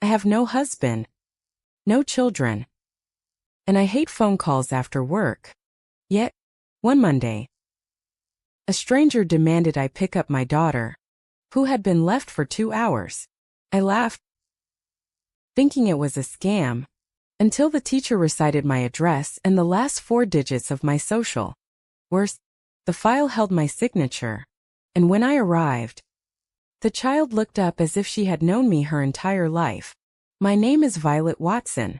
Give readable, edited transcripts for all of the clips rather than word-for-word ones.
I have no husband, no children, and I hate phone calls after work. Yet, one Monday, a stranger demanded I pick up my daughter, who had been left for 2 hours. I laughed, thinking it was a scam, until the teacher recited my address and the last 4 digits of my social. Worse, the file held my signature, and when I arrived, the child looked up as if she had known me her entire life. My name is Violet Watson.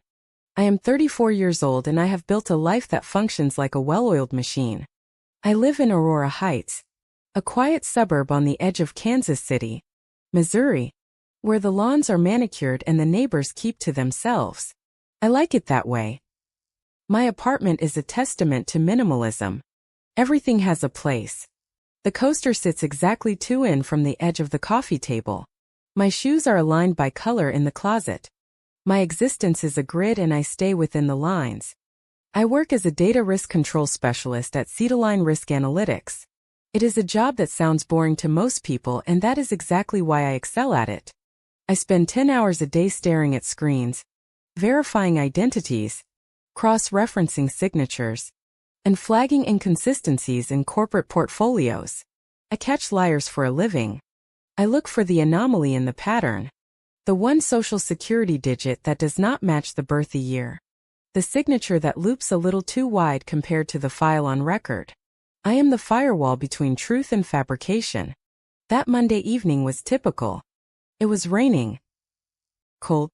I am 34 years old and I have built a life that functions like a well-oiled machine. I live in Aurora Heights, a quiet suburb on the edge of Kansas City, Missouri, where the lawns are manicured and the neighbors keep to themselves. I like it that way. My apartment is a testament to minimalism. Everything has a place. The coaster sits exactly 2 in from the edge of the coffee table. My shoes are aligned by color in the closet. My existence is a grid and I stay within the lines. I work as a data risk control specialist at Cedarline Risk Analytics. It is a job that sounds boring to most people, and that is exactly why I excel at it. I spend 10 hours a day staring at screens, verifying identities, cross-referencing signatures, and flagging inconsistencies in corporate portfolios. I catch liars for a living. I look for the anomaly in the pattern, the one social security digit that does not match the birth year, the signature that loops a little too wide compared to the file on record. I am the firewall between truth and fabrication. That Monday evening was typical. It was raining. Cold,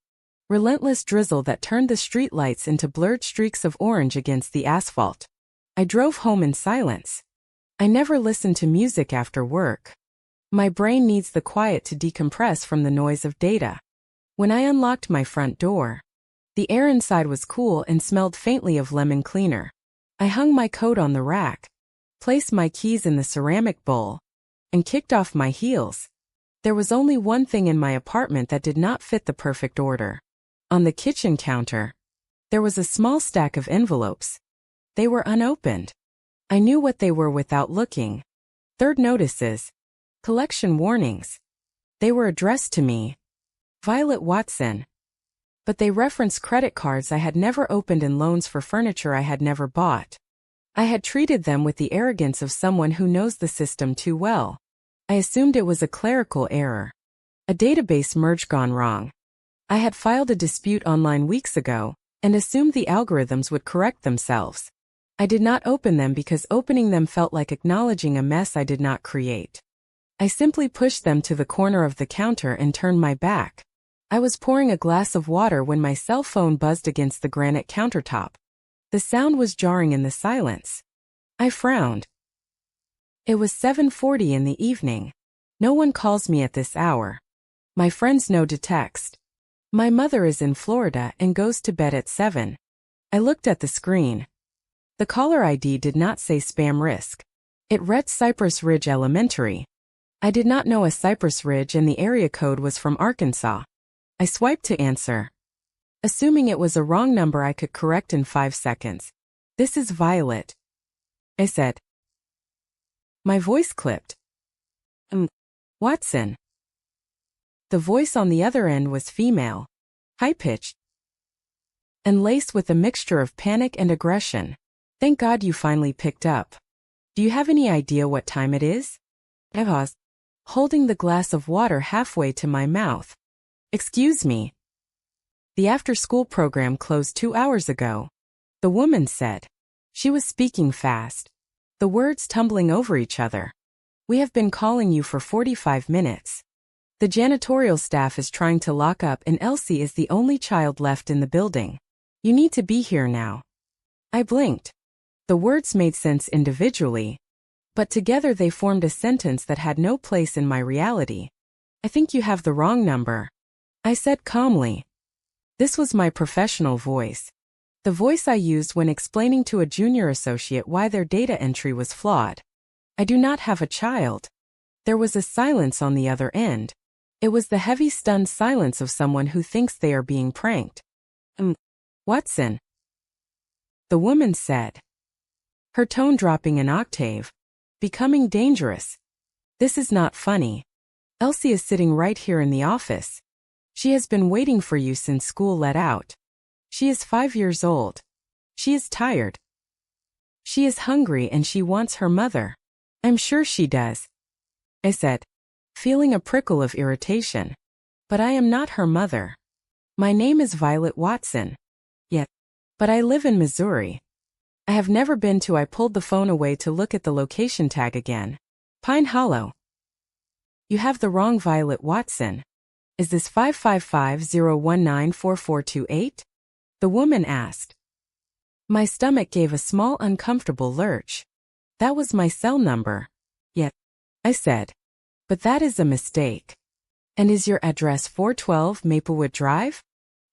relentless drizzle that turned the streetlights into blurred streaks of orange against the asphalt. I drove home in silence. I never listened to music after work. My brain needs the quiet to decompress from the noise of data. When I unlocked my front door, the air inside was cool and smelled faintly of lemon cleaner. I hung my coat on the rack, placed my keys in the ceramic bowl, and kicked off my heels. There was only one thing in my apartment that did not fit the perfect order. On the kitchen counter, there was a small stack of envelopes. They were unopened. I knew what they were without looking. Third notices. Collection warnings. They were addressed to me, Violet Watson. But they referenced credit cards I had never opened and loans for furniture I had never bought. I had treated them with the arrogance of someone who knows the system too well. I assumed it was a clerical error, a database merge gone wrong. I had filed a dispute online weeks ago, and assumed the algorithms would correct themselves. I did not open them because opening them felt like acknowledging a mess I did not create. I simply pushed them to the corner of the counter and turned my back. I was pouring a glass of water when my cell phone buzzed against the granite countertop. The sound was jarring in the silence. I frowned. It was 7:40 in the evening. No one calls me at this hour. My friends know to text. My mother is in Florida and goes to bed at 7. I looked at the screen. The caller ID did not say spam risk. It read Cypress Ridge Elementary. I did not know a Cypress Ridge and the area code was from Arkansas. I swiped to answer. Assuming it was a wrong number I could correct in 5 seconds. "This is Violet," I said. My voice clipped. Watson." The voice on the other end was female, high-pitched, and laced with a mixture of panic and aggression. "Thank God you finally picked up. Do you have any idea what time it is?" I paused, holding the glass of water halfway to my mouth. "Excuse me. The after-school program closed 2 hours ago," the woman said. She was speaking fast, the words tumbling over each other. "We have been calling you for 45 minutes. The janitorial staff is trying to lock up and Elsie is the only child left in the building. You need to be here now." I blinked. The words made sense individually, but together they formed a sentence that had no place in my reality. "I think you have the wrong number," I said calmly. This was my professional voice, the voice I used when explaining to a junior associate why their data entry was flawed. "I do not have a child." There was a silence on the other end. It was the heavy, stunned silence of someone who thinks they are being pranked. Watson," the woman said, her tone dropping an octave, becoming dangerous. "This is not funny. Elsie is sitting right here in the office. She has been waiting for you since school let out. She is 5 years old. She is tired. She is hungry and she wants her mother. I'm sure she does, I said, feeling a prickle of irritation. But I am not her mother. My name is Violet Watson. Yet. But I live in Missouri. I have never been to. I pulled the phone away to look at the location tag again. Pine Hollow. You have the wrong Violet Watson. Is this 555-019-4428? The woman asked. My stomach gave a small uncomfortable lurch. That was my cell number. Yet, I said. But that is a mistake. And is your address 412 Maplewood Drive?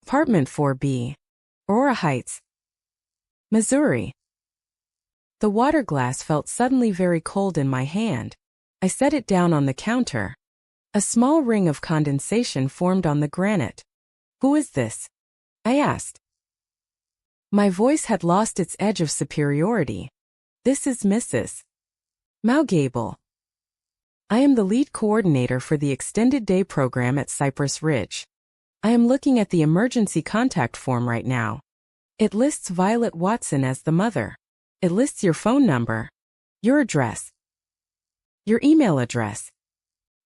Apartment 4B. Aurora Heights, Missouri. The water glass felt suddenly very cold in my hand. I set it down on the counter. A small ring of condensation formed on the granite. Who is this? I asked. My voice had lost its edge of superiority. This is Mrs. Gable. I am the lead coordinator for the extended day program at Cypress Ridge. I am looking at the emergency contact form right now. It lists Violet Watson as the mother. It lists your phone number, your address, your email address,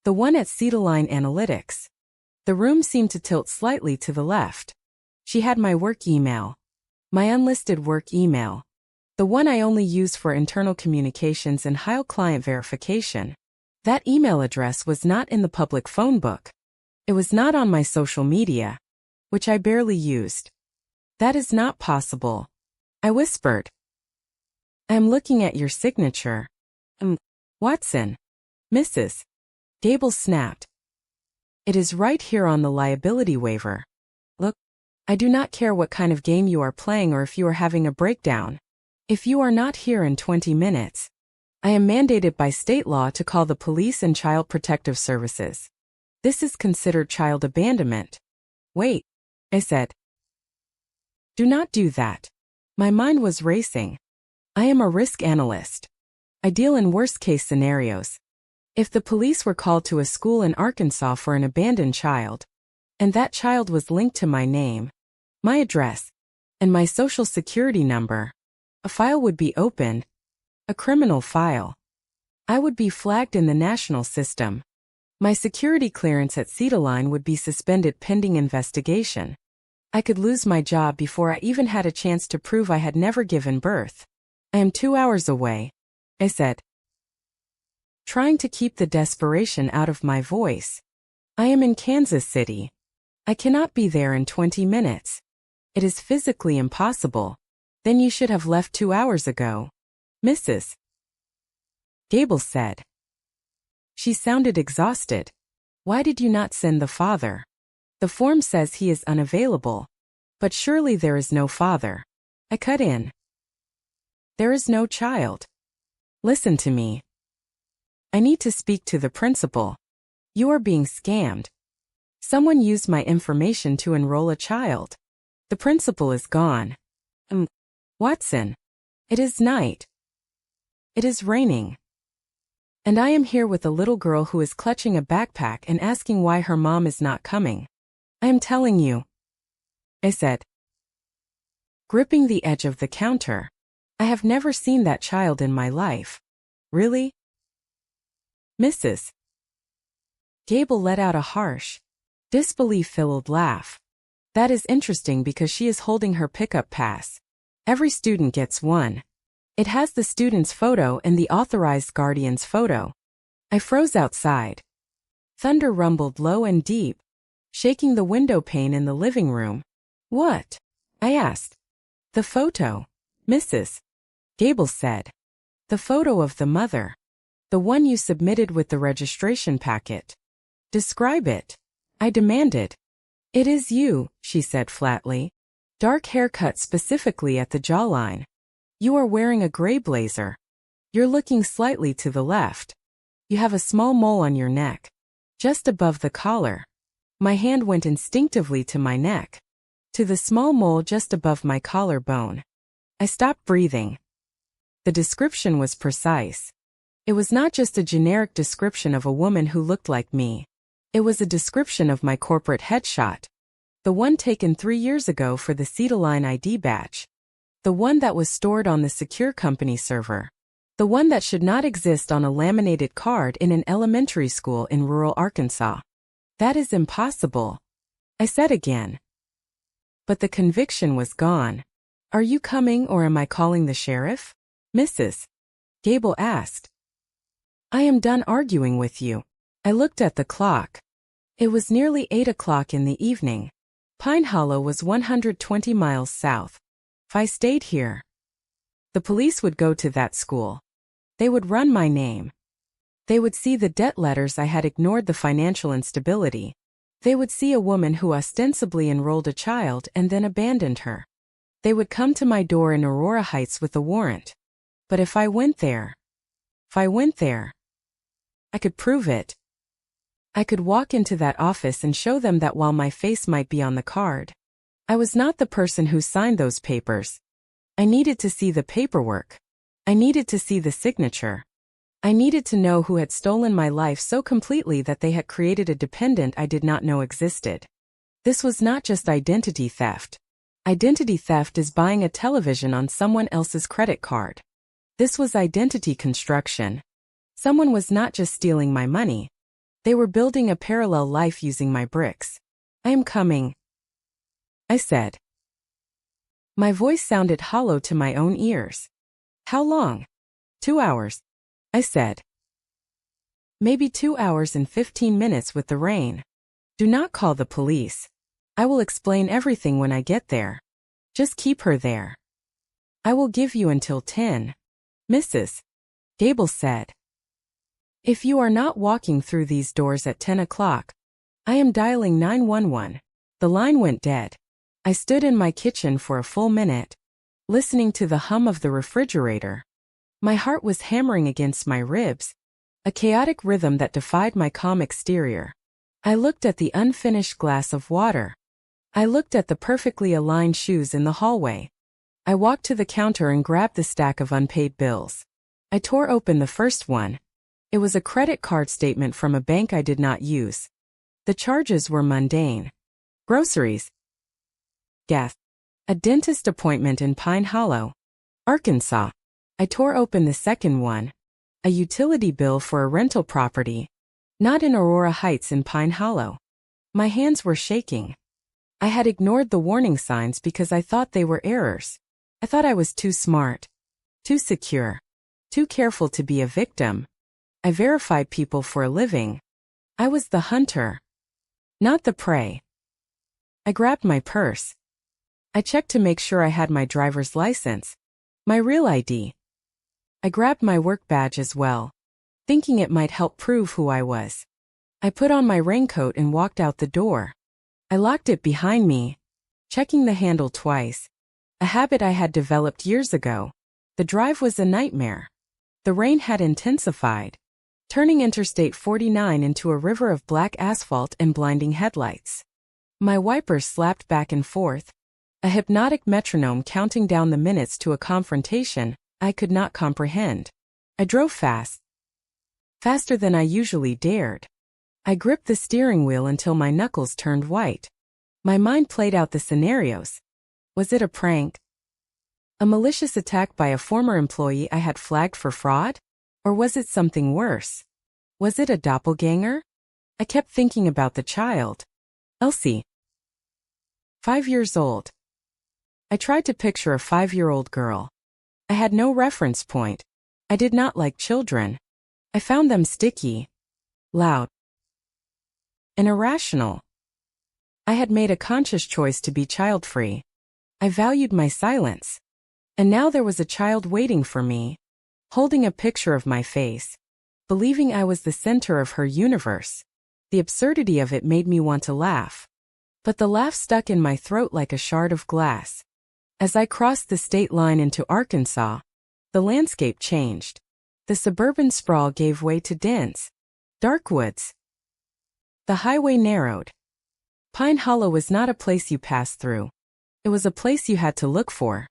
the one at Cedar Analytics. The room seemed to tilt slightly to the left. She had my work email, my unlisted work email, the one I only use for internal communications and high client verification. That email address was not in the public phone book. It was not on my social media, which I barely used. That is not possible, I whispered. I am looking at your signature. Watson. Mrs. Gable snapped. It is right here on the liability waiver. Look, I do not care what kind of game you are playing or if you are having a breakdown. If you are not here in 20 minutes, I am mandated by state law to call the police and Child Protective Services. This is considered child abandonment. Wait, I said. Do not do that. My mind was racing. I am a risk analyst. I deal in worst-case scenarios. If the police were called to a school in Arkansas for an abandoned child, and that child was linked to my name, my address, and my social security number, a file would be opened, a criminal file. I would be flagged in the national system. My security clearance at Cedarline would be suspended pending investigation. I could lose my job before I even had a chance to prove I had never given birth. I am 2 hours away, I said, trying to keep the desperation out of my voice. I am in Kansas City. I cannot be there in 20 minutes. It is physically impossible. Then you should have left 2 hours ago, Mrs. Gable said. She sounded exhausted. Why did you not send the father? The form says he is unavailable. But surely there is no father. I cut in. There is no child. Listen to me. I need to speak to the principal. You are being scammed. Someone used my information to enroll a child. The principal is gone. Watson. It is night. It is raining. And I am here with a little girl who is clutching a backpack and asking why her mom is not coming. I am telling you, I said, gripping the edge of the counter. I have never seen that child in my life. Really? Mrs. Gable let out a harsh, disbelief-filled laugh. That is interesting because she is holding her pickup pass. Every student gets one. It has the student's photo and the authorized guardian's photo. I froze outside. Thunder rumbled low and deep, shaking the window pane in the living room. What? I asked. The photo, Mrs. Gable said. The photo of the mother. The one you submitted with the registration packet. Describe it. I demanded. It is you, she said flatly. Dark hair cut specifically at the jawline. You are wearing a gray blazer. You're looking slightly to the left. You have a small mole on your neck, just above the collar. My hand went instinctively to my neck, to the small mole just above my collarbone. I stopped breathing. The description was precise. It was not just a generic description of a woman who looked like me. It was a description of my corporate headshot. The one taken 3 years ago for the Cetaline ID badge. The one that was stored on the secure company server. The one that should not exist on a laminated card in an elementary school in rural Arkansas. That is impossible, I said again. But the conviction was gone. Are you coming or am I calling the sheriff? Mrs. Gable asked. I am done arguing with you. I looked at the clock. It was nearly 8 o'clock in the evening. Pine Hollow was 120 miles south. If I stayed here, the police would go to that school. They would run my name. They would see the debt letters I had ignored, the financial instability. They would see a woman who ostensibly enrolled a child and then abandoned her. They would come to my door in Aurora Heights with a warrant. But if I went there, I could prove it. I could walk into that office and show them that while my face might be on the card, I was not the person who signed those papers. I needed to see the paperwork. I needed to see the signature. I needed to know who had stolen my life so completely that they had created a dependent I did not know existed. This was not just identity theft. Identity theft is buying a television on someone else's credit card. This was identity construction. Someone was not just stealing my money. They were building a parallel life using my bricks. I am coming, I said. My voice sounded hollow to my own ears. How long? 2 hours, I said. Maybe 2 hours and 15 minutes with the rain. Do not call the police. I will explain everything when I get there. Just keep her there. I will give you until 10. Mrs. Gable said. If you are not walking through these doors at 10 o'clock, I am dialing 911. The line went dead. I stood in my kitchen for a full minute, listening to the hum of the refrigerator. My heart was hammering against my ribs, a chaotic rhythm that defied my calm exterior. I looked at the unfinished glass of water. I looked at the perfectly aligned shoes in the hallway. I walked to the counter and grabbed the stack of unpaid bills. I tore open the first one. It was a credit card statement from a bank I did not use. The charges were mundane. Groceries, gas, a dentist appointment in Pine Hollow, Arkansas. I tore open the second one. A utility bill for a rental property, not in Aurora Heights in Pine Hollow. My hands were shaking. I had ignored the warning signs because I thought they were errors. I thought I was too smart, too secure, too careful to be a victim. I verified people for a living. I was the hunter, not the prey. I grabbed my purse. I checked to make sure I had my driver's license, my real ID. I grabbed my work badge as well, thinking it might help prove who I was. I put on my raincoat and walked out the door. I locked it behind me, checking the handle twice, a habit I had developed years ago. The drive was a nightmare. The rain had intensified, turning Interstate 49 into a river of black asphalt and blinding headlights. My wipers slapped back and forth, a hypnotic metronome counting down the minutes to a confrontation I could not comprehend. I drove fast, faster than I usually dared. I gripped the steering wheel until my knuckles turned white. My mind played out the scenarios. Was it a prank? A malicious attack by a former employee I had flagged for fraud? Or was it something worse? Was it a doppelganger? I kept thinking about the child. Elsie. 5 years old. I tried to picture a 5-year-old girl. I had no reference point. I did not like children. I found them sticky, loud, and irrational. I had made a conscious choice to be child-free. I valued my silence. And now there was a child waiting for me, holding a picture of my face, believing I was the center of her universe. The absurdity of it made me want to laugh. But the laugh stuck in my throat like a shard of glass. As I crossed the state line into Arkansas, the landscape changed. The suburban sprawl gave way to dense, dark woods. The highway narrowed. Pine Hollow was not a place you passed through. It was a place you had to look for.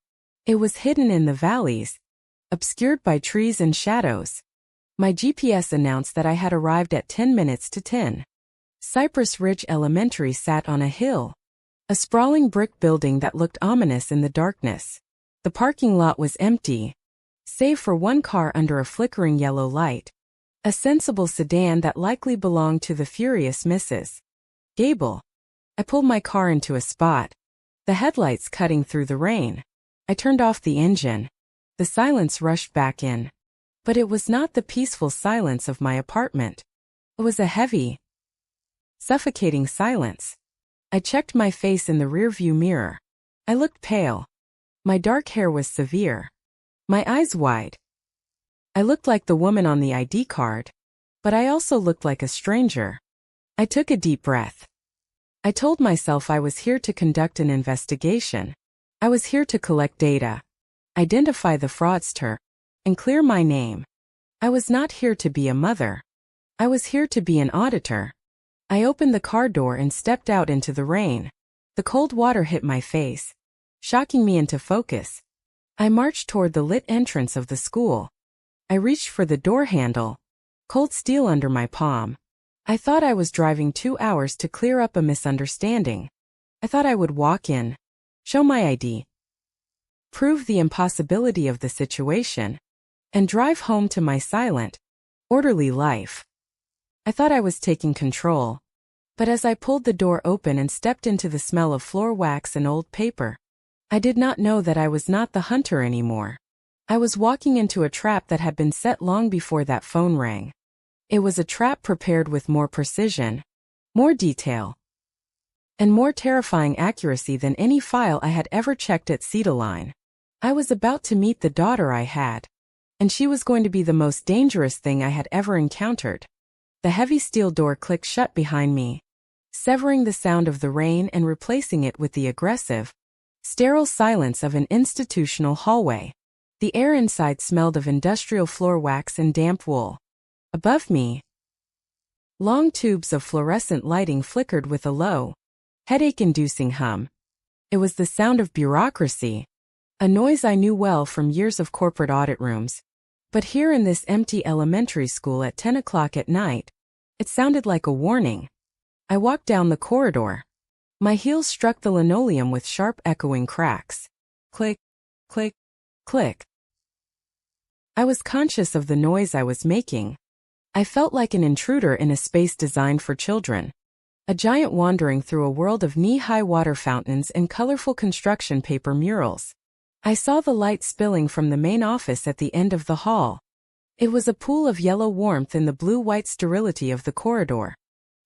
It was hidden in the valleys, obscured by trees and shadows. My GPS announced that I had arrived at 10 minutes to 10. Cypress Ridge Elementary sat on a hill, a sprawling brick building that looked ominous in the darkness. The parking lot was empty, save for one car under a flickering yellow light, a sensible sedan that likely belonged to the furious Mrs. Gable. I pulled my car into a spot, the headlights cutting through the rain. I turned off the engine. The silence rushed back in. But it was not the peaceful silence of my apartment. It was a heavy, suffocating silence. I checked my face in the rearview mirror. I looked pale. My dark hair was severe. My eyes wide. I looked like the woman on the ID card, but I also looked like a stranger. I took a deep breath. I told myself I was here to conduct an investigation. I was here to collect data, identify the fraudster, and clear my name. I was not here to be a mother. I was here to be an auditor. I opened the car door and stepped out into the rain. The cold water hit my face, shocking me into focus. I marched toward the lit entrance of the school. I reached for the door handle, cold steel under my palm. I thought I was driving 2 hours to clear up a misunderstanding. I thought I would walk in, show my ID, prove the impossibility of the situation, and drive home to my silent, orderly life. I thought I was taking control. But as I pulled the door open and stepped into the smell of floor wax and old paper, I did not know that I was not the hunter anymore. I was walking into a trap that had been set long before that phone rang. It was a trap prepared with more precision, more detail, and more terrifying accuracy than any file I had ever checked at Cedar. I was about to meet the daughter I had, and she was going to be the most dangerous thing I had ever encountered. The heavy steel door clicked shut behind me, severing the sound of the rain and replacing it with the aggressive, sterile silence of an institutional hallway. The air inside smelled of industrial floor wax and damp wool. Above me, long tubes of fluorescent lighting flickered with a low, headache-inducing hum. It was the sound of bureaucracy, a noise I knew well from years of corporate audit rooms. But here in this empty elementary school at 10 o'clock at night, it sounded like a warning. I walked down the corridor. My heels struck the linoleum with sharp echoing cracks. Click, click, click. I was conscious of the noise I was making. I felt like an intruder in a space designed for children. A giant wandering through a world of knee-high water fountains and colorful construction paper murals. I saw the light spilling from the main office at the end of the hall. It was a pool of yellow warmth in the blue-white sterility of the corridor.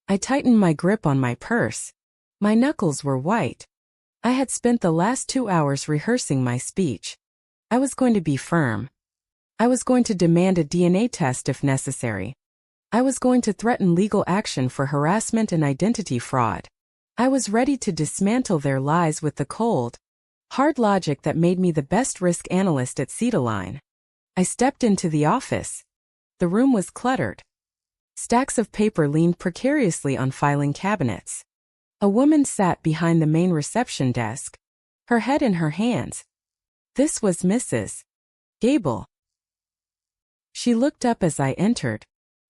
I tightened my grip on my purse. My knuckles were white. I had spent the last 2 hours rehearsing my speech. I was going to be firm. I was going to demand a DNA test if necessary. I was going to threaten legal action for harassment and identity fraud. I was ready to dismantle their lies with the cold, hard logic that made me the best risk analyst at Cedar. I stepped into the office. The room was cluttered. Stacks of paper leaned precariously on filing cabinets. A woman sat behind the main reception desk, her head in her hands. This was Mrs. Gable. She looked up as I entered,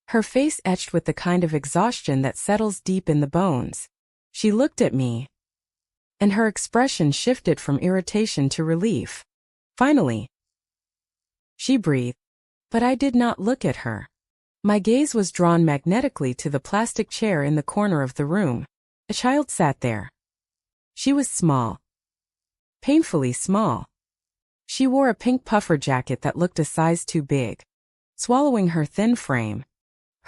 her face etched with the kind of exhaustion that settles deep in the bones. She looked at me, and her expression shifted from irritation to relief. Finally, she breathed, but I did not look at her. My gaze was drawn magnetically to the plastic chair in the corner of the room. A child sat there. She was small, painfully small. She wore a pink puffer jacket that looked a size too big, swallowing her thin frame.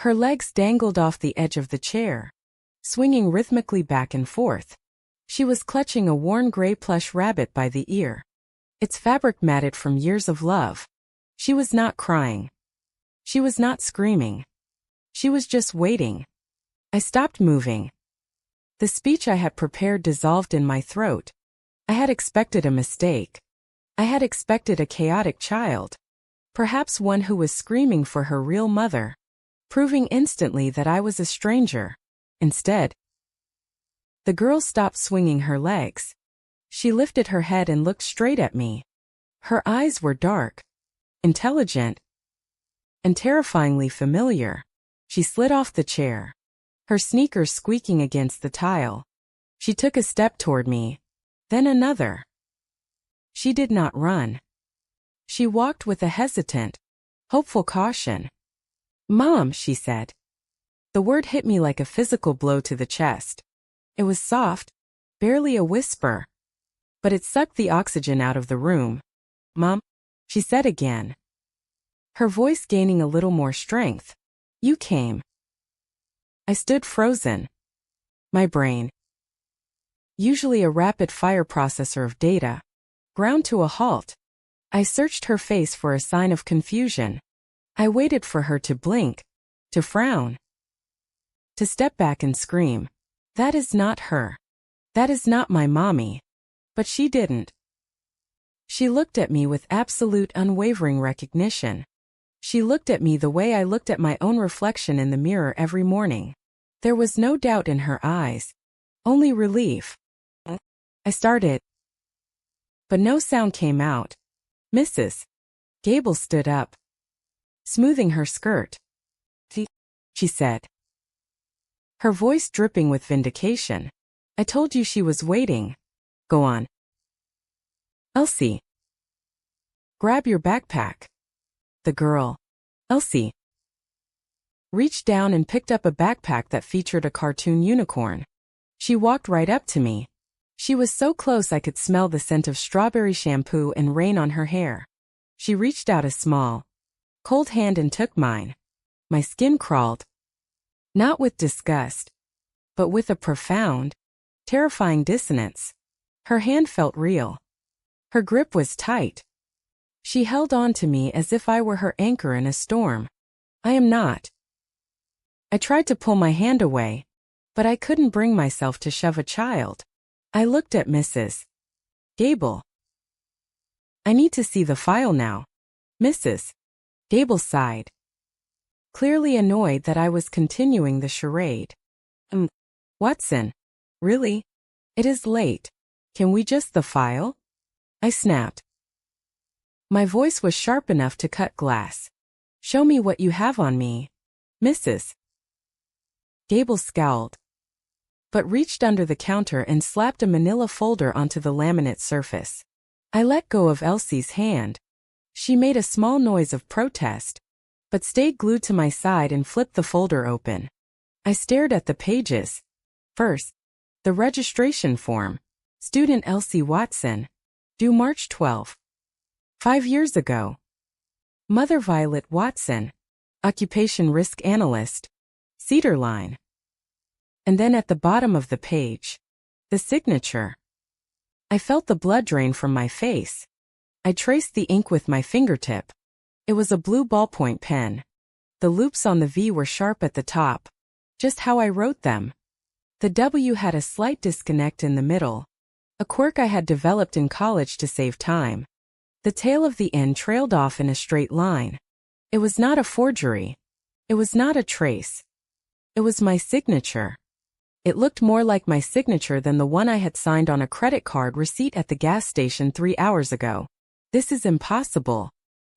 Her legs dangled off the edge of the chair, swinging rhythmically back and forth. She was clutching a worn gray plush rabbit by the ear, its fabric matted from years of love. She was not crying. She was not screaming. She was just waiting. I stopped moving. The speech I had prepared dissolved in my throat. I had expected a mistake. I had expected a chaotic child, perhaps one who was screaming for her real mother, proving instantly that I was a stranger. Instead, the girl stopped swinging her legs. She lifted her head and looked straight at me. Her eyes were dark, intelligent, and terrifyingly familiar. She slid off the chair. her sneakers squeaking against the tile. She took a step toward me, then another. She did not run. She walked with a hesitant, hopeful caution. "Mom," she said. The word hit me like a physical blow to the chest. It was soft, barely a whisper, but it sucked the oxygen out of the room. "Mom," she said again, her voice gaining a little more strength. "You came." I stood frozen. My brain, usually a rapid-fire processor of data, ground to a halt. I searched her face for a sign of confusion. I waited for her to blink, to frown, to step back and scream, "That is not her. That is not my mommy." But she didn't. She looked at me with absolute unwavering recognition. She looked at me the way I looked at my own reflection in the mirror every morning. There was no doubt in her eyes, only relief. I started, but no sound came out. "Mrs. Gable stood up, smoothing her skirt. She said, her voice dripping with vindication. "I told you she was waiting. Go on. Elsie. Grab your backpack." The girl, Elsie, reached down and picked up a backpack that featured a cartoon unicorn. She walked right up to me. She was so close I could smell the scent of strawberry shampoo and rain on her hair. She reached out a small, cold hand and took mine. My skin crawled. Not with disgust, but with a profound, terrifying dissonance. Her hand felt real. Her grip was tight. She held on to me as if I were her anchor in a storm. I am not. I tried to pull my hand away, but I couldn't bring myself to shove a child. I looked at Mrs. Gable. "I need to see the file now." Mrs. Gable sighed, clearly annoyed that I was continuing the charade. Watson, really? It is late. Can we just the file?" I snapped. My voice was sharp enough to cut glass. "Show me what you have on me." Mrs. Gable scowled, but reached under the counter and slapped a manila folder onto the laminate surface. I let go of Elsie's hand. She made a small noise of protest, but stayed glued to my side and flipped the folder open. I stared at the pages. First, the registration form. Student Elsie Watson. Due March 12. 5 years ago. Mother Violet Watson. Occupation Risk Analyst. Cedar Line. And then at the bottom of the page, the signature. I felt the blood drain from my face. I traced the ink with my fingertip. It was a blue ballpoint pen. The loops on the V were sharp at the top, just how I wrote them. The W had a slight disconnect in the middle, a quirk I had developed in college to save time. The tail of the N trailed off in a straight line. It was not a forgery. It was not a trace. It was my signature. It looked more like my signature than the one I had signed on a credit card receipt at the gas station 3 hours ago. "This is impossible,"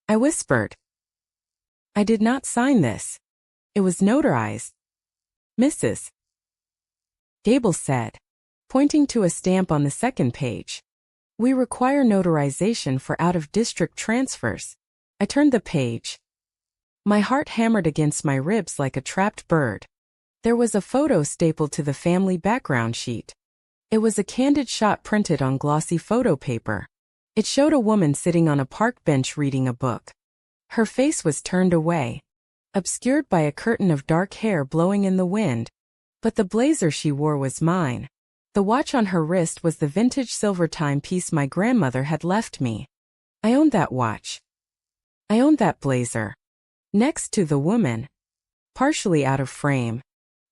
I whispered. "I did not sign this. It was notarized." Mrs. Gable said, pointing to a stamp on the second page. "We require notarization for out-of-district transfers." I turned the page. My heart hammered against my ribs like a trapped bird. There was a photo stapled to the family background sheet. It was a candid shot printed on glossy photo paper. It showed a woman sitting on a park bench reading a book. Her face was turned away, obscured by a curtain of dark hair blowing in the wind. But the blazer she wore was mine. The watch on her wrist was the vintage silver timepiece my grandmother had left me. I owned that watch. I owned that blazer. Next to the woman, partially out of frame,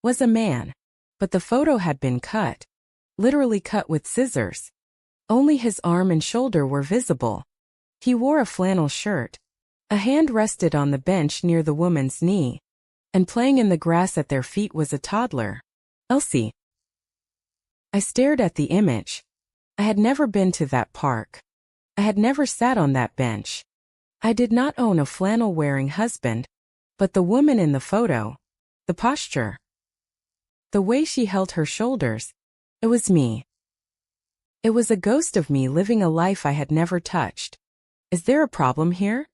was a man. But the photo had been cut. Literally cut with scissors. Only his arm and shoulder were visible. He wore a flannel shirt. A hand rested on the bench near the woman's knee, and playing in the grass at their feet was a toddler. Elsie. I stared at the image. I had never been to that park. I had never sat on that bench. I did not own a flannel-wearing husband, but the woman in the photo, the posture, The way she held her shoulders. It was me. It was a ghost of me living a life I had never touched. Is there a problem here?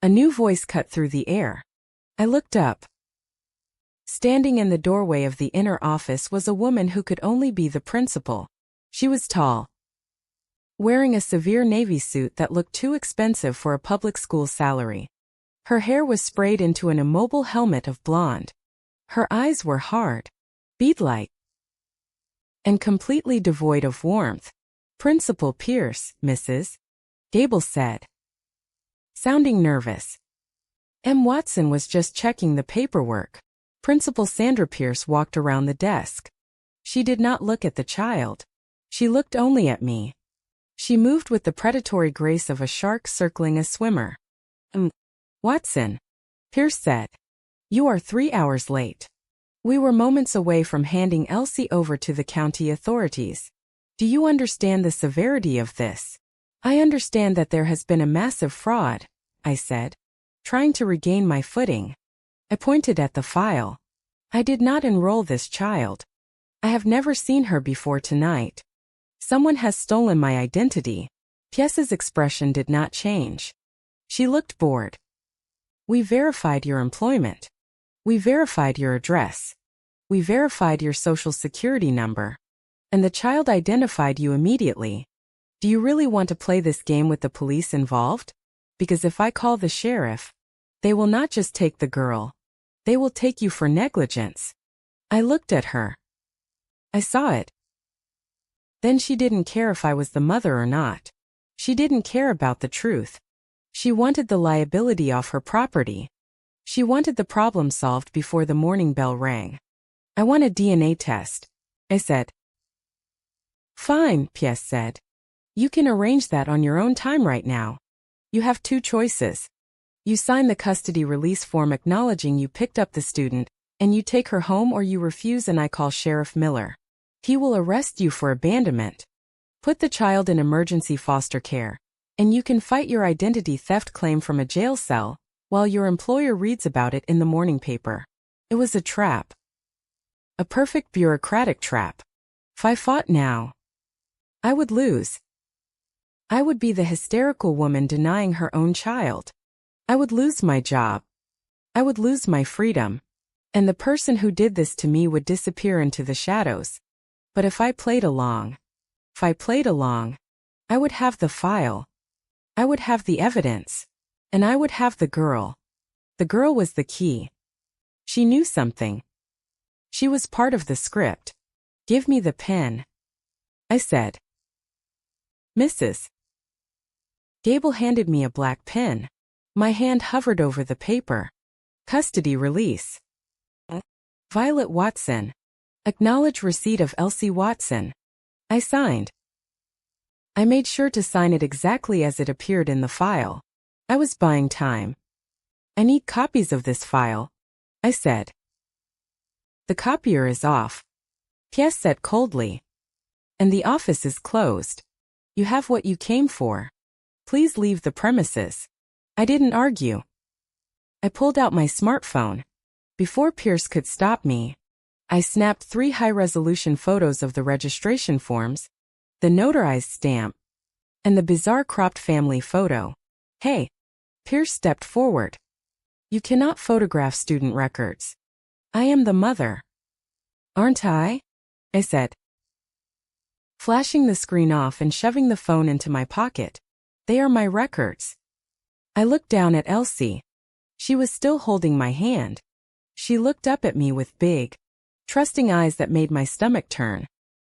A new voice cut through the air. I looked up. Standing in the doorway of the inner office was a woman who could only be the principal. She was tall, wearing a severe navy suit that looked too expensive for a public school salary. Her hair was sprayed into an immobile helmet of blonde. Her eyes were hard, bead-like, and completely devoid of warmth. "Principal Pierce, Mrs. Gable said, sounding nervous. M. Watson was just checking the paperwork. Principal Sandra Pierce walked around the desk. She did not look at the child. She looked only at me. She moved with the predatory grace of a shark circling a swimmer. Watson, Pierce said. You are 3 hours late. We were moments away from handing Elsie over to the county authorities. Do you understand the severity of this? I understand that there has been a massive fraud, I said, trying to regain my footing. I pointed at the file. I did not enroll this child. I have never seen her before tonight. Someone has stolen my identity. Pierce's expression did not change. She looked bored. We verified your employment. We verified your address. We verified your social security number. And the child identified you immediately. Do you really want to play this game with the police involved? Because if I call the sheriff, they will not just take the girl. They will take you for negligence. I looked at her. I saw it. Then she didn't care if I was the mother or not. She didn't care about the truth. She wanted the liability off her property. She wanted the problem solved before the morning bell rang. I want a DNA test, I said. Fine, Pierce said. You can arrange that on your own time right now. You have 2 choices. You sign the custody release form acknowledging you picked up the student, and you take her home, or you refuse and I call Sheriff Miller. He will arrest you for abandonment. Put the child in emergency foster care, and you can fight your identity theft claim from a jail cell, while your employer reads about it in the morning paper. It was a trap. A perfect bureaucratic trap. If I fought now, I would lose. I would be the hysterical woman denying her own child. I would lose my job. I would lose my freedom. And the person who did this to me would disappear into the shadows. But if I played along, I would have the file. I would have the evidence. And I would have the girl. The girl was the key. She knew something. She was part of the script. Give me the pen, I said. Mrs. Gable handed me a black pen. My hand hovered over the paper. Custody release. Violet Watson. Acknowledge receipt of Elsie Watson. I signed. I made sure to sign it exactly as it appeared in the file. I was buying time. I need copies of this file, I said. The copier is off, Pierce said coldly. And the office is closed. You have what you came for. Please leave the premises. I didn't argue. I pulled out my smartphone. Before Pierce could stop me, I snapped 3 high-resolution photos of the registration forms, the notarized stamp, and the bizarre cropped family photo. Hey, Pierce stepped forward. You cannot photograph student records. I am the mother. Aren't I? I said, flashing the screen off and shoving the phone into my pocket. They are my records. I looked down at Elsie. She was still holding my hand. She looked up at me with big, trusting eyes that made my stomach turn.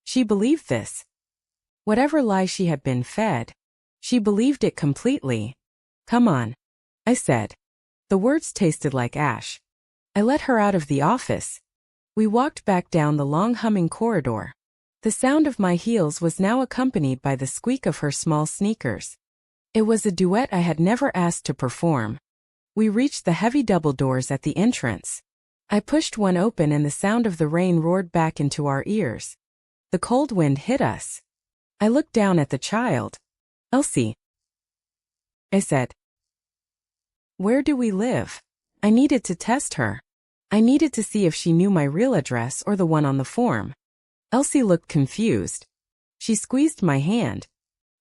She believed this. Whatever lie she had been fed, she believed it completely. Come on, I said. The words tasted like ash. I let her out of the office. We walked back down the long humming corridor. The sound of my heels was now accompanied by the squeak of her small sneakers. It was a duet I had never asked to perform. We reached the heavy double doors at the entrance. I pushed one open and the sound of the rain roared back into our ears. The cold wind hit us. I looked down at the child. Elsie, I said. Where do we live? I needed to test her. I needed to see if she knew my real address or the one on the form. Elsie looked confused. She squeezed my hand.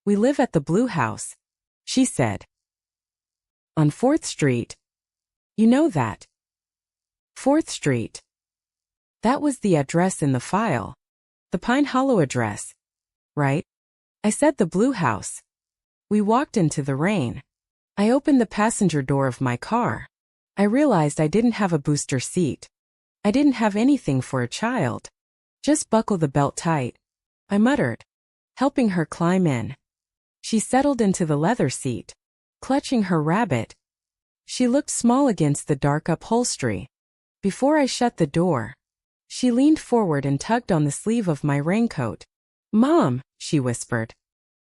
We live at the Blue House, she said. On 4th Street. You know that. 4th Street. That was the address in the file. The Pine Hollow address. Right? I said the Blue House. We walked into the rain. I opened the passenger door of my car. I realized I didn't have a booster seat. I didn't have anything for a child. Just buckle the belt tight, I muttered, helping her climb in. She settled into the leather seat, clutching her rabbit. She looked small against the dark upholstery. Before I shut the door, she leaned forward and tugged on the sleeve of my raincoat. Mom, she whispered.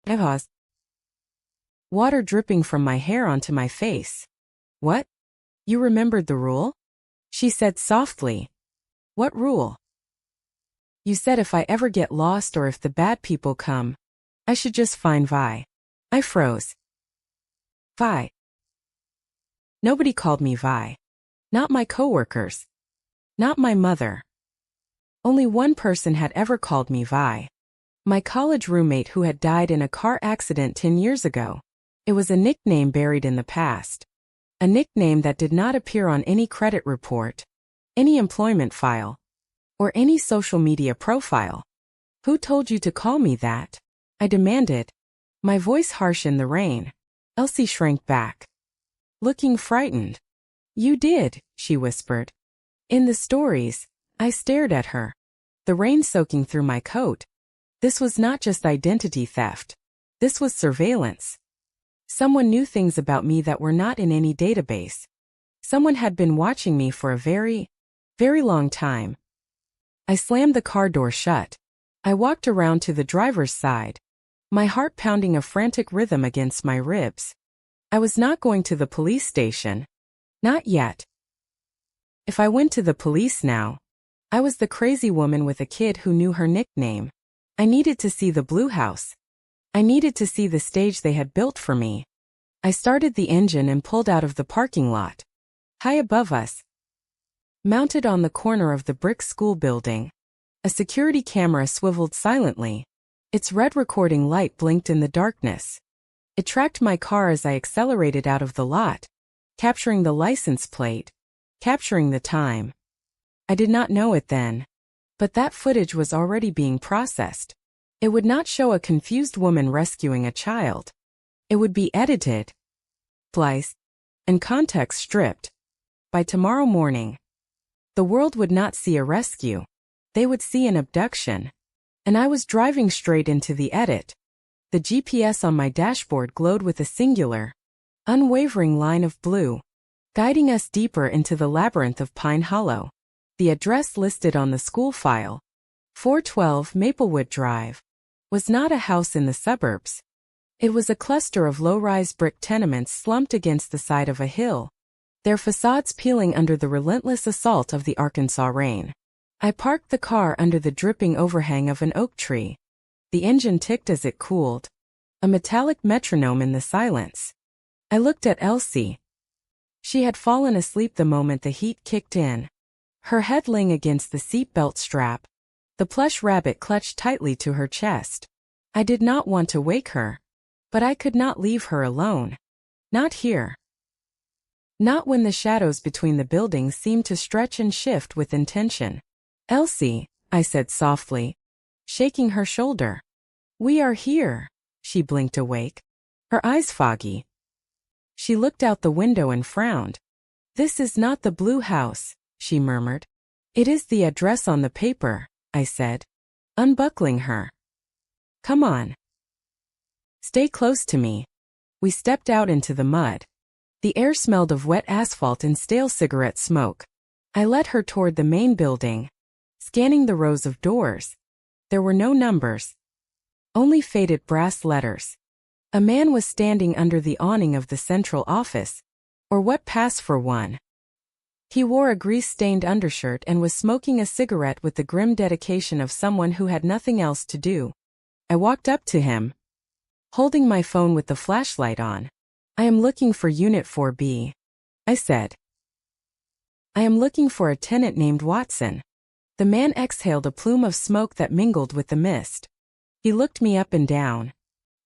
I paused. Water dripping from my hair onto my face. What? You remembered the rule? She said softly. What rule? You said if I ever get lost or if the bad people come, I should just find Vi. I froze. Vi. Nobody called me Vi. Not my coworkers. Not my mother. Only one person had ever called me Vi. My college roommate who had died in a car accident 10 years ago. It was a nickname buried in the past. A nickname that did not appear on any credit report, any employment file, or any social media profile. Who told you to call me that? I demanded, my voice harsh in the rain. Elsie shrank back, looking frightened. You did, she whispered. In the stories. I stared at her, the rain soaking through my coat. This was not just identity theft. This was surveillance. Someone knew things about me that were not in any database. Someone had been watching me for a very, very long time. I slammed the car door shut. I walked around to the driver's side, my heart pounding a frantic rhythm against my ribs. I was not going to the police station. Not yet. If I went to the police now, I was the crazy woman with a kid who knew her nickname. I needed to see the Blue House. I needed to see the stage they had built for me. I started the engine and pulled out of the parking lot. High above us, mounted on the corner of the brick school building, a security camera swiveled silently. Its red recording light blinked in the darkness. It tracked my car as I accelerated out of the lot, capturing the license plate, capturing the time. I did not know it then, but that footage was already being processed. It would not show a confused woman rescuing a child. It would be edited, spliced, and context stripped. By tomorrow morning, the world would not see a rescue. They would see an abduction. And I was driving straight into the edit. The GPS on my dashboard glowed with a singular, unwavering line of blue, guiding us deeper into the labyrinth of Pine Hollow. The address listed on the school file, 412 Maplewood Drive, was not a house in the suburbs. It was a cluster of low-rise brick tenements slumped against the side of a hill, their facades peeling under the relentless assault of the Arkansas rain. I parked the car under the dripping overhang of an oak tree. The engine ticked as it cooled, a metallic metronome in the silence. I looked at Elsie. She had fallen asleep the moment the heat kicked in, her head laying against the seatbelt strap, the plush rabbit clutched tightly to her chest. I did not want to wake her, but I could not leave her alone. Not here. Not when the shadows between the buildings seemed to stretch and shift with intention. Elsie, I said softly, shaking her shoulder. We are here. She blinked awake, her eyes foggy. She looked out the window and frowned. This is not the Blue House, she murmured. It is the address on the paper, I said, unbuckling her. Come on. Stay close to me. We stepped out into the mud. The air smelled of wet asphalt and stale cigarette smoke. I led her toward the main building, scanning the rows of doors. There were no numbers, only faded brass letters. A man was standing under the awning of the central office, or what passed for one. He wore a grease-stained undershirt and was smoking a cigarette with the grim dedication of someone who had nothing else to do. I walked up to him, holding my phone with the flashlight on. I am looking for Unit 4B, I said. I am looking for a tenant named Watson. The man exhaled a plume of smoke that mingled with the mist. He looked me up and down,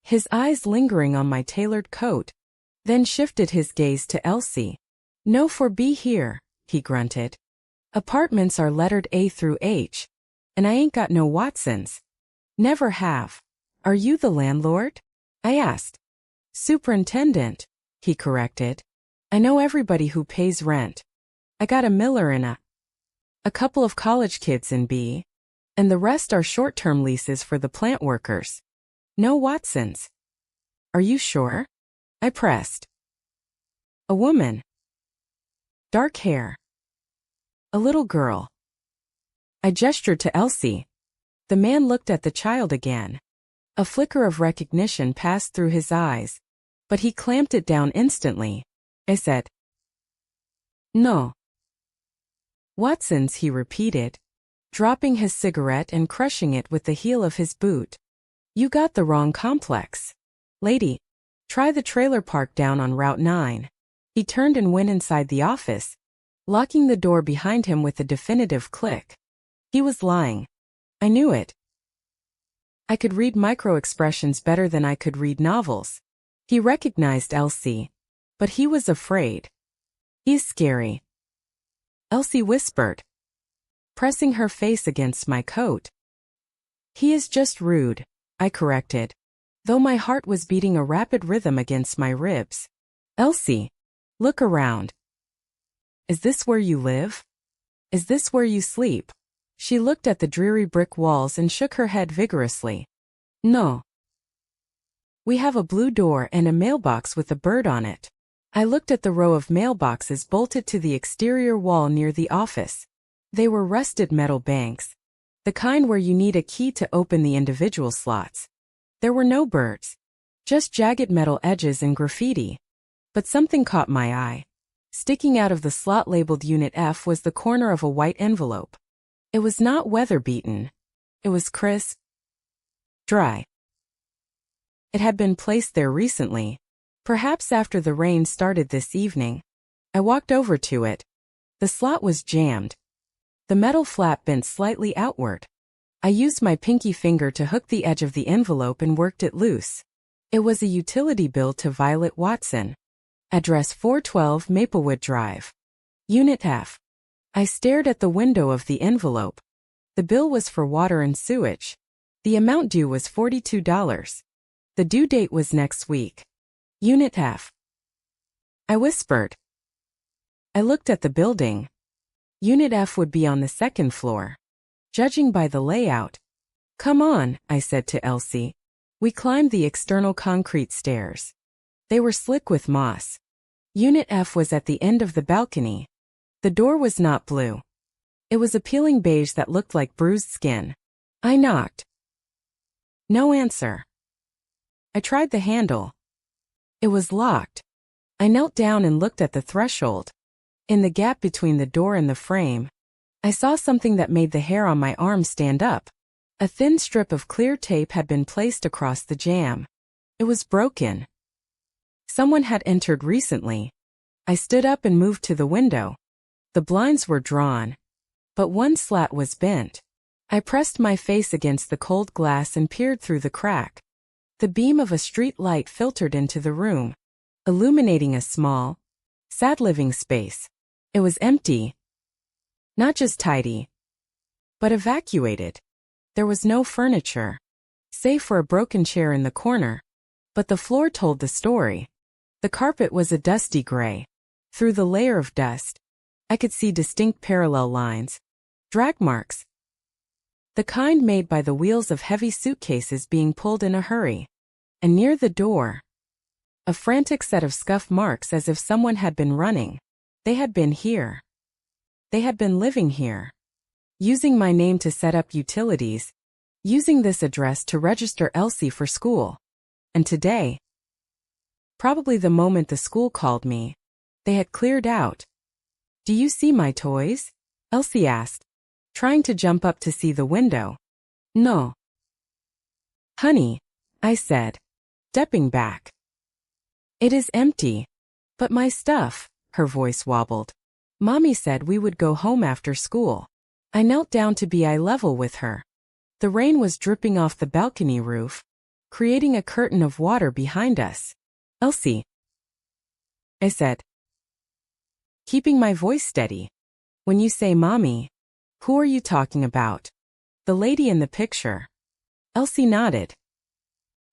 his eyes lingering on my tailored coat, then shifted his gaze to Elsie. No for B here, he grunted. Apartments are lettered A through H, and I ain't got no Watsons. Never have. Are you the landlord? I asked. Superintendent, he corrected. I know everybody who pays rent. I got a Miller and a couple of college kids in B, and the rest are short-term leases for the plant workers. No Watsons. Are you sure? I pressed. A woman. Dark hair. A little girl. I gestured to Elsie. The man looked at the child again. A flicker of recognition passed through his eyes, but he clamped it down instantly. I said, No. Watsons, he repeated, dropping his cigarette and crushing it with the heel of his boot. You got the wrong complex. Lady, try the trailer park down on Route 9. He turned and went inside the office, locking the door behind him with a definitive click. He was lying. I knew it. I could read micro-expressions better than I could read novels. He recognized Elsie, but he was afraid. He's scary, Elsie whispered, pressing her face against my coat. He is just rude, I corrected, though my heart was beating a rapid rhythm against my ribs. Elsie, look around. Is this where you live? Is this where you sleep? She looked at the dreary brick walls and shook her head vigorously. No. We have a blue door and a mailbox with a bird on it. I looked at the row of mailboxes bolted to the exterior wall near the office. They were rusted metal banks, the kind where you need a key to open the individual slots. There were no birds, just jagged metal edges and graffiti. But something caught my eye. Sticking out of the slot labeled Unit F was the corner of a white envelope. It was not weather-beaten. It was crisp, dry. It had been placed there recently, perhaps after the rain started this evening. I walked over to it. The slot was jammed. The metal flap bent slightly outward. I used my pinky finger to hook the edge of the envelope and worked it loose. It was a utility bill to Violet Watson. Address 412 Maplewood Drive. Unit F. I stared at the window of the envelope. The bill was for water and sewage. The amount due was $42. The due date was next week. Unit F. I whispered. I looked at the building. Unit F would be on the second floor. Judging by the layout. Come on, I said to Elsie. We climbed the external concrete stairs. They were slick with moss. Unit F was at the end of the balcony. The door was not blue. It was a peeling beige that looked like bruised skin. I knocked. No answer. I tried the handle. It was locked. I knelt down and looked at the threshold. In the gap between the door and the frame, I saw something that made the hair on my arm stand up. A thin strip of clear tape had been placed across the jamb. It was broken. Someone had entered recently. I stood up and moved to the window. The blinds were drawn, but one slat was bent. I pressed my face against the cold glass and peered through the crack. The beam of a street light filtered into the room, illuminating a small, sad living space. It was empty. Not just tidy, but evacuated. There was no furniture, save for a broken chair in the corner, but the floor told the story. The carpet was a dusty gray. Through the layer of dust, I could see distinct parallel lines, drag marks, the kind made by the wheels of heavy suitcases being pulled in a hurry. And near the door, a frantic set of scuff marks as if someone had been running. They had been here. They had been living here. Using my name to set up utilities, using this address to register Elsie for school. And today, probably the moment the school called me, they had cleared out. Do you see my toys? Elsie asked, trying to jump up to see the window. No. Honey, I said, stepping back. It is empty. But my stuff, her voice wobbled. Mommy said we would go home after school. I knelt down to be eye level with her. The rain was dripping off the balcony roof, creating a curtain of water behind us. Elsie, I said, keeping my voice steady. When you say mommy, who are you talking about? The lady in the picture. Elsie nodded.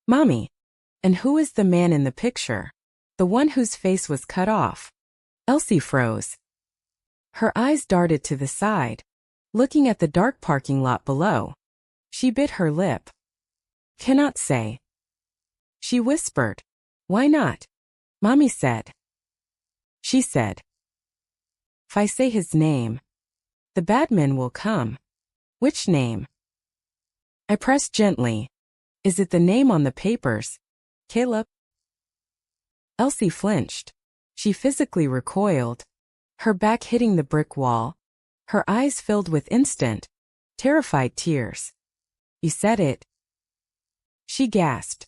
Mommy. And who is the man in the picture? The one whose face was cut off. Elsie froze. Her eyes darted to the side, looking at the dark parking lot below. She bit her lip. Cannot say. She whispered. Why not? Mommy said. She said. If I say his name, the bad men will come. Which name? I pressed gently. Is it the name on the papers? Caleb? Elsie flinched. She physically recoiled, her back hitting the brick wall, her eyes filled with instant, terrified tears. You said it. She gasped.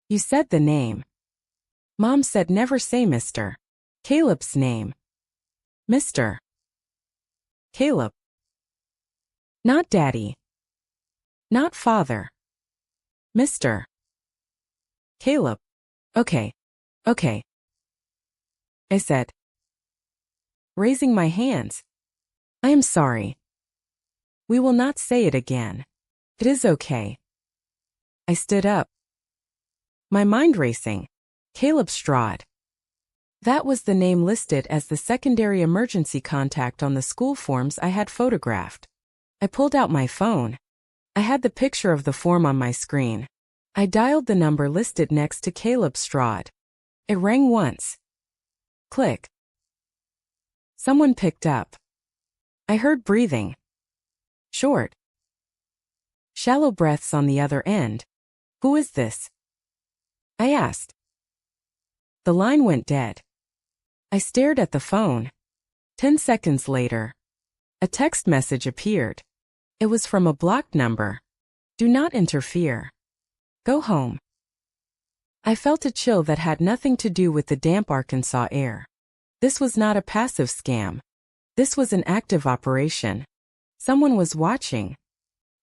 You said the name. Mom said never say Mr. Caleb's name. Mr. Caleb. Not Daddy. Not Father. Mr. Caleb. Okay. Okay. I said, raising my hands. I am sorry. We will not say it again. It is okay. I stood up. My mind racing. Caleb Straught. That was the name listed as the secondary emergency contact on the school forms I had photographed. I pulled out my phone. I had the picture of the form on my screen. I dialed the number listed next to Caleb Straught. It rang once. Click. Someone picked up. I heard breathing. Short, shallow breaths on the other end. Who is this? I asked. The line went dead. I stared at the phone. 10 seconds later, a text message appeared. It was from a blocked number. Do not interfere. Go home. I felt a chill that had nothing to do with the damp Arkansas air. This was not a passive scam. This was an active operation. Someone was watching.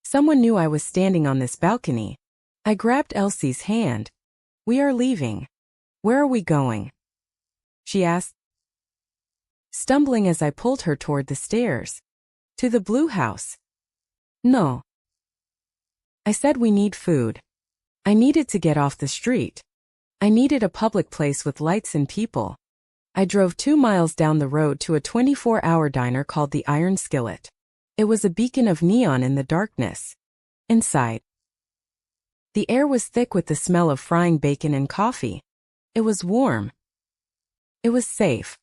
Someone knew I was standing on this balcony. I grabbed Elsie's hand. We are leaving. Where are we going? She asked, stumbling as I pulled her toward the stairs. To the blue house. No. I said we need food. I needed to get off the street. I needed a public place with lights and people. I drove 2 miles down the road to a 24-hour diner called the Iron Skillet. It was a beacon of neon in the darkness. Inside, the air was thick with the smell of frying bacon and coffee. It was warm. It was safe.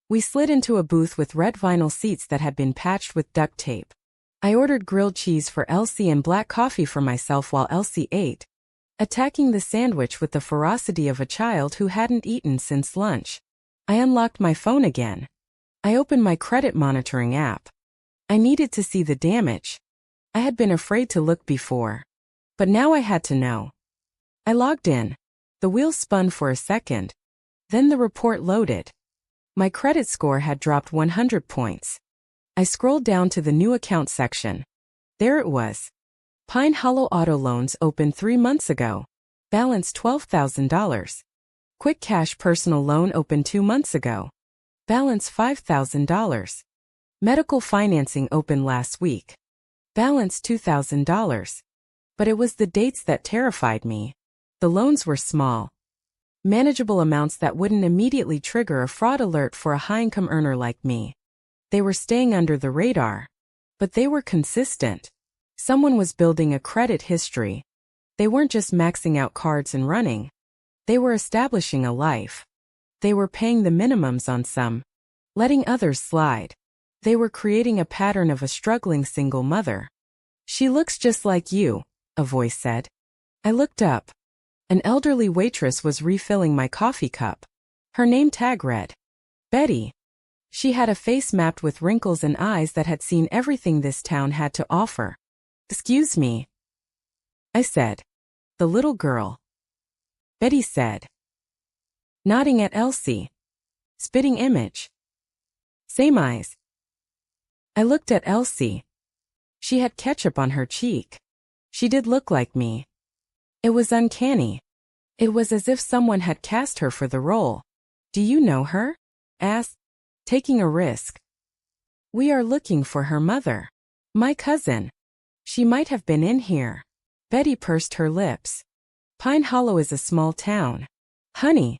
We slid into a booth with red vinyl seats that had been patched with duct tape. I ordered grilled cheese for Elsie and black coffee for myself while Elsie ate, attacking the sandwich with the ferocity of a child who hadn't eaten since lunch. I unlocked my phone again. I opened my credit monitoring app. I needed to see the damage. I had been afraid to look before, but now I had to know. I logged in. The wheel spun for a second. Then the report loaded. My credit score had dropped 100 points. I scrolled down to the new account section. There it was. Pine Hollow Auto Loans opened 3 months ago. Balance $12,000. Quick Cash Personal Loan opened 2 months ago. Balance $5,000. Medical Financing opened last week. Balance $2,000. But it was the dates that terrified me. The loans were small. Manageable amounts that wouldn't immediately trigger a fraud alert for a high-income earner like me. They were staying under the radar. But they were consistent. Someone was building a credit history. They weren't just maxing out cards and running. They were establishing a life. They were paying the minimums on some, letting others slide. They were creating a pattern of a struggling single mother. She looks just like you, a voice said. I looked up. An elderly waitress was refilling my coffee cup. Her name tag read, Betty. She had a face mapped with wrinkles and eyes that had seen everything this town had to offer. Excuse me, I said. The little girl. Betty said, nodding at Elsie. Spitting image. Same eyes. I looked at Elsie. She had ketchup on her cheek. She did look like me. It was uncanny. It was as if someone had cast her for the role. Do you know her? Asked, taking a risk. We are looking for her mother. My cousin. She might have been in here. Betty pursed her lips. Pine Hollow is a small town. Honey.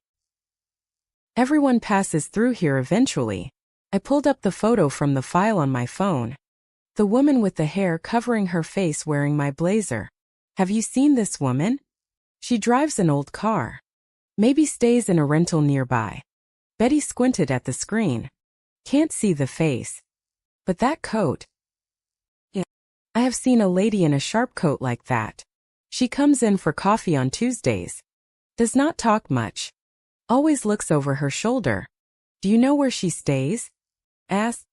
Everyone passes through here eventually. I pulled up the photo from the file on my phone. The woman with the hair covering her face wearing my blazer. Have you seen this woman? She drives an old car. Maybe stays in a rental nearby. Betty squinted at the screen. Can't see the face. But that coat. Yeah. I have seen a lady in a sharp coat like that. She comes in for coffee on Tuesdays. Does not talk much. Always looks over her shoulder. Do you know where she stays? Asked.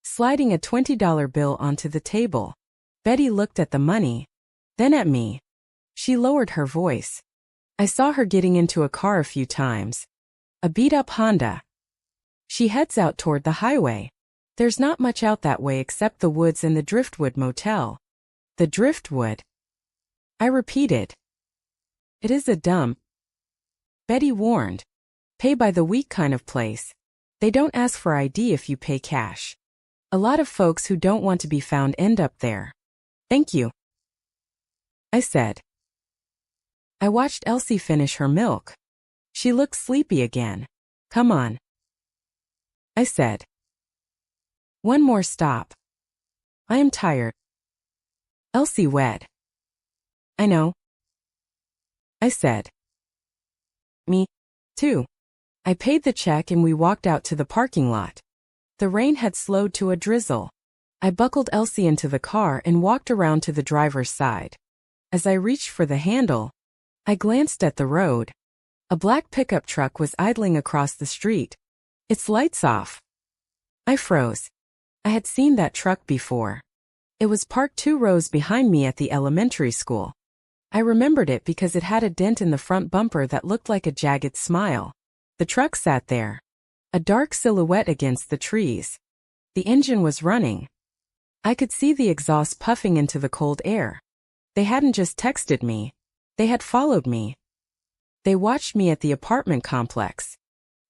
Sliding a $20 bill onto the table. Betty looked at the money. Then at me. She lowered her voice. I saw her getting into a car a few times. A beat-up Honda. She heads out toward the highway. There's not much out that way except the woods and the Driftwood Motel. The Driftwood. I repeated. It is a dump. Betty warned. Pay by the week kind of place. They don't ask for ID if you pay cash. A lot of folks who don't want to be found end up there. Thank you, I said. I watched Elsie finish her milk. She looked sleepy again. Come on, I said. One more stop. I am tired. Elsie wed. I know, I said. Me, too. I paid the check and we walked out to the parking lot. The rain had slowed to a drizzle. I buckled Elsie into the car and walked around to the driver's side. As I reached for the handle, I glanced at the road. A black pickup truck was idling across the street. Its lights off. I froze. I had seen that truck before. It was parked 2 rows behind me at the elementary school. I remembered it because it had a dent in the front bumper that looked like a jagged smile. The truck sat there, a dark silhouette against the trees. The engine was running. I could see the exhaust puffing into the cold air. They hadn't just texted me. They had followed me. They watched me at the apartment complex.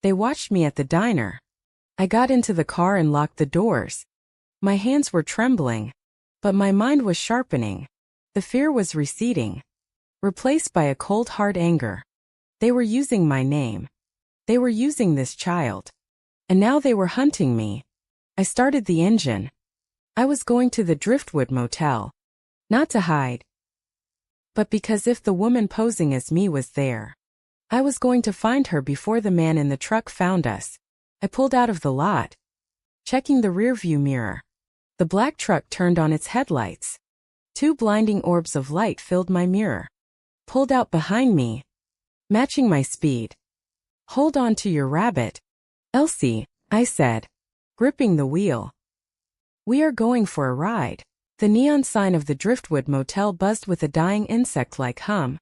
They watched me at the diner. I got into the car and locked the doors. My hands were trembling, but my mind was sharpening. The fear was receding, replaced by a cold, hard anger. They were using my name. They were using this child. And now they were hunting me. I started the engine. I was going to the Driftwood Motel. Not to hide, but because if the woman posing as me was there, I was going to find her before the man in the truck found us. I pulled out of the lot, checking the rearview mirror. The black truck turned on its headlights. 2 blinding orbs of light filled my mirror. Pulled out behind me, matching my speed. Hold on to your rabbit, Elsie, I said, gripping the wheel. We are going for a ride. The neon sign of the Driftwood Motel buzzed with a dying insect-like hum,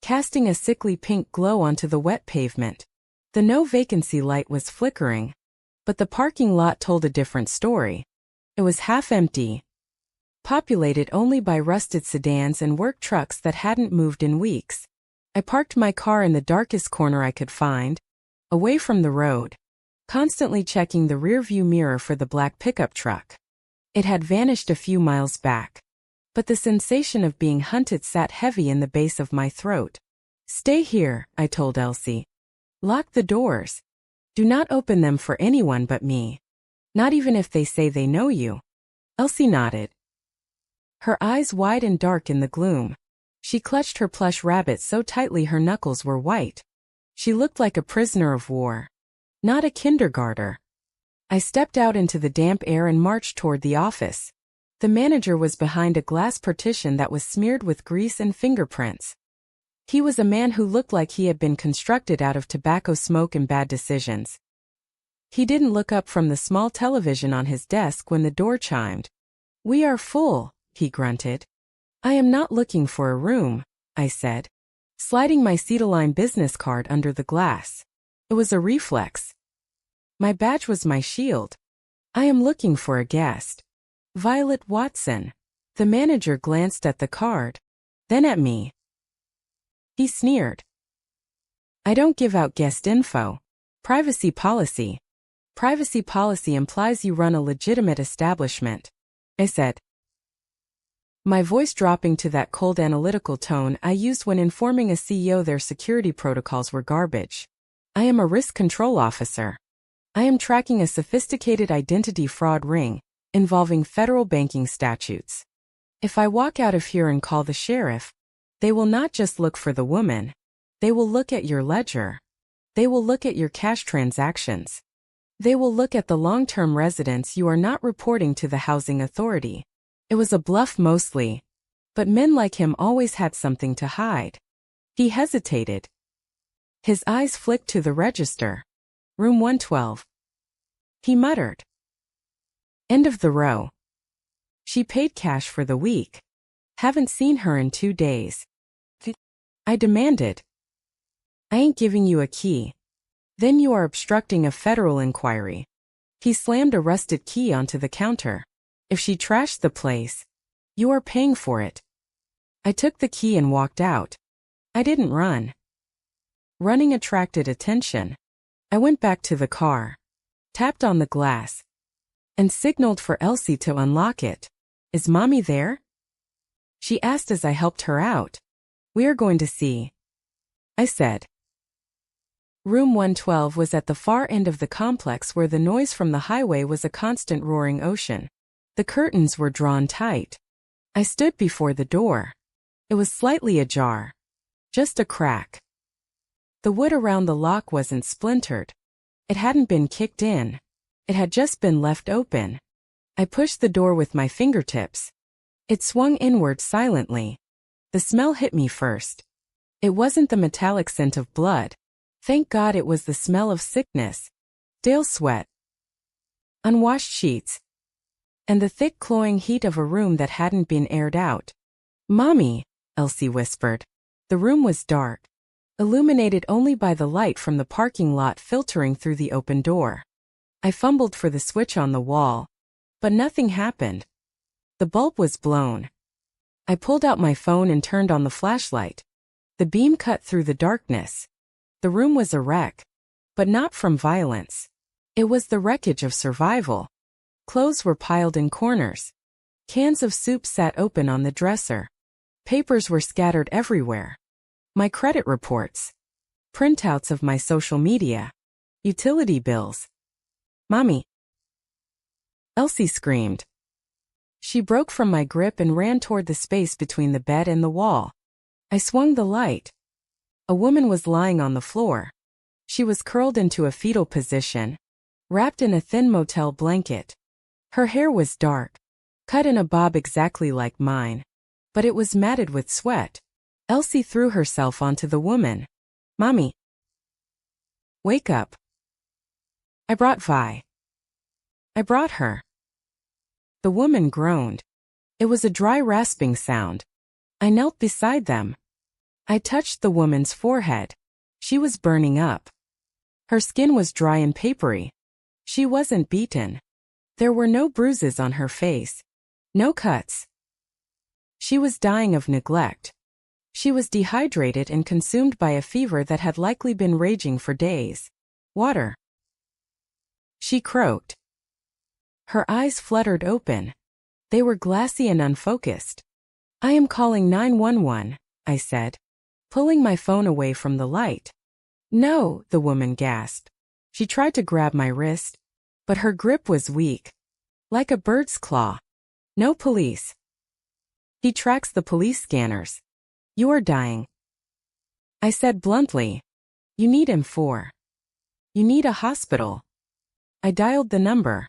casting a sickly pink glow onto the wet pavement. The no vacancy light was flickering, but the parking lot told a different story. It was half empty, populated only by rusted sedans and work trucks that hadn't moved in weeks. I parked my car in the darkest corner I could find, away from the road, constantly checking the rearview mirror for the black pickup truck. It had vanished a few miles back, but the sensation of being hunted sat heavy in the base of my throat. Stay here, I told Elsie. Lock the doors. Do not open them for anyone but me. Not even if they say they know you. Elsie nodded. Her eyes wide and dark in the gloom. She clutched her plush rabbit so tightly her knuckles were white. She looked like a prisoner of war, not a kindergartner. I stepped out into the damp air and marched toward the office. The manager was behind a glass partition that was smeared with grease and fingerprints. He was a man who looked like he had been constructed out of tobacco smoke and bad decisions. He didn't look up from the small television on his desk when the door chimed. We are full, he grunted. I am not looking for a room, I said, sliding my Cetaline business card under the glass. It was a reflex. My badge was my shield. I am looking for a guest. Violet Watson. The manager glanced at the card, then at me. He sneered. I don't give out guest info. Privacy policy. Privacy policy implies you run a legitimate establishment, I said. My voice dropping to that cold analytical tone I used when informing a CEO their security protocols were garbage. I am a risk control officer. I am tracking a sophisticated identity fraud ring involving federal banking statutes. If I walk out of here and call the sheriff, they will not just look for the woman. They will look at your ledger. They will look at your cash transactions. They will look at the long-term residents you are not reporting to the housing authority. It was a bluff mostly, but men like him always had something to hide. He hesitated. His eyes flicked to the register. Room 112. He muttered. End of the row. She paid cash for the week. Haven't seen her in 2 days. I demanded. I ain't giving you a key. Then you are obstructing a federal inquiry. He slammed a rusted key onto the counter. If she trashed the place, you are paying for it. I took the key and walked out. I didn't run. Running attracted attention. I went back to the car, tapped on the glass, and signaled for Elsie to unlock it. Is Mommy there? She asked as I helped her out. We are going to see, I said. Room 112 was at the far end of the complex where the noise from the highway was a constant roaring ocean. The curtains were drawn tight. I stood before the door. It was slightly ajar. Just a crack. The wood around the lock wasn't splintered. It hadn't been kicked in. It had just been left open. I pushed the door with my fingertips. It swung inward silently. The smell hit me first. It wasn't the metallic scent of blood. Thank God it was the smell of sickness, stale sweat, unwashed sheets, and the thick cloying heat of a room that hadn't been aired out. Mommy, Elsie whispered. The room was dark, illuminated only by the light from the parking lot filtering through the open door. I fumbled for the switch on the wall, but nothing happened. The bulb was blown. I pulled out my phone and turned on the flashlight. The beam cut through the darkness. The room was a wreck, but not from violence. It was the wreckage of survival. Clothes were piled in corners. Cans of soup sat open on the dresser. Papers were scattered everywhere. My credit reports. Printouts of my social media. Utility bills. Mommy! Elsie screamed. She broke from my grip and ran toward the space between the bed and the wall. I swung the light. A woman was lying on the floor. She was curled into a fetal position, wrapped in a thin motel blanket. Her hair was dark, cut in a bob exactly like mine, but it was matted with sweat. Elsie threw herself onto the woman. Mommy! Wake up. I brought Vi. I brought her. The woman groaned. It was a dry rasping sound. I knelt beside them. I touched the woman's forehead. She was burning up. Her skin was dry and papery. She wasn't beaten. There were no bruises on her face. No cuts. She was dying of neglect. She was dehydrated and consumed by a fever that had likely been raging for days. Water. She croaked. Her eyes fluttered open. They were glassy and unfocused. I am calling 911, I said, pulling my phone away from the light. No, the woman gasped. She tried to grab my wrist, but her grip was weak. Like a bird's claw. No police. He tracks the police scanners. You are dying. I said bluntly. You need him for. You need a hospital. I dialed the number.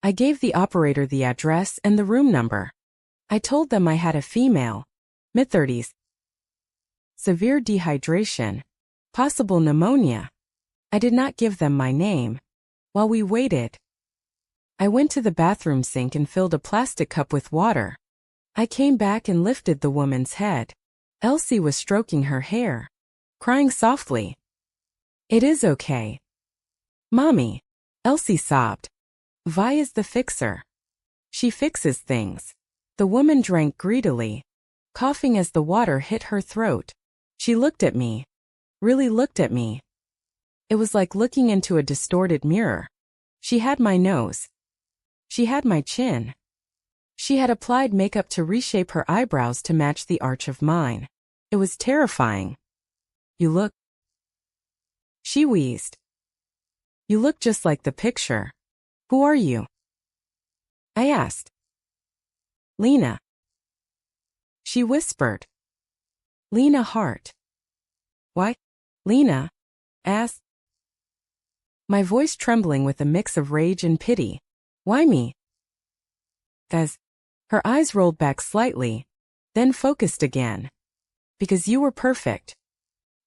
I gave the operator the address and the room number. I told them I had a female, mid-30s. Severe dehydration. Possible pneumonia. I did not give them my name. While we waited, I went to the bathroom sink and filled a plastic cup with water. I came back and lifted the woman's head. Elsie was stroking her hair, crying softly. It is okay. Mommy, Elsie sobbed. Vi is the fixer. She fixes things. The woman drank greedily, coughing as the water hit her throat. She looked at me. Really looked at me. It was like looking into a distorted mirror. She had my nose. She had my chin. She had applied makeup to reshape her eyebrows to match the arch of mine. It was terrifying. You look... She wheezed. You look just like the picture. Who are you? I asked. Lena. She whispered. Lena Hart. Why? Lena? Asked. My voice trembling with a mix of rage and pity. Why me? As her eyes rolled back slightly, then focused again. Because you were perfect.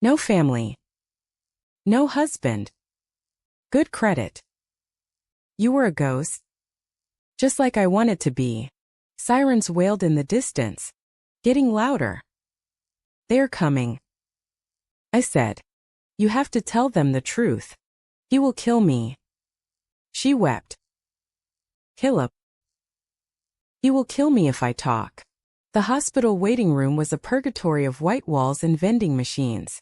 No family. No husband. Good credit. You were a ghost. Just like I wanted to be. Sirens wailed in the distance, getting louder. They're coming. I said. You have to tell them the truth. He will kill me. She wept. Philip. He will kill me if I talk. The hospital waiting room was a purgatory of white walls and vending machines.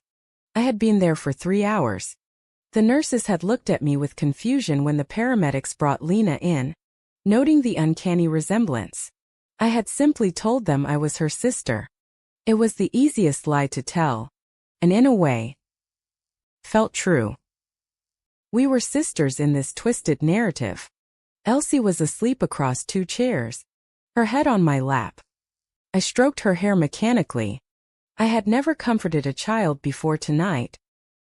I had been there for 3 hours. The nurses had looked at me with confusion when the paramedics brought Lena in, noting the uncanny resemblance. I had simply told them I was her sister. It was the easiest lie to tell, and in a way, felt true. We were sisters in this twisted narrative. Elsie was asleep across 2 chairs, her head on my lap. I stroked her hair mechanically. I had never comforted a child before tonight,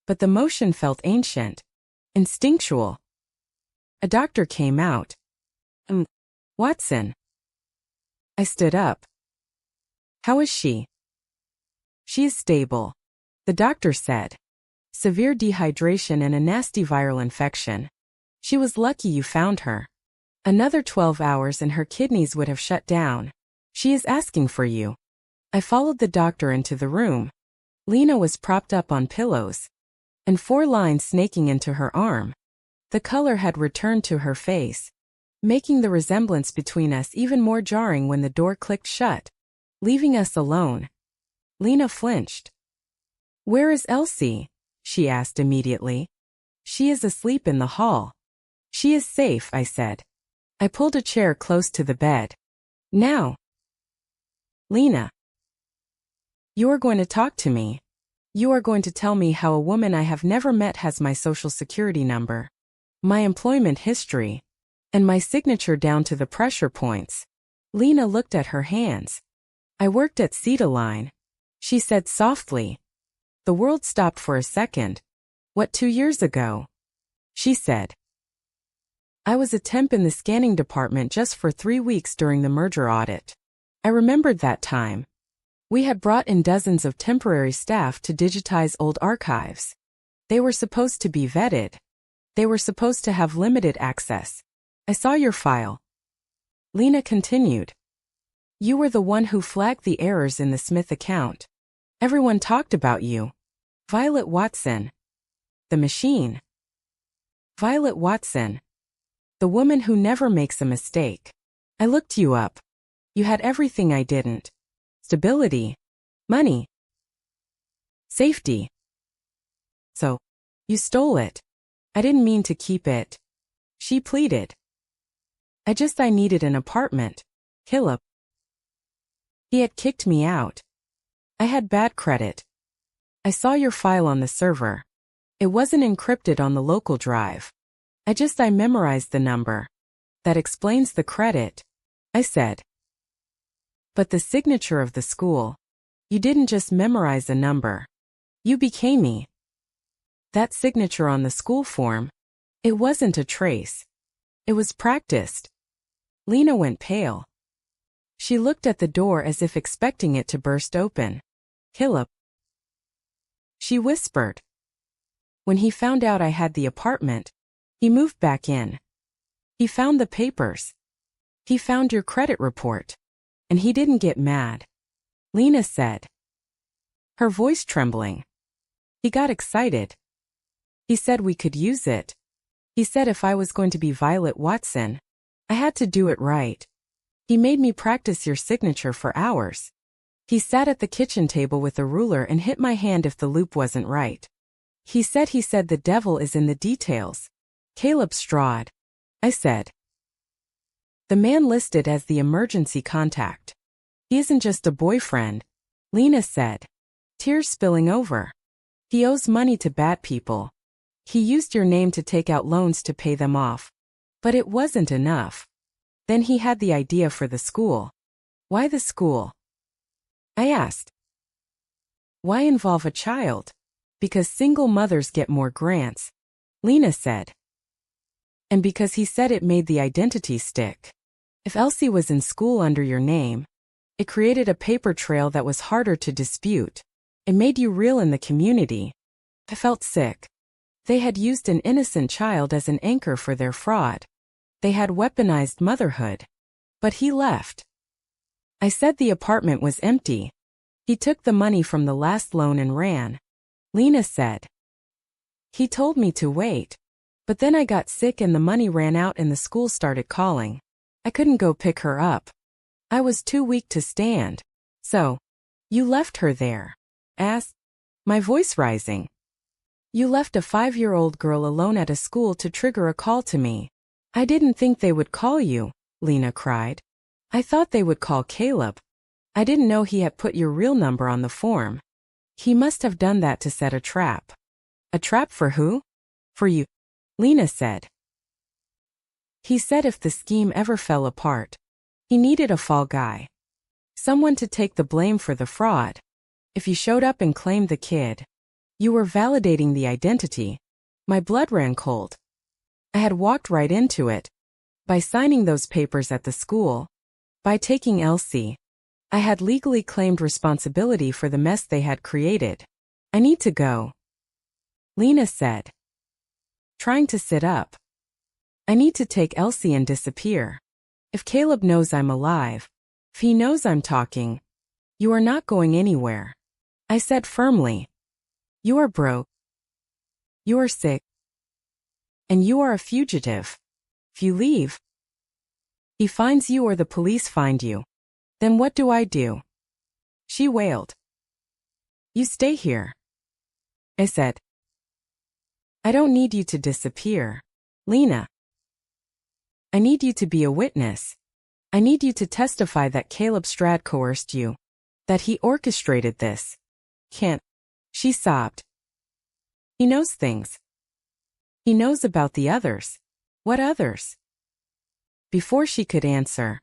but the motion felt ancient, instinctual. A doctor came out. Watson. I stood up. How is she? She is stable, the doctor said. Severe dehydration and a nasty viral infection. She was lucky you found her. Another 12 hours and her kidneys would have shut down. She is asking for you. I followed the doctor into the room. Lena was propped up on pillows, and 4 lines snaking into her arm. The color had returned to her face, making the resemblance between us even more jarring when the door clicked shut, leaving us alone. Lena flinched. Where is Elsie? She asked immediately. She is asleep in the hall. She is safe, I said. I pulled a chair close to the bed. Now. Lena. You are going to talk to me. You are going to tell me how a woman I have never met has my social security number, my employment history, and my signature down to the pressure points. Lena looked at her hands. I worked at Cetaline, she said softly. The world stopped for a second. What, 2 years ago? She said. I was a temp in the scanning department just for 3 weeks during the merger audit. I remembered that time. We had brought in dozens of temporary staff to digitize old archives. They were supposed to be vetted. They were supposed to have limited access. I saw your file. Lena continued. You were the one who flagged the errors in the Smith account. Everyone talked about you. Violet Watson. The machine. Violet Watson. The woman who never makes a mistake. I looked you up. You had everything I didn't. Stability. Money. Safety. So, you stole it. I didn't mean to keep it. She pleaded. I needed an apartment. Philip. He had kicked me out. I had bad credit. I saw your file on the server. It wasn't encrypted on the local drive. I memorized the number. That explains the credit, I said. But the signature of the school. You didn't just memorize a number. You became me. That signature on the school form. It wasn't a trace. It was practiced. Lena went pale. She looked at the door as if expecting it to burst open. Philip. She whispered. When he found out I had the apartment, he moved back in. He found the papers. He found your credit report. And he didn't get mad. Lena said. Her voice trembling. He got excited. He said we could use it. He said if I was going to be Violet Watson, I had to do it right. He made me practice your signature for hours. He sat at the kitchen table with a ruler and hit my hand if the loop wasn't right. He said the devil is in the details. Caleb strawed. I said. The man listed as the emergency contact. He isn't just a boyfriend, Lena said, tears spilling over. He owes money to bad people. He used your name to take out loans to pay them off. But it wasn't enough. Then he had the idea for the school. Why the school? I asked. Why involve a child? Because single mothers get more grants, Lena said. And because he said it made the identity stick. If Elsie was in school under your name, it created a paper trail that was harder to dispute. It made you real in the community. I felt sick. They had used an innocent child as an anchor for their fraud. They had weaponized motherhood. But he left. I said the apartment was empty. He took the money from the last loan and ran, Lena said. He told me to wait. But then I got sick and the money ran out and the school started calling. I couldn't go pick her up. I was too weak to stand. So, you left her there? Asked, my voice rising. You left a 5-year-old girl alone at a school to trigger a call to me. I didn't think they would call you, Lena cried. I thought they would call Caleb. I didn't know he had put your real number on the form. He must have done that to set a trap. A trap for who? For you, Lena said. He said if the scheme ever fell apart, he needed a fall guy. Someone to take the blame for the fraud. If you showed up and claimed the kid, you were validating the identity. My blood ran cold. I had walked right into it. By signing those papers at the school, by taking Elsie, I had legally claimed responsibility for the mess they had created. I need to go, Lena said, trying to sit up. I need to take Elsie and disappear. If Caleb knows I'm alive, if he knows I'm talking, you are not going anywhere. I said firmly. You are broke. You are sick. And you are a fugitive. If you leave, he finds you or the police find you. Then what do I do? She wailed. You stay here. I said. I don't need you to disappear, Lena. I need you to be a witness. I need you to testify that Caleb Strad coerced you, that he orchestrated this. Can't. She sobbed. He knows things. He knows about the others. What others? Before she could answer,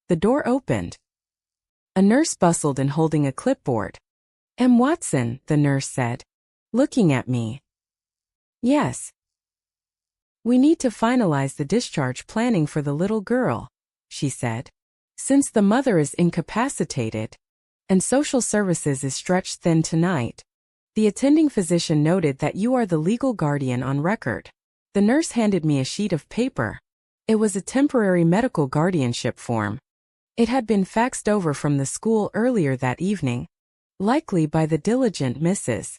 the door opened. A nurse bustled in holding a clipboard. M. Watson, the nurse said, looking at me. Yes. We need to finalize the discharge planning for the little girl, she said. Since the mother is incapacitated, and social services is stretched thin tonight, the attending physician noted that you are the legal guardian on record. The nurse handed me a sheet of paper. It was a temporary medical guardianship form. It had been faxed over from the school earlier that evening, likely by the diligent Mrs.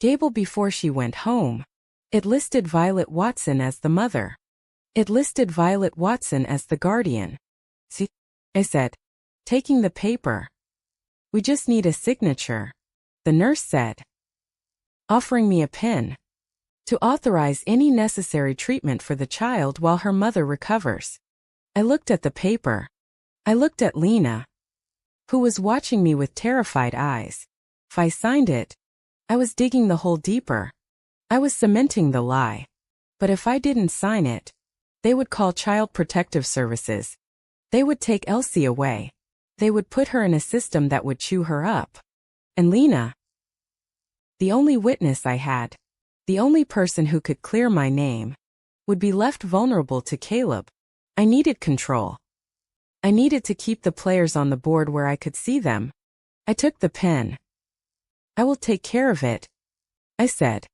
Gable before she went home. It listed Violet Watson as the mother. It listed Violet Watson as the guardian. See, I said, taking the paper. We just need a signature, the nurse said, offering me a pen to authorize any necessary treatment for the child while her mother recovers. I looked at the paper. I looked at Lena, who was watching me with terrified eyes. If I signed it, I was digging the hole deeper. I was cementing the lie. But if I didn't sign it, they would call Child Protective Services. They would take Elsie away. They would put her in a system that would chew her up. And Lena, the only witness I had, the only person who could clear my name, would be left vulnerable to Caleb. I needed control. I needed to keep the players on the board where I could see them. I took the pen. I will take care of it, I said.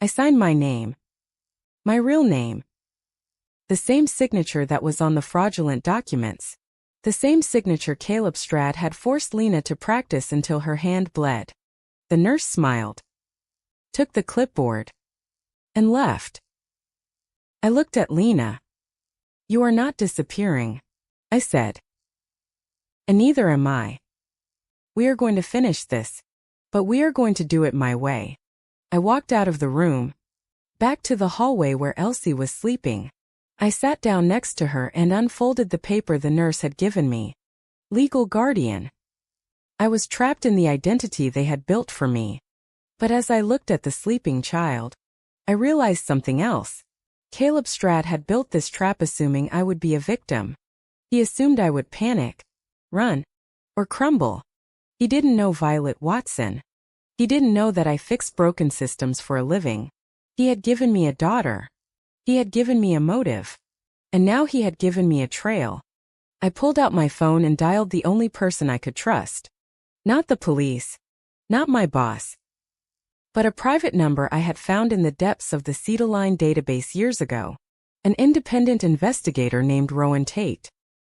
I signed my name. My real name. The same signature that was on the fraudulent documents. The same signature Caleb Strad had forced Lena to practice until her hand bled. The nurse smiled, took the clipboard, and left. I looked at Lena. You are not disappearing, I said. And neither am I. We are going to finish this, but we are going to do it my way. I walked out of the room, back to the hallway where Elsie was sleeping. I sat down next to her and unfolded the paper the nurse had given me. Legal guardian. I was trapped in the identity they had built for me. But as I looked at the sleeping child, I realized something else. Caleb Stratt had built this trap assuming I would be a victim. He assumed I would panic, run, or crumble. He didn't know Violet Watson. He didn't know that I fix broken systems for a living. He had given me a daughter. He had given me a motive. And now he had given me a trail. I pulled out my phone and dialed the only person I could trust. Not the police. Not my boss. But a private number I had found in the depths of the Cedaline database years ago. An independent investigator named Rowan Tate.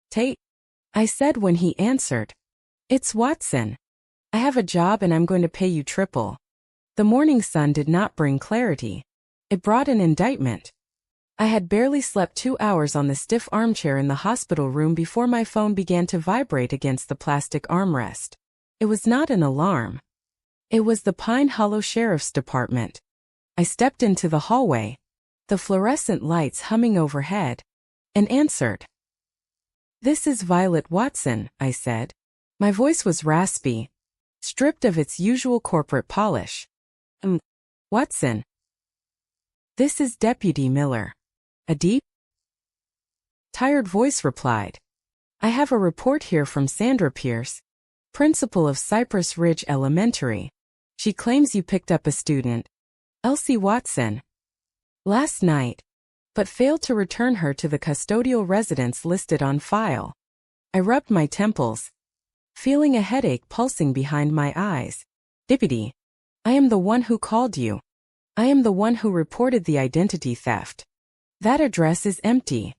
Tate? I said when he answered. It's Watson. I have a job and I'm going to pay you triple. The morning sun did not bring clarity. It brought an indictment. I had barely slept 2 hours on the stiff armchair in the hospital room before my phone began to vibrate against the plastic armrest. It was not an alarm. It was the Pine Hollow Sheriff's Department. I stepped into the hallway, the fluorescent lights humming overhead, and answered. This is Violet Watson, I said. My voice was raspy, stripped of its usual corporate polish. Watson. This is Deputy Miller. A deep, tired voice replied. I have a report here from Sandra Pierce, principal of Cypress Ridge Elementary. She claims you picked up a student, Elsie Watson, last night, but failed to return her to the custodial residence listed on file. I rubbed my temples, feeling a headache pulsing behind my eyes. Deputy, I am the one who called you. I am the one who reported the identity theft. That address is empty.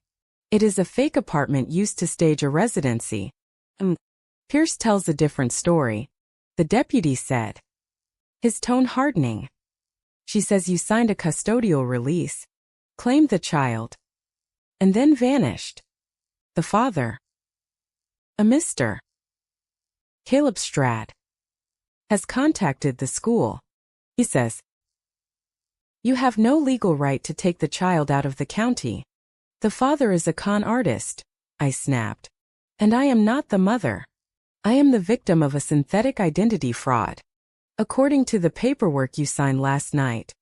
It is a fake apartment used to stage a residency. Pierce tells a different story, the deputy said, his tone hardening. She says you signed a custodial release, claimed the child, and then vanished. The father, a Mr. Caleb Stratt, has contacted the school. He says, you have no legal right to take the child out of the county. The father is a con artist, I snapped. And I am not the mother. I am the victim of a synthetic identity fraud. According to the paperwork you signed last night,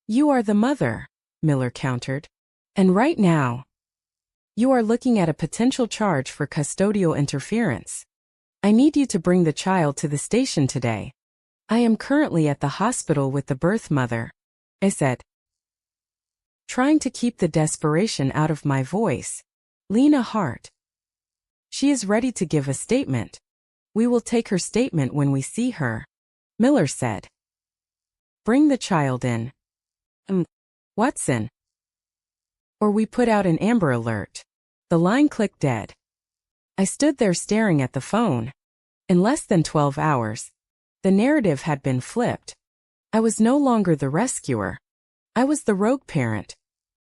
you are the mother, Miller countered. And right now, you are looking at a potential charge for custodial interference. I need you to bring the child to the station today. I am currently at the hospital with the birth mother, I said, trying to keep the desperation out of my voice. Lena Hart. She is ready to give a statement. We will take her statement when we see her, Miller said. Bring the child in. Watson. Or we put out an Amber Alert. The line clicked dead. I stood there staring at the phone. In less than 12 hours, the narrative had been flipped. I was no longer the rescuer. I was the rogue parent.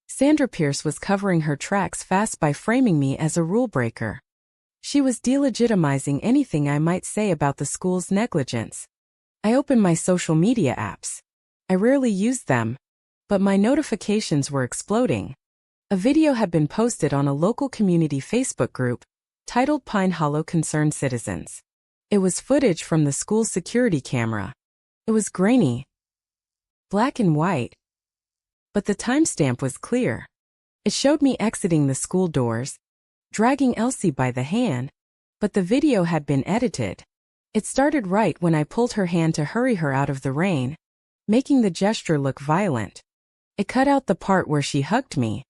Sandra Pierce was covering her tracks fast by framing me as a rule breaker. She was delegitimizing anything I might say about the school's negligence. I opened my social media apps. I rarely used them, but my notifications were exploding. A video had been posted on a local community Facebook group, titled Pine Hollow Concerned Citizens. It was footage from the school's security camera. It was grainy, black and white, but the timestamp was clear. It showed me exiting the school doors, dragging Elsie by the hand, but the video had been edited. It started right when I pulled her hand to hurry her out of the rain, making the gesture look violent. It cut out the part where she hugged me.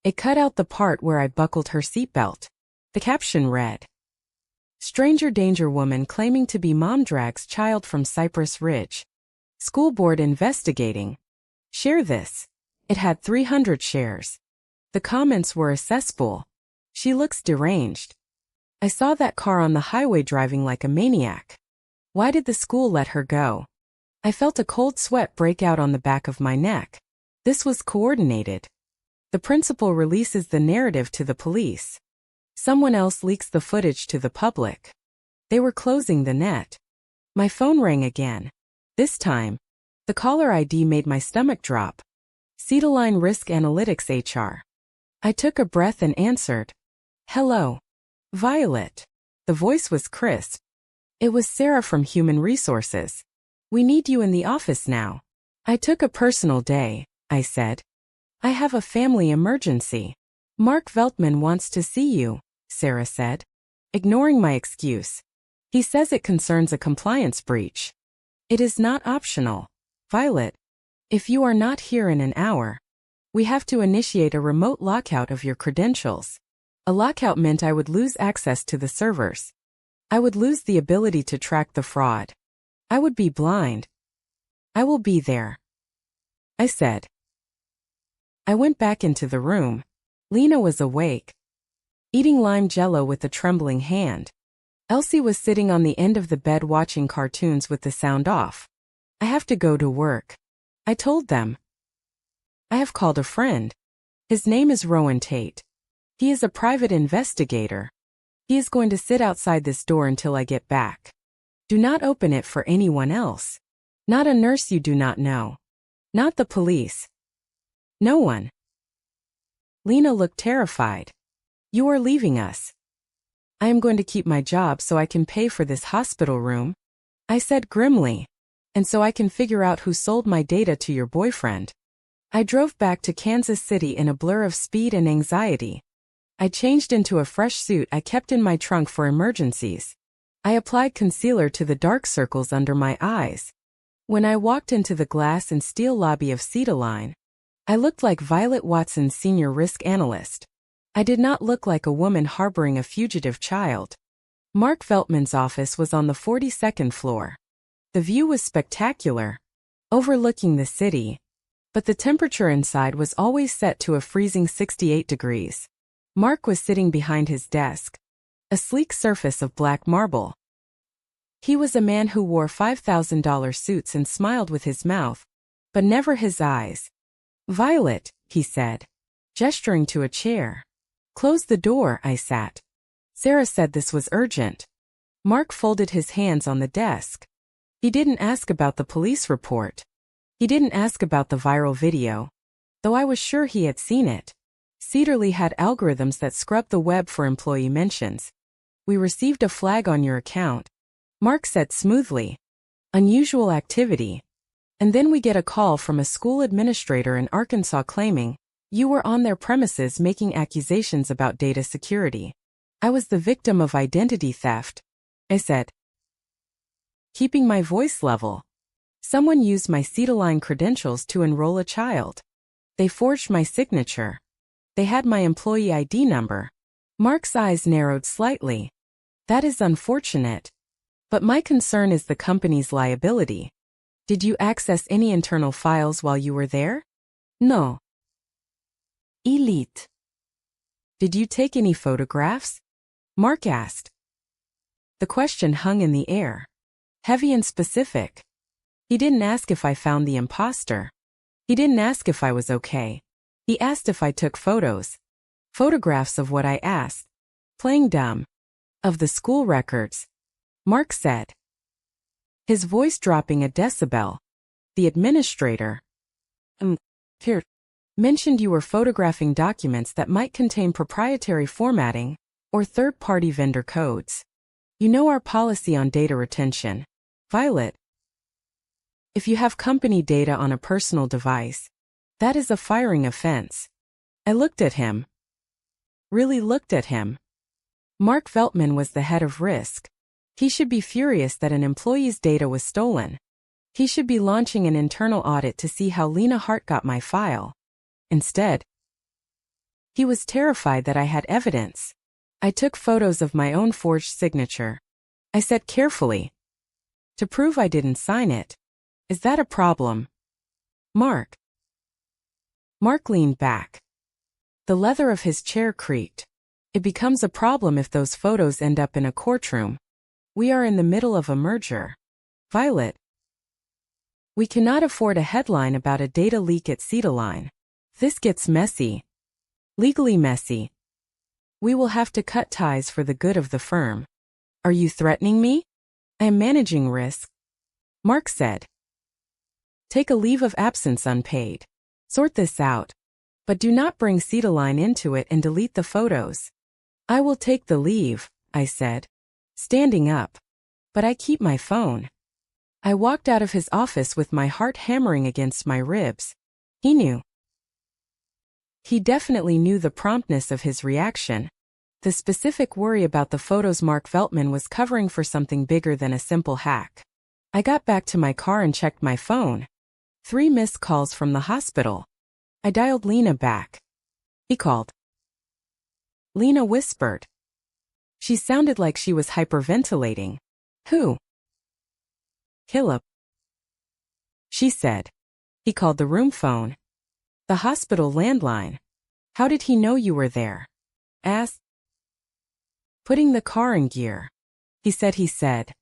It cut out the part where I buckled her seatbelt. The caption read, Stranger danger woman claiming to be mom drags child from Cypress Ridge. School board investigating. Share this. It had 300 shares. The comments were a cesspool. She looks deranged. I saw that car on the highway driving like a maniac. Why did the school let her go? I felt a cold sweat break out on the back of my neck. This was coordinated. The principal releases the narrative to the police. Someone else leaks the footage to the public. They were closing the net. My phone rang again. This time, the caller ID made my stomach drop. Citiline Risk Analytics HR. I took a breath and answered. Hello. Violet. The voice was crisp. It was Sarah from Human Resources. We need you in the office now. I took a personal day, I said. I have a family emergency. Mark Veltman wants to see you, Sarah said, ignoring my excuse. He says it concerns a compliance breach. It is not optional, Violet. If you are not here in an hour, we have to initiate a remote lockout of your credentials. A lockout meant I would lose access to the servers. I would lose the ability to track the fraud. I would be blind. I will be there, I said. I went back into the room. Lena was awake, eating lime jello with a trembling hand. Elsie was sitting on the end of the bed watching cartoons with the sound off. I have to go to work, I told them. I have called a friend. His name is Rowan Tate. He is a private investigator. He is going to sit outside this door until I get back. Do not open it for anyone else. Not a nurse you do not know. Not the police. No one. Lena looked terrified. You are leaving us. I am going to keep my job so I can pay for this hospital room, I said grimly, and so I can figure out who sold my data to your boyfriend. I drove back to Kansas City in a blur of speed and anxiety. I changed into a fresh suit I kept in my trunk for emergencies. I applied concealer to the dark circles under my eyes. When I walked into the glass and steel lobby of Citiline, I looked like Violet Watson's senior risk analyst. I did not look like a woman harboring a fugitive child. Mark Veltman's office was on the 42nd floor. The view was spectacular, overlooking the city, but the temperature inside was always set to a freezing 68 degrees. Mark was sitting behind his desk, a sleek surface of black marble. He was a man who wore $5,000 suits and smiled with his mouth, but never his eyes. Violet, he said, gesturing to a chair. Close the door, I sat. Sarah said this was urgent. Mark folded his hands on the desk. He didn't ask about the police report. He didn't ask about the viral video, though I was sure he had seen it. Cedarly had algorithms that scrubbed the web for employee mentions. We received a flag on your account, Mark said smoothly. Unusual activity. And then we get a call from a school administrator in Arkansas claiming you were on their premises making accusations about data security. I was the victim of identity theft, I said, keeping my voice level. Someone used my Citiline credentials to enroll a child. They forged my signature. They had my employee ID number. Mark's eyes narrowed slightly. That is unfortunate. But my concern is the company's liability. Did you access any internal files while you were there? No. Elite. Did you take any photographs? Mark asked. The question hung in the air. Heavy and specific. He didn't ask if I found the imposter. He didn't ask if I was okay. He asked if I took photos. Photographs of what I asked. Playing dumb. Of the school records. Mark said, his voice dropping a decibel. The administrator, here, mentioned you were photographing documents that might contain proprietary formatting or third-party vendor codes. You know our policy on data retention, Violet. If you have company data on a personal device, that is a firing offense. I looked at him. Really looked at him. Mark Veltman was the head of risk. He should be furious that an employee's data was stolen. He should be launching an internal audit to see how Lena Hart got my file. Instead, he was terrified that I had evidence. I took photos of my own forged signature. I said carefully, to prove I didn't sign it. Is that a problem? Mark. Mark leaned back. The leather of his chair creaked. It becomes a problem if those photos end up in a courtroom. We are in the middle of a merger. Violet. We cannot afford a headline about a data leak at Citiline. This gets messy. Legally messy. We will have to cut ties for the good of the firm. Are you threatening me? I am managing risk. Mark said. Take a leave of absence unpaid. Sort this out. But do not bring Cetiline into it and delete the photos. I will take the leave, I said, standing up. But I keep my phone. I walked out of his office with my heart hammering against my ribs. He knew. He definitely knew the promptness of his reaction. The specific worry about the photos Mark Veltman was covering for something bigger than a simple hack. I got back to my car and checked my phone. 3 missed calls from the hospital. I dialed Lena back. He called. Lena whispered. She sounded like she was hyperventilating. Who? Caleb. She said. He called the room phone. The hospital landline. How did he know you were there? Asked. Putting the car in gear. He said.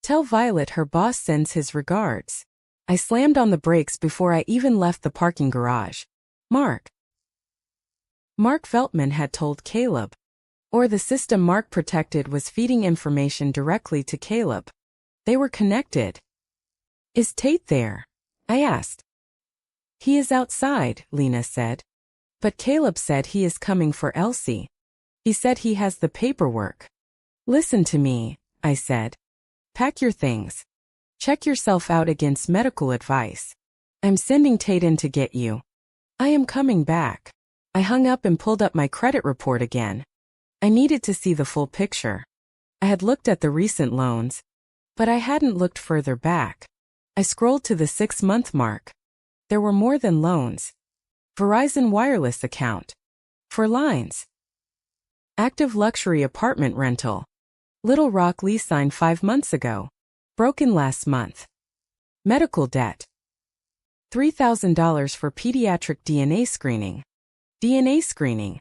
Tell Violet her boss sends his regards. I slammed on the brakes before I even left the parking garage. Mark. Mark Veltman had told Caleb. Or the system Mark protected was feeding information directly to Caleb. They were connected. Is Tate there? I asked. He is outside, Lena said. But Caleb said he is coming for Elsie. He said he has the paperwork. Listen to me, I said. Pack your things. Check yourself out against medical advice. I'm sending Tate in to get you. I am coming back. I hung up and pulled up my credit report again. I needed to see the full picture. I had looked at the recent loans, but I hadn't looked further back. I scrolled to the 6-month mark. There were more than loans. Verizon wireless account. For lines. Active luxury apartment rental. Little Rock lease signed 5 months ago. Broken last month. Medical debt. $3,000 for pediatric DNA screening. DNA screening.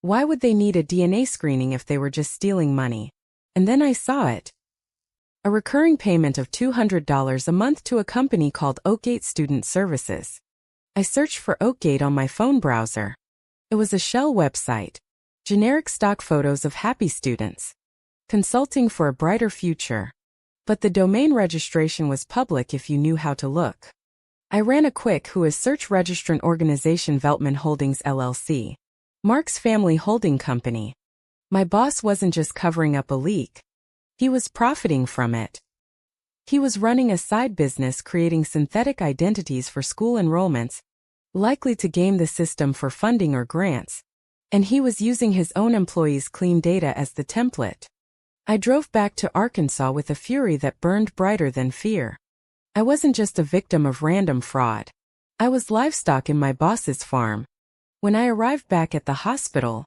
Why would they need a DNA screening if they were just stealing money? And then I saw it. A recurring payment of $200 a month to a company called Oakgate Student Services. I searched for Oakgate on my phone browser. It was a shell website. Generic stock photos of happy students. Consulting for a brighter future. But the domain registration was public if you knew how to look. I ran a quick who is search registrant organization Veltman Holdings LLC. Mark's family holding company. My boss wasn't just covering up a leak. He was profiting from it. He was running a side business creating synthetic identities for school enrollments, likely to game the system for funding or grants, and he was using his own employees' clean data as the template. I drove back to Arkansas with a fury that burned brighter than fear. I wasn't just a victim of random fraud. I was livestock in my boss's farm. When I arrived back at the hospital,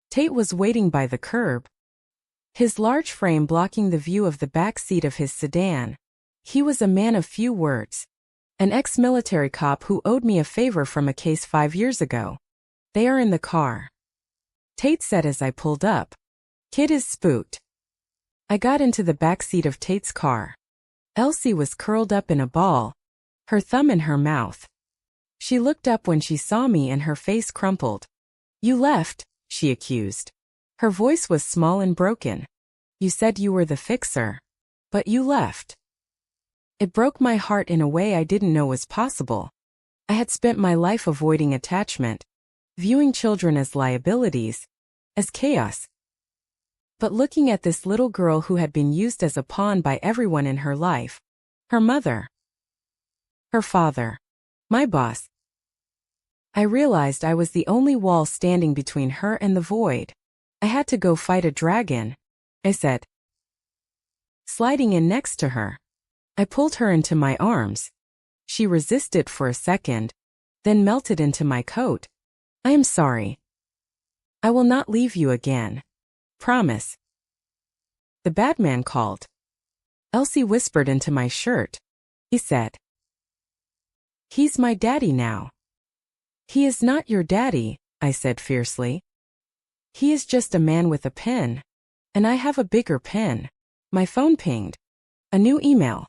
Tate was waiting by the curb. His large frame blocking the view of the back seat of his sedan. He was a man of few words. An ex-military cop who owed me a favor from a case 5 years ago. They are in the car. Tate said as I pulled up. Kid is spooked. I got into the back seat of Tate's car. Elsie was curled up in a ball, her thumb in her mouth. She looked up when she saw me and her face crumpled. You left, she accused. Her voice was small and broken. You said you were the fixer. But you left. It broke my heart in a way I didn't know was possible. I had spent my life avoiding attachment, viewing children as liabilities, as chaos. But looking at this little girl who had been used as a pawn by everyone in her life, her mother, her father, my boss, I realized I was the only wall standing between her and the void. I had to go fight a dragon, I said. Sliding in next to her, I pulled her into my arms. She resisted for a second, then melted into my coat. I am sorry. I will not leave you again. Promise. The bad man called. Elsie whispered into my shirt. He said. He's my daddy now. He is not your daddy, I said fiercely. He is just a man with a pen. And I have a bigger pen. My phone pinged. A new email.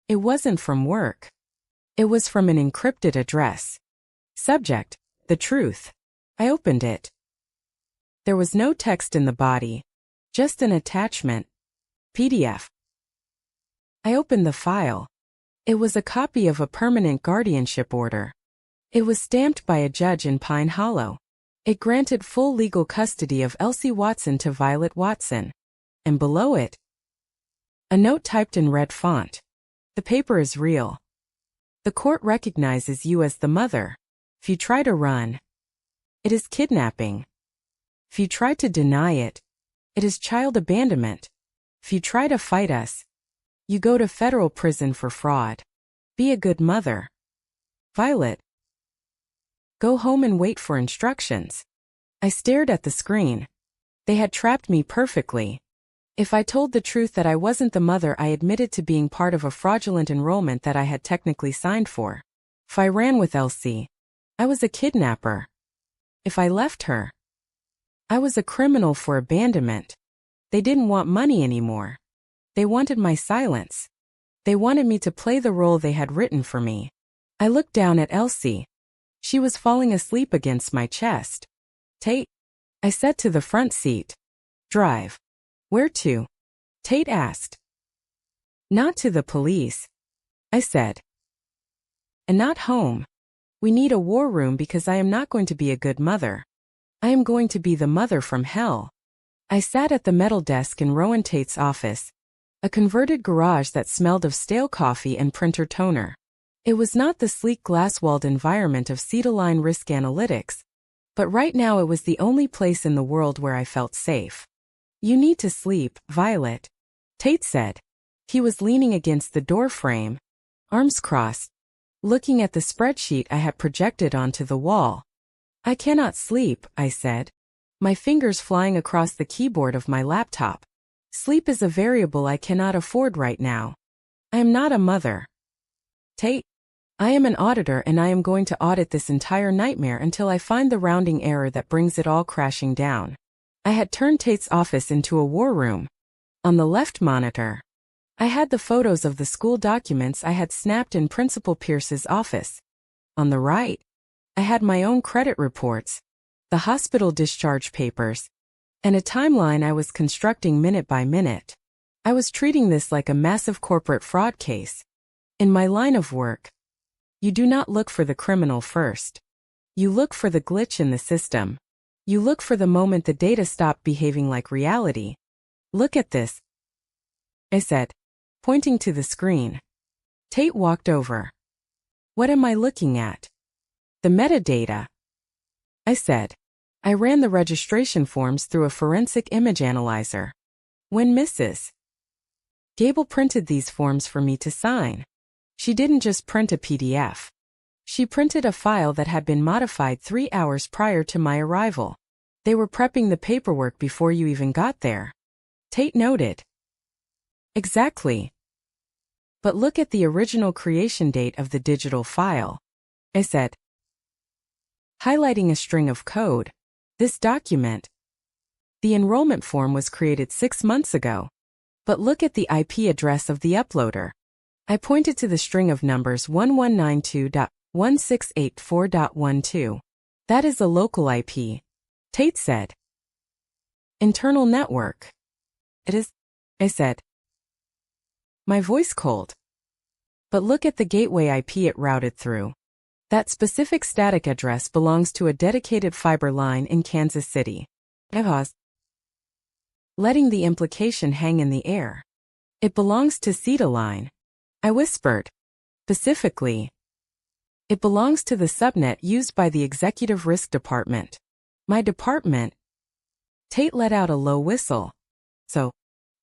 It wasn't from work. It was from an encrypted address. Subject, the truth. I opened it. There was no text in the body, just an attachment. PDF. I opened the file. It was a copy of a permanent guardianship order. It was stamped by a judge in Pine Hollow. It granted full legal custody of Elsie Watson to Violet Watson. And below it, a note typed in red font. The paper is real. The court recognizes you as the mother. If you try to run, it is kidnapping. If you try to deny it, it is child abandonment. If you try to fight us, you go to federal prison for fraud. Be a good mother. Violet. Go home and wait for instructions. I stared at the screen. They had trapped me perfectly. If I told the truth that I wasn't the mother, I admitted to being part of a fraudulent enrollment that I had technically signed for. If I ran with Elsie, I was a kidnapper. If I left her, I was a criminal for abandonment. They didn't want money anymore. They wanted my silence. They wanted me to play the role they had written for me. I looked down at Elsie. She was falling asleep against my chest. Tate, I said to the front seat. Drive. Where to? Tate asked. Not to the police, I said. And not home. We need a war room because I am not going to be a good mother. I am going to be the mother from hell. I sat at the metal desk in Rowan Tate's office, a converted garage that smelled of stale coffee and printer toner. It was not the sleek glass-walled environment of Cedar Risk Analytics, but right now it was the only place in the world where I felt safe. You need to sleep, Violet, Tate said. He was leaning against the door frame, arms crossed, looking at the spreadsheet I had projected onto the wall. I cannot sleep, I said, my fingers flying across the keyboard of my laptop. Sleep is a variable I cannot afford right now. I am not a mother. Tate, I am an auditor and I am going to audit this entire nightmare until I find the rounding error that brings it all crashing down. I had turned Tate's office into a war room. On the left monitor, I had the photos of the school documents I had snapped in Principal Pierce's office. On the right, I had my own credit reports, the hospital discharge papers, and a timeline I was constructing minute by minute. I was treating this like a massive corporate fraud case. In my line of work, you do not look for the criminal first. You look for the glitch in the system. You look for the moment the data stop behaving like reality. Look at this, I said, pointing to the screen. Tate walked over. What am I looking at? The metadata, I said. I ran the registration forms through a forensic image analyzer. When Mrs. Gable printed these forms for me to sign, she didn't just print a PDF. She printed a file that had been modified 3 hours prior to my arrival. They were prepping the paperwork before you even got there. Tate noted. Exactly. But look at the original creation date of the digital file, I said, highlighting a string of code. This document, the enrollment form, was created 6 months ago. But look at the IP address of the uploader. I pointed to the string of numbers 1192.1684.12. That is a local IP, Tate said. Internal network. It is, I said, my voice cold. But look at the gateway IP it routed through. That specific static address belongs to a dedicated fiber line in Kansas City. I paused, letting the implication hang in the air. It belongs to Cedar Line, I whispered. Specifically, it belongs to the subnet used by the Executive Risk Department. My department. Tate let out a low whistle. So,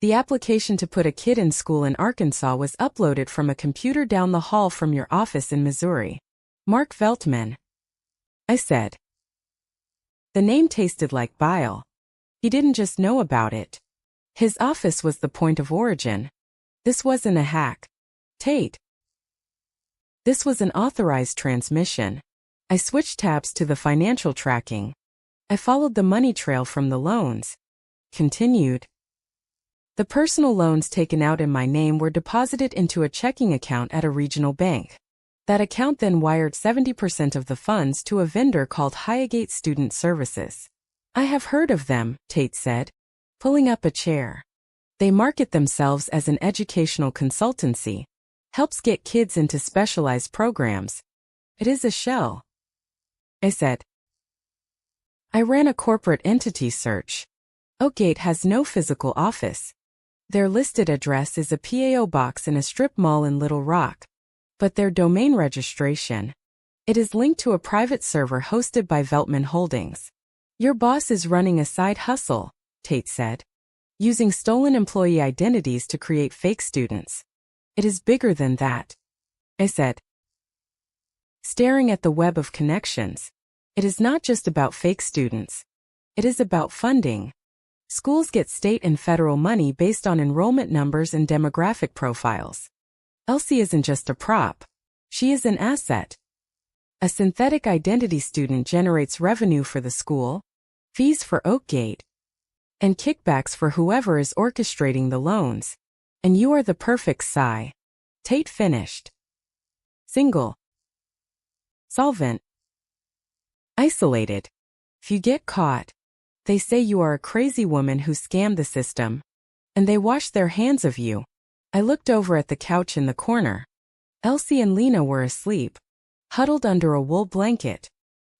the application to put a kid in school in Arkansas was uploaded from a computer down the hall from your office in Missouri. Mark Veltman, I said. The name tasted like bile. He didn't just know about it. His office was the point of origin. This wasn't a hack, Tate. This was an authorized transmission. I switched tabs to the financial tracking. I followed the money trail from the loans. Continued. The personal loans taken out in my name were deposited into a checking account at a regional bank. That account then wired 70% of the funds to a vendor called Highgate Student Services. I have heard of them, Tate said, pulling up a chair. They market themselves as an educational consultancy, helps get kids into specialized programs. It is a shell, I said. I ran a corporate entity search. Oakgate has no physical office. Their listed address is a PAO box in a strip mall in Little Rock. But their domain registration, it is linked to a private server hosted by Veltman Holdings. Your boss is running a side hustle, Tate said, using stolen employee identities to create fake students. It is bigger than that, I said. Staring at the web of connections, it is not just about fake students. It is about funding. Schools get state and federal money based on enrollment numbers and demographic profiles. Elsie isn't just a prop. She is an asset. A synthetic identity student generates revenue for the school, fees for Oakgate, and kickbacks for whoever is orchestrating the loans. And you are the perfect sigh. Tate finished. Single. Solvent. Isolated. If you get caught, they say you are a crazy woman who scammed the system, and they wash their hands of you. I looked over at the couch in the corner. Elsie and Lena were asleep, huddled under a wool blanket.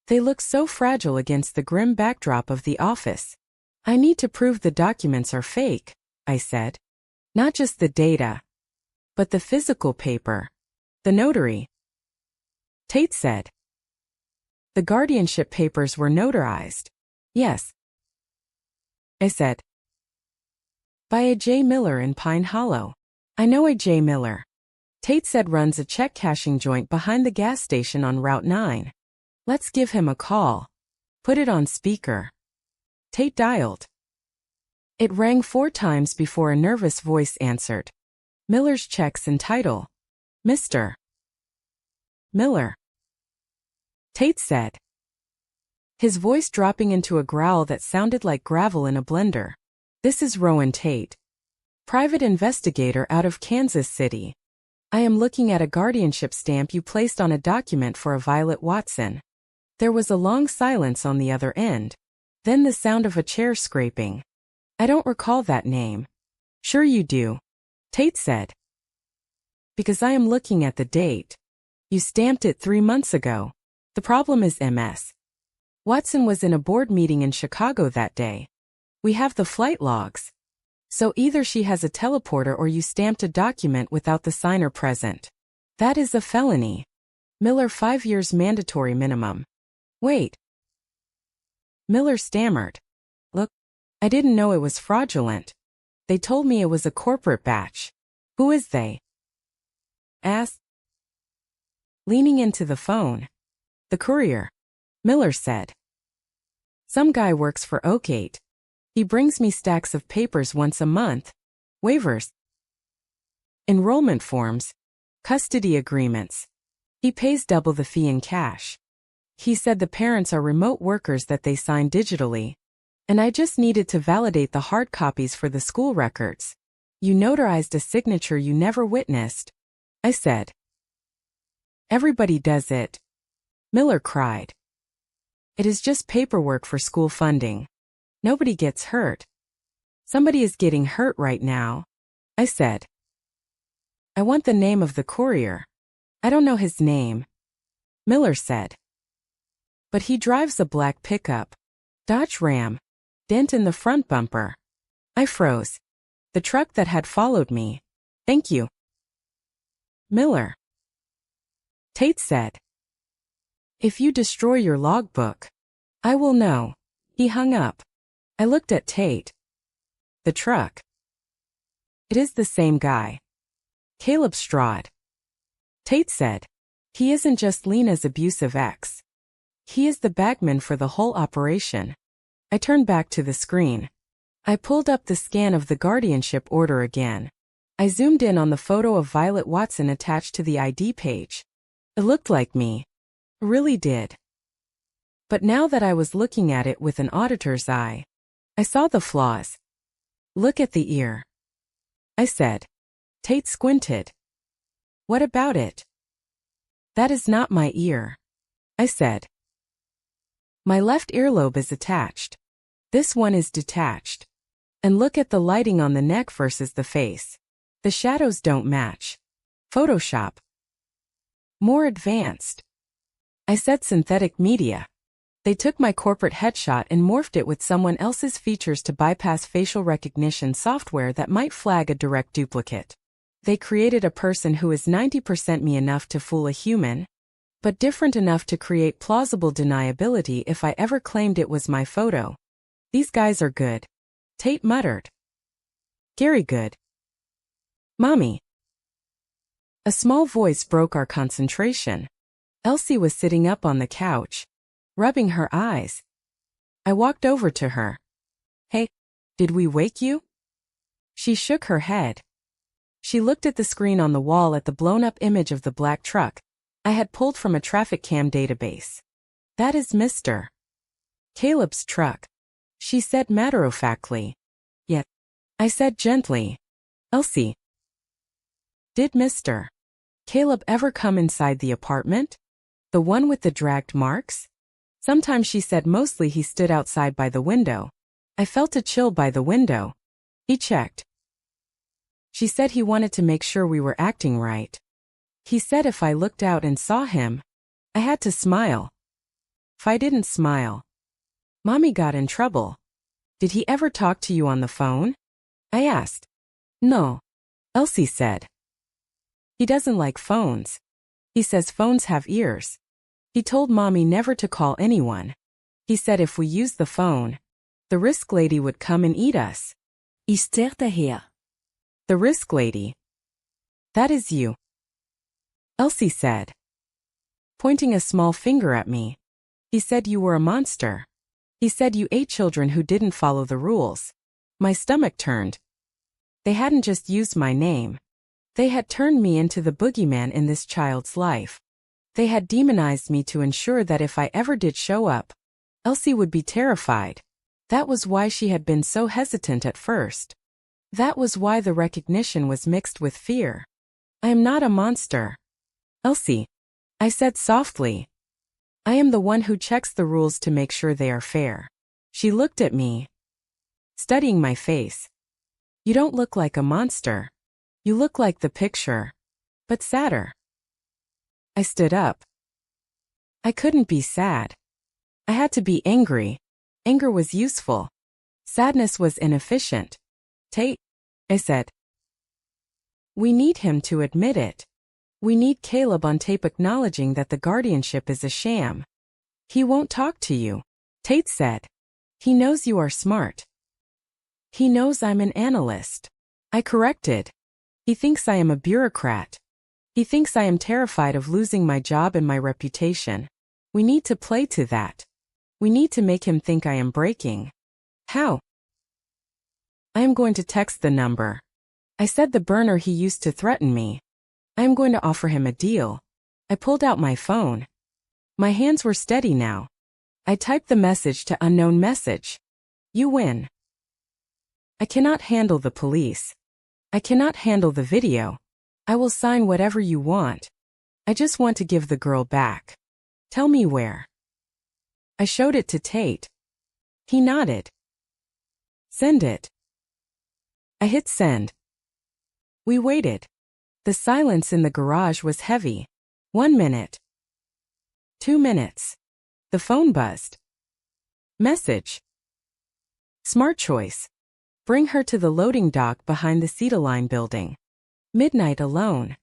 They looked so fragile against the grim backdrop of the office. I need to prove the documents are fake, I said. Not just the data, but the physical paper. The notary. Tate said. The guardianship papers were notarized. Yes, I said. By a J. Miller in Pine Hollow. I know a J. Miller. Tate said runs a check cashing joint behind the gas station on Route 9. Let's give him a call. Put it on speaker. Tate dialed. It rang 4 times before a nervous voice answered. Miller's checks and title. Mr. Miller. Tate said, his voice dropping into a growl that sounded like gravel in a blender. This is Rowan Tate, private investigator out of Kansas City. I am looking at a guardianship stamp you placed on a document for a Violet Watson. There was a long silence on the other end. Then the sound of a chair scraping. I don't recall that name. Sure you do, Tate said. Because I am looking at the date. You stamped it 3 months ago. The problem is MS. Watson was in a board meeting in Chicago that day. We have the flight logs. So either she has a teleporter or you stamped a document without the signer present. That is a felony. Miller 5 years mandatory minimum. Wait. Miller stammered. Look, I didn't know it was fraudulent. They told me it was a corporate batch. Who is they? Asked. Leaning into the phone. The courier. Miller said. Some guy works for Oakgate. He brings me stacks of papers once a month. Waivers. Enrollment forms. Custody agreements. He pays double the fee in cash. He said the parents are remote workers that they sign digitally. And I just needed to validate the hard copies for the school records. You notarized a signature you never witnessed. I said. Everybody does it. Miller cried. It is just paperwork for school funding. Nobody gets hurt. Somebody is getting hurt right now. I said. I want the name of the courier. I don't know his name. Miller said. But he drives a black pickup. Dodge Ram. Dent in the front bumper. I froze. The truck that had followed me. Thank you. Miller. Tate said. If you destroy your logbook, I will know. He hung up. I looked at Tate. The truck. It is the same guy. Caleb Straught. Tate said. He isn't just Lena's abusive ex. He is the bagman for the whole operation. I turned back to the screen. I pulled up the scan of the guardianship order again. I zoomed in on the photo of Violet Watson attached to the ID page. It looked like me. It really did. But now that I was looking at it with an auditor's eye, I saw the flaws. Look at the ear. I said. Tate squinted. What about it? That is not my ear, I said. My left earlobe is attached. This one is detached. And look at the lighting on the neck versus the face. The shadows don't match. Photoshop. More advanced. I said synthetic media. They took my corporate headshot and morphed it with someone else's features to bypass facial recognition software that might flag a direct duplicate. They created a person who is 90% me enough to fool a human, but different enough to create plausible deniability if I ever claimed it was my photo. These guys are good, Tate muttered. Gary good. Mommy. A small voice broke our concentration. Elsie was sitting up on the couch, rubbing her eyes. I walked over to her. Hey, did we wake you? She shook her head. She looked at the screen on the wall at the blown-up image of the black truck I had pulled from a traffic cam database. That is Mr. Caleb's truck, she said matter-of-factly. Yet, I said gently, Elsie. Did Mr. Caleb ever come inside the apartment? The one with the dragged marks? Sometimes she said mostly he stood outside by the window. I felt a chill by the window. He checked. She said he wanted to make sure we were acting right. He said if I looked out and saw him, I had to smile. If I didn't smile, Mommy got in trouble. Did he ever talk to you on the phone? I asked. No, Elsie said. He doesn't like phones. He says phones have ears. He told Mommy never to call anyone. He said if we used the phone, the risk lady would come and eat us. Stepfather. The risk lady. That is you, Elsie said, pointing a small finger at me. He said you were a monster. He said you ate children who didn't follow the rules. My stomach turned. They hadn't just used my name. They had turned me into the boogeyman in this child's life. They had demonized me to ensure that if I ever did show up, Elsie would be terrified. That was why she had been so hesitant at first. That was why the recognition was mixed with fear. I am not a monster, Elsie, I said softly. I am the one who checks the rules to make sure they are fair. She looked at me, studying my face. You don't look like a monster. You look like the picture, but sadder. I stood up. I couldn't be sad. I had to be angry. Anger was useful. Sadness was inefficient. Tate, I said. We need him to admit it. We need Caleb on tape acknowledging that the guardianship is a sham. He won't talk to you, Tate said. He knows you are smart. He knows I'm an analyst. I corrected. He thinks I am a bureaucrat. He thinks I am terrified of losing my job and my reputation. We need to play to that. We need to make him think I am breaking. How? I am going to text the number. I said the burner he used to threaten me. I am going to offer him a deal. I pulled out my phone. My hands were steady now. I typed the message to unknown message. You win. I cannot handle the police. I cannot handle the video. I will sign whatever you want. I just want to give the girl back. Tell me where. I showed it to Tate. He nodded. Send it. I hit send. We waited. The silence in the garage was heavy. 1 minute. 2 minutes. The phone buzzed. Message. Smart choice. Bring her to the loading dock behind the Cedar building. Midnight alone.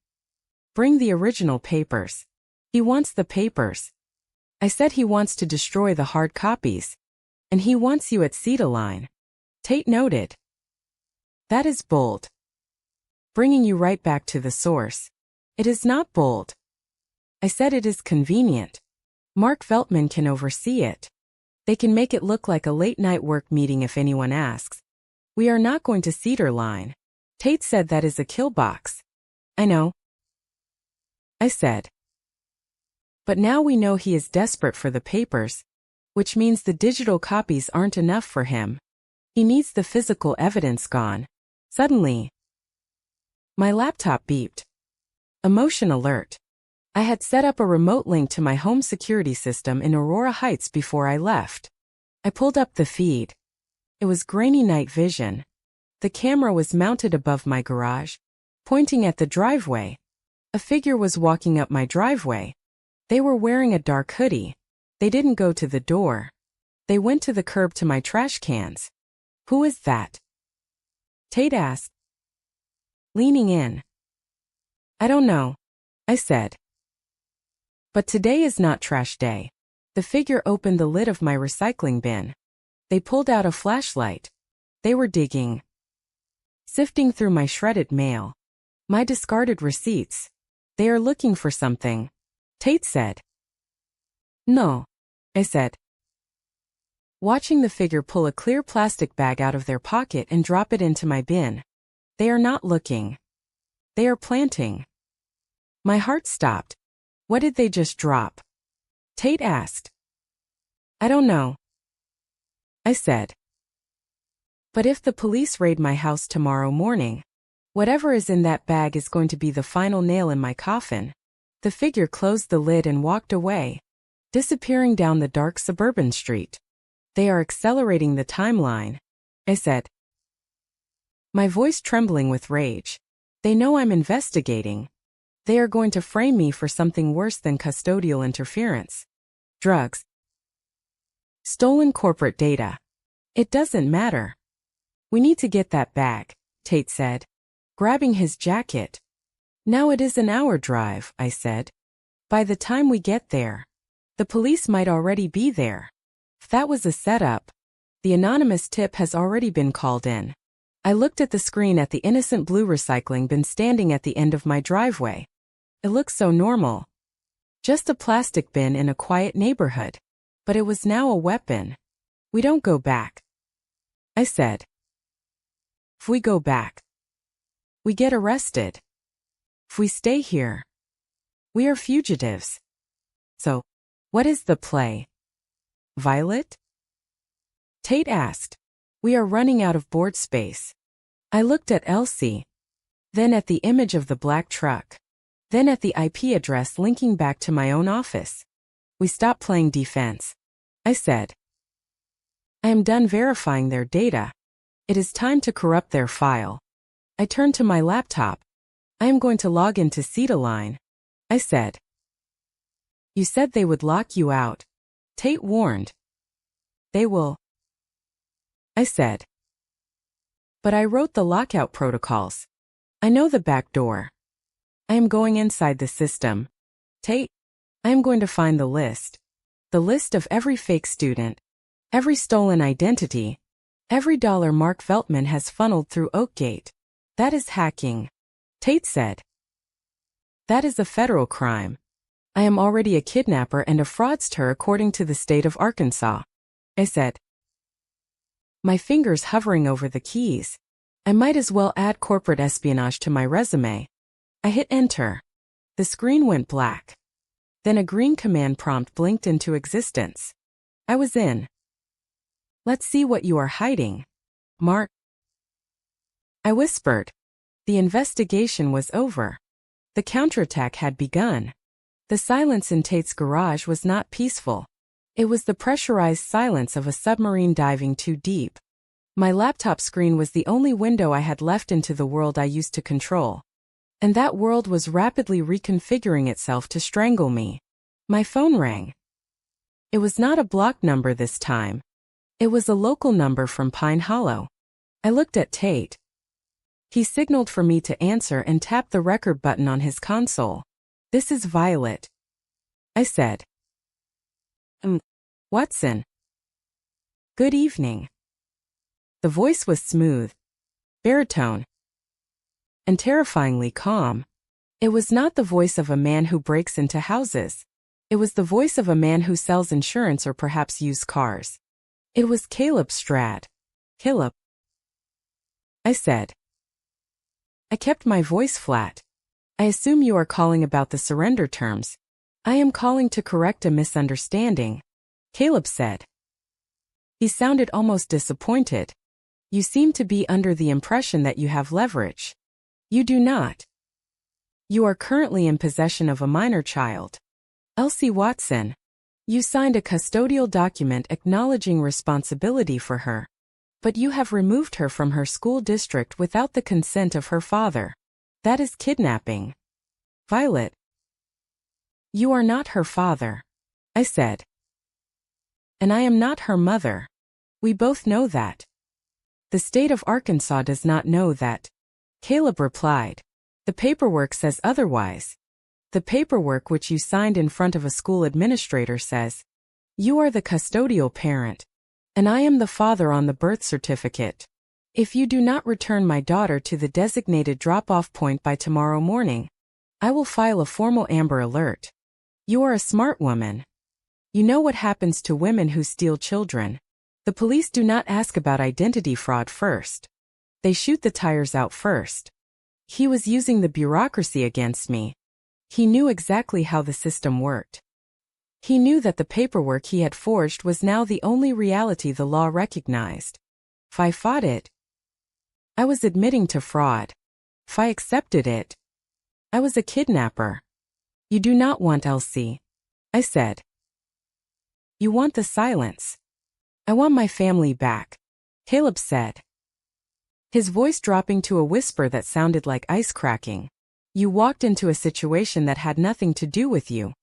Bring the original papers. He wants the papers. I said he wants to destroy the hard copies. And he wants you at Cedar. Tate noted. That is bold. Bringing you right back to the source. It is not bold. I said it is convenient. Mark Veltman can oversee it. They can make it look like a late-night work meeting if anyone asks. We are not going to Cedar. Tate said that is a kill box. I know, I said. But now we know he is desperate for the papers, which means the digital copies aren't enough for him. He needs the physical evidence gone. Suddenly, my laptop beeped. Emotion alert. I had set up a remote link to my home security system in Aurora Heights before I left. I pulled up the feed. It was grainy night vision. The camera was mounted above my garage, pointing at the driveway. A figure was walking up my driveway. They were wearing a dark hoodie. They didn't go to the door. They went to the curb to my trash cans. Who is that? Tate asked, leaning in. I don't know, I said. But today is not trash day. The figure opened the lid of my recycling bin. They pulled out a flashlight. They were digging. Sifting through my shredded mail. My discarded receipts. They are looking for something, Tate said. No, I said. Watching the figure pull a clear plastic bag out of their pocket and drop it into my bin. They are not looking. They are planting. My heart stopped. What did they just drop? Tate asked. I don't know, I said. But if the police raid my house tomorrow morning, whatever is in that bag is going to be the final nail in my coffin. The figure closed the lid and walked away, disappearing down the dark suburban street. They are accelerating the timeline, I said. My voice trembling with rage. They know I'm investigating. They are going to frame me for something worse than custodial interference. Drugs. Stolen corporate data. It doesn't matter. We need to get that bag, Tate said, grabbing his jacket. Now it is an hour drive, I said. By the time we get there, the police might already be there. If that was a setup, the anonymous tip has already been called in. I looked at the screen at the innocent blue recycling bin standing at the end of my driveway. It looked so normal. Just a plastic bin in a quiet neighborhood. But it was now a weapon. We don't go back, I said. If we go back, we get arrested. If we stay here, we are fugitives. So, what is the play? Violet? Tate asked. We are running out of board space. I looked at Elsie, then at the image of the black truck, then at the IP address linking back to my own office. We stopped playing defense, I said. I am done verifying their data. It is time to corrupt their file. I turned to my laptop. I am going to log into Cetaline, I said. You said they would lock you out, Tate warned. They will, I said. But I wrote the lockout protocols. I know the back door. I am going inside the system. Tate, I am going to find the list. The list of every fake student, every stolen identity, every dollar Mark Veltman has funneled through Oakgate. That is hacking, Tate said. That is a federal crime. I am already a kidnapper and a fraudster according to the state of Arkansas, I said. My fingers hovering over the keys. I might as well add corporate espionage to my resume. I hit enter. The screen went black. Then a green command prompt blinked into existence. I was in. Let's see what you are hiding, Mark. I whispered. The investigation was over. The counterattack had begun. The silence in Tate's garage was not peaceful. It was the pressurized silence of a submarine diving too deep. My laptop screen was the only window I had left into the world I used to control. And that world was rapidly reconfiguring itself to strangle me. My phone rang. It was not a block number this time. It was a local number from Pine Hollow. I looked at Tate. He signaled for me to answer and tapped the record button on his console. This is Violet, I said. Watson. Good evening. The voice was smooth, baritone, and terrifyingly calm. It was not the voice of a man who breaks into houses. It was the voice of a man who sells insurance or perhaps used cars. It was Caleb Strad. Caleb, I said. I kept my voice flat. I assume you are calling about the surrender terms. I am calling to correct a misunderstanding, Caleb said. He sounded almost disappointed. You seem to be under the impression that you have leverage. You do not. You are currently in possession of a minor child. Elsie Watson. You signed a custodial document acknowledging responsibility for her. But you have removed her from her school district without the consent of her father. That is kidnapping. Violet. You are not her father, I said. And I am not her mother. We both know that. The state of Arkansas does not know that. Caleb replied. The paperwork says otherwise. The paperwork which you signed in front of a school administrator says, you are the custodial parent, and I am the father on the birth certificate. If you do not return my daughter to the designated drop-off point by tomorrow morning, I will file a formal Amber Alert. You are a smart woman. You know what happens to women who steal children. The police do not ask about identity fraud first. They shoot the tires out first. He was using the bureaucracy against me. He knew exactly how the system worked. He knew that the paperwork he had forged was now the only reality the law recognized. If I fought it, I was admitting to fraud. If I accepted it, I was a kidnapper. You do not want Elsie, I said. You want the silence. I want my family back, Caleb said. His voice dropping to a whisper that sounded like ice cracking. You walked into a situation that had nothing to do with you.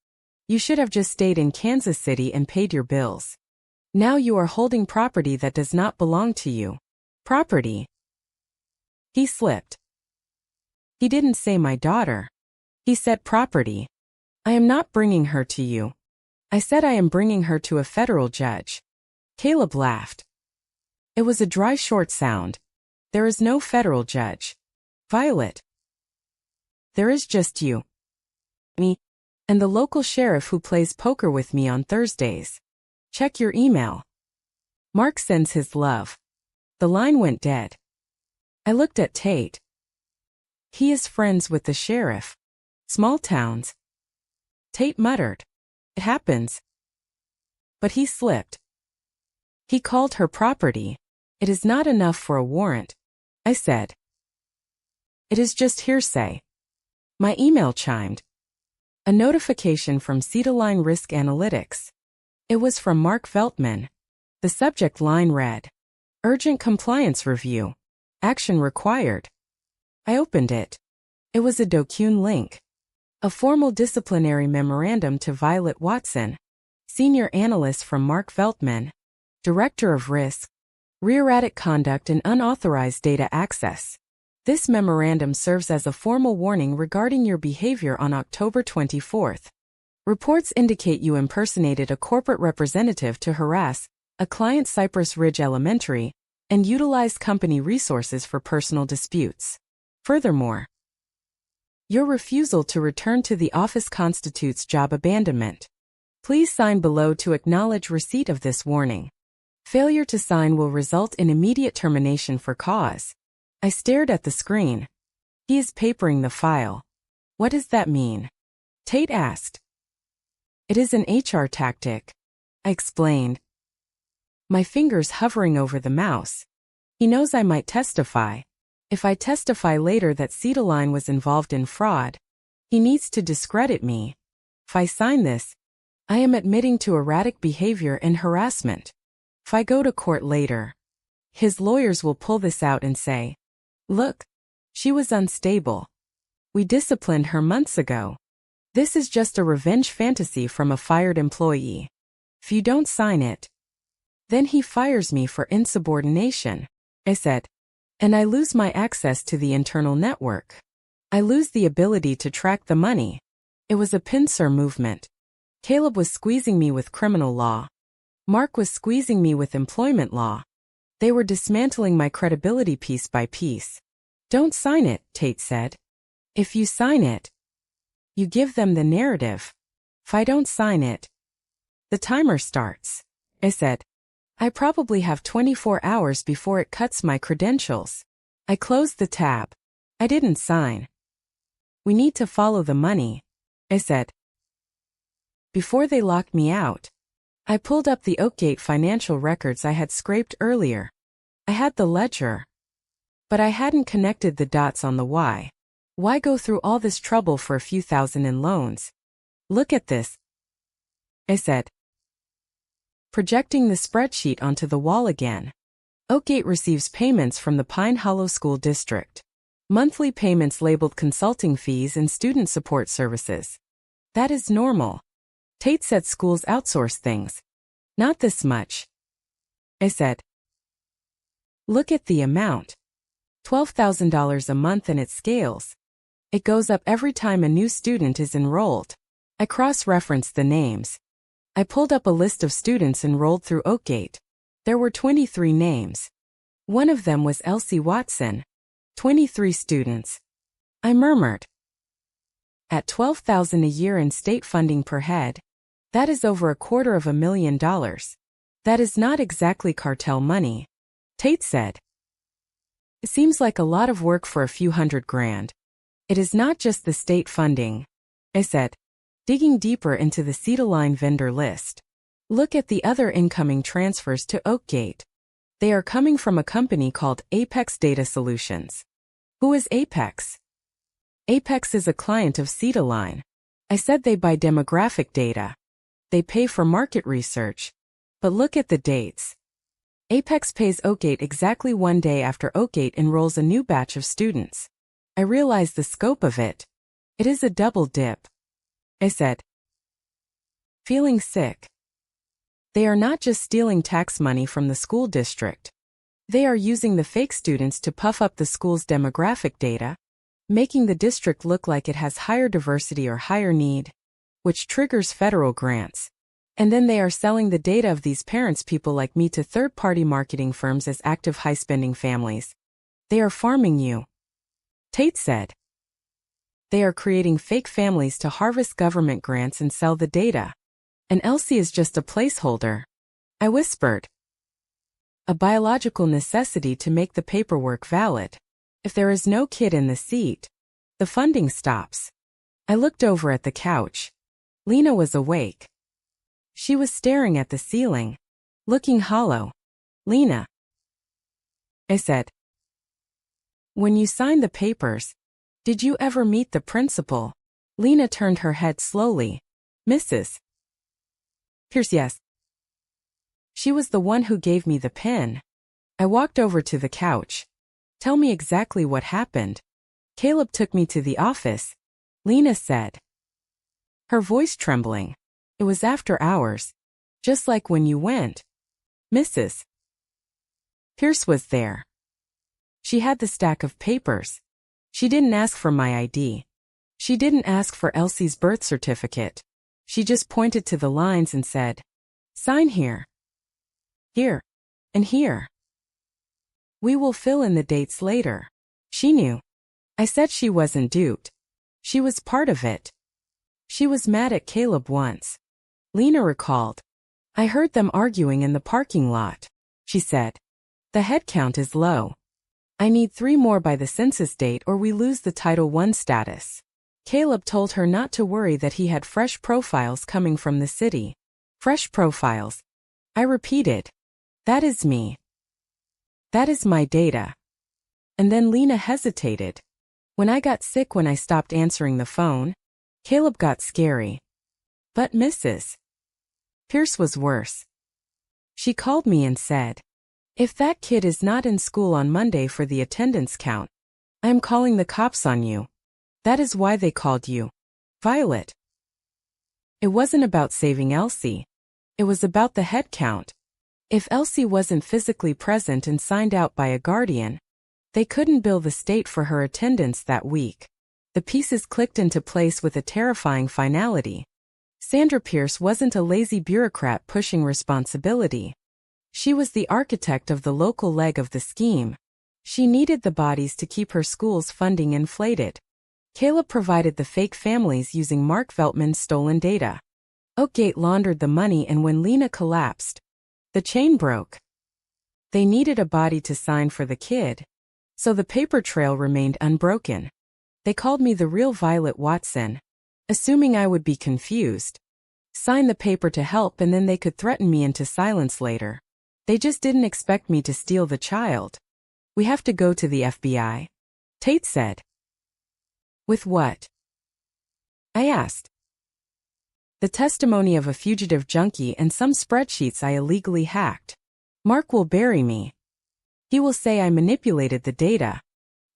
You should have just stayed in Kansas City and paid your bills. Now you are holding property that does not belong to you. Property. He slipped. He didn't say my daughter. He said property. I am not bringing her to you. I said I am bringing her to a federal judge. Caleb laughed. It was a dry, short sound. There is no federal judge. Violet. There is just you, me, and the local sheriff who plays poker with me on Thursdays. Check your email. Mark sends his love. The line went dead. I looked at Tate. He is friends with the sheriff. Small towns. Tate muttered. It happens. But he slipped. He called her property. It is not enough for a warrant, I said. It is just hearsay. My email chimed. A notification from Cedarline Risk Analytics. It was from Mark Veltman. The subject line read, Urgent Compliance Review. Action required. I opened it. It was a Docune link. A formal disciplinary memorandum to Violet Watson, Senior Analyst from Mark Veltman, Director of Risk, Erratic Conduct and Unauthorized Data Access. This memorandum serves as a formal warning regarding your behavior on October 24th. Reports indicate you impersonated a corporate representative to harass a client Cypress Ridge Elementary and utilized company resources for personal disputes. Furthermore, your refusal to return to the office constitutes job abandonment. Please sign below to acknowledge receipt of this warning. Failure to sign will result in immediate termination for cause. I stared at the screen. He is papering the file. What does that mean? Tate asked. It is an HR tactic, I explained. My fingers hovering over the mouse. He knows I might testify. If I testify later that Cedarline was involved in fraud, he needs to discredit me. If I sign this, I am admitting to erratic behavior and harassment. If I go to court later, his lawyers will pull this out and say, look, she was unstable. We disciplined her months ago. This is just a revenge fantasy from a fired employee. If you don't sign it, then he fires me for insubordination, I said, and I lose my access to the internal network. I lose the ability to track the money. It was a pincer movement. Caleb was squeezing me with criminal law. Mark was squeezing me with employment law. They were dismantling my credibility piece by piece. Don't sign it, Tate said. If you sign it, you give them the narrative. If I don't sign it, the timer starts, I said. I probably have 24 hours before it cuts my credentials. I closed the tab. I didn't sign. We need to follow the money, I said. Before they locked me out, I pulled up the Oakgate financial records I had scraped earlier. I had the ledger, but I hadn't connected the dots on the why. Why go through all this trouble for a few thousand in loans? Look at this, I said, projecting the spreadsheet onto the wall again. Oakgate receives payments from the Pine Hollow School District. Monthly payments labeled consulting fees and student support services. That is normal. Tate said schools outsource things. Not this much, I said. Look at the amount. $12,000 a month, and it scales. It goes up every time a new student is enrolled. I cross-referenced the names. I pulled up a list of students enrolled through Oakgate. There were 23 names. One of them was Elsie Watson. 23 students. I murmured. At $12,000 a year in state funding per head, that is over $250,000. That is not exactly cartel money, Tate said. It seems like a lot of work for a few $100,000. It is not just the state funding, I said, digging deeper into the Seedaline vendor list. Look at the other incoming transfers to Oakgate. They are coming from a company called Apex Data Solutions. Who is Apex? Apex is a client of Seedaline. I said they buy demographic data. They pay for market research. But look at the dates. Apex pays Oakgate exactly one day after Oakgate enrolls a new batch of students. I realized the scope of it. It is a double dip, I said, feeling sick. They are not just stealing tax money from the school district. They are using the fake students to puff up the school's demographic data, making the district look like it has higher diversity or higher need, which triggers federal grants. And then they are selling the data of these parents, people like me, to third-party marketing firms as active high-spending families. They are farming you, Tate said. They are creating fake families to harvest government grants and sell the data. And Elsie is just a placeholder, I whispered. A biological necessity to make the paperwork valid. If there is no kid in the seat, the funding stops. I looked over at the couch. Lena was awake. She was staring at the ceiling, looking hollow. Lena, I said, when you signed the papers, did you ever meet the principal? Lena turned her head slowly. Mrs. Pierce, yes. She was the one who gave me the pen. I walked over to the couch. Tell me exactly what happened. Caleb took me to the office, Lena said, her voice trembling. It was after hours, just like when you went. Mrs. Pierce was there. She had the stack of papers. She didn't ask for my ID. She didn't ask for Elsie's birth certificate. She just pointed to the lines and said, sign here, here, and here. We will fill in the dates later. She knew. I said she wasn't duped. She was part of it. She was mad at Caleb once, Lena recalled. I heard them arguing in the parking lot, she said. The head count is low. I need 3 more by the census date or we lose the Title I status. Caleb told her not to worry, that he had fresh profiles coming from the city. Fresh profiles. I repeated. That is me. That is my data. And then Lena hesitated. When I got sick, when I stopped answering the phone, Caleb got scary. But Mrs. Pierce was worse. She called me and said, if that kid is not in school on Monday for the attendance count, I am calling the cops on you. That is why they called you, Violet. It wasn't about saving Elsie. It was about the head count. If Elsie wasn't physically present and signed out by a guardian, they couldn't bill the state for her attendance that week. The pieces clicked into place with a terrifying finality. Sandra Pierce wasn't a lazy bureaucrat pushing responsibility. She was the architect of the local leg of the scheme. She needed the bodies to keep her school's funding inflated. Caleb provided the fake families using Mark Veltman's stolen data. Oakgate laundered the money, and when Lena collapsed, the chain broke. They needed a body to sign for the kid, so the paper trail remained unbroken. They called me the real Violet Watson, assuming I would be confused, sign the paper to help, and then they could threaten me into silence later. They just didn't expect me to steal the child. We have to go to the FBI, Tate said. With what? I asked. The testimony of a fugitive junkie and some spreadsheets I illegally hacked. Mark will bury me. He will say I manipulated the data.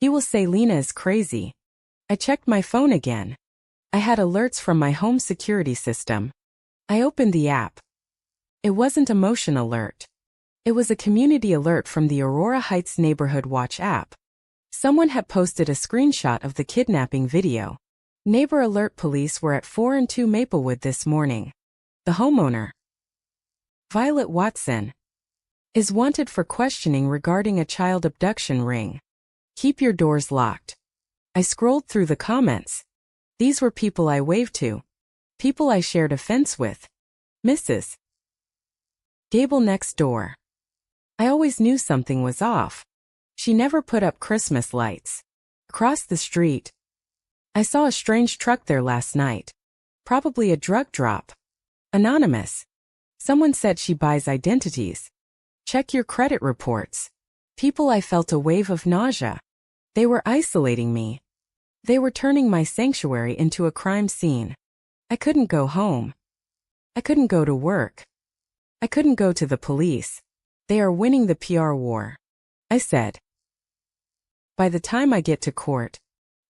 He will say Lena is crazy. I checked my phone again. I had alerts from my home security system. I opened the app. It wasn't a motion alert. It was a community alert from the Aurora Heights Neighborhood Watch app. Someone had posted a screenshot of the kidnapping video. Neighbor alert: police were at 4 and 2 Maplewood this morning. The homeowner, Violet Watson, is wanted for questioning regarding a child abduction ring. Keep your doors locked. I scrolled through the comments. These were people I waved to. People I shared a fence with. Mrs. Gable next door. I always knew something was off. She never put up Christmas lights. Across the street, I saw a strange truck there last night. Probably a drug drop. Anonymous. Someone said she buys identities. Check your credit reports. People I felt a wave of nausea. They were isolating me. They were turning my sanctuary into a crime scene. I couldn't go home. I couldn't go to work. I couldn't go to the police. They are winning the PR war. I said. By the time I get to court,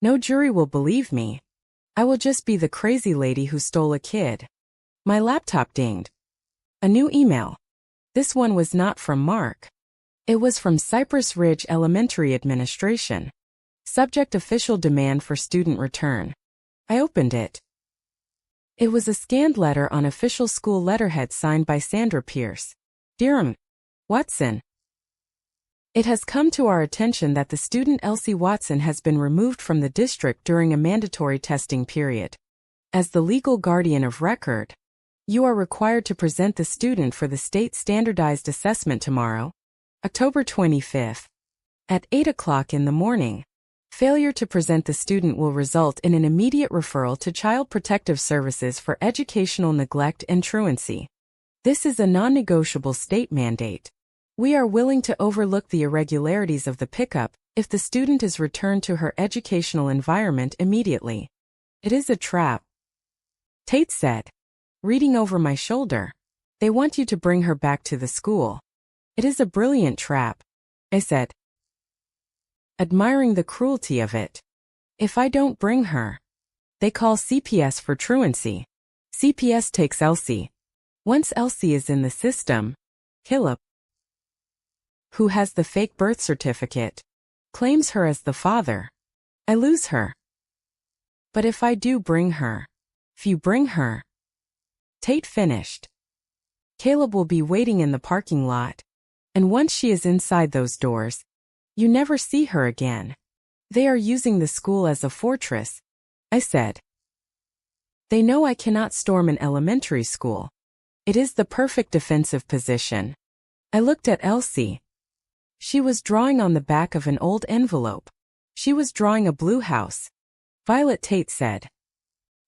no jury will believe me. I will just be the crazy lady who stole a kid. My laptop dinged. A new email. This one was not from Mark. It was from Cypress Ridge Elementary Administration. Subject: official demand for student return. I opened it. It was a scanned letter on official school letterhead signed by Sandra Pierce. Dear M. Watson, it has come to our attention that the student Elsie Watson has been removed from the district during a mandatory testing period. As the legal guardian of record, you are required to present the student for the state standardized assessment tomorrow, October 25th, at 8 o'clock in the morning. Failure to present the student will result in an immediate referral to Child Protective Services for educational neglect and truancy. This is a non-negotiable state mandate. We are willing to overlook the irregularities of the pickup if the student is returned to her educational environment immediately. It is a trap, Tate said, reading over my shoulder. They want you to bring her back to the school. It is a brilliant trap, I said, admiring the cruelty of it. If I don't bring her, they call CPS for truancy. CPS takes Elsie. Once Elsie is in the system, Caleb, who has the fake birth certificate, claims her as the father. I lose her. But if I do bring her, if you bring her, Tate finished, Caleb will be waiting in the parking lot, and once she is inside those doors, you never see her again. They are using the school as a fortress, I said. They know I cannot storm an elementary school. It is the perfect defensive position. I looked at Elsie. She was drawing on the back of an old envelope. She was drawing a blue house. Violet Tate said.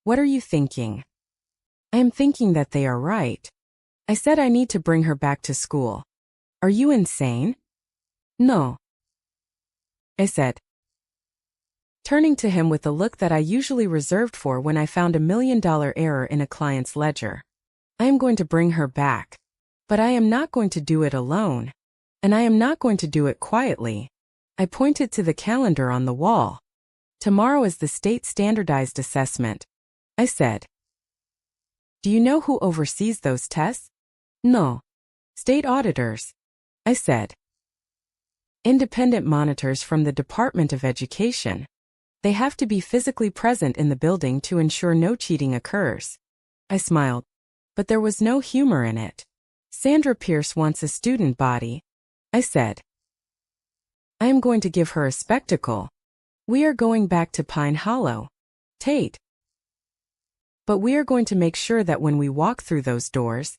What are you thinking? I am thinking that they are right. I said I need to bring her back to school. Are you insane? No, I said, turning to him with a look that I usually reserved for when I found $1 million error in a client's ledger. I am going to bring her back. But I am not going to do it alone. And I am not going to do it quietly. I pointed to the calendar on the wall. Tomorrow is the state standardized assessment, I said. Do you know who oversees those tests? No. State auditors, I said. Independent monitors from the Department of Education. They have to be physically present in the building to ensure no cheating occurs. I smiled, but there was no humor in it. Sandra Pierce wants a student body, I said. I am going to give her a spectacle. We are going back to Pine Hollow, Tate. But we are going to make sure that when we walk through those doors,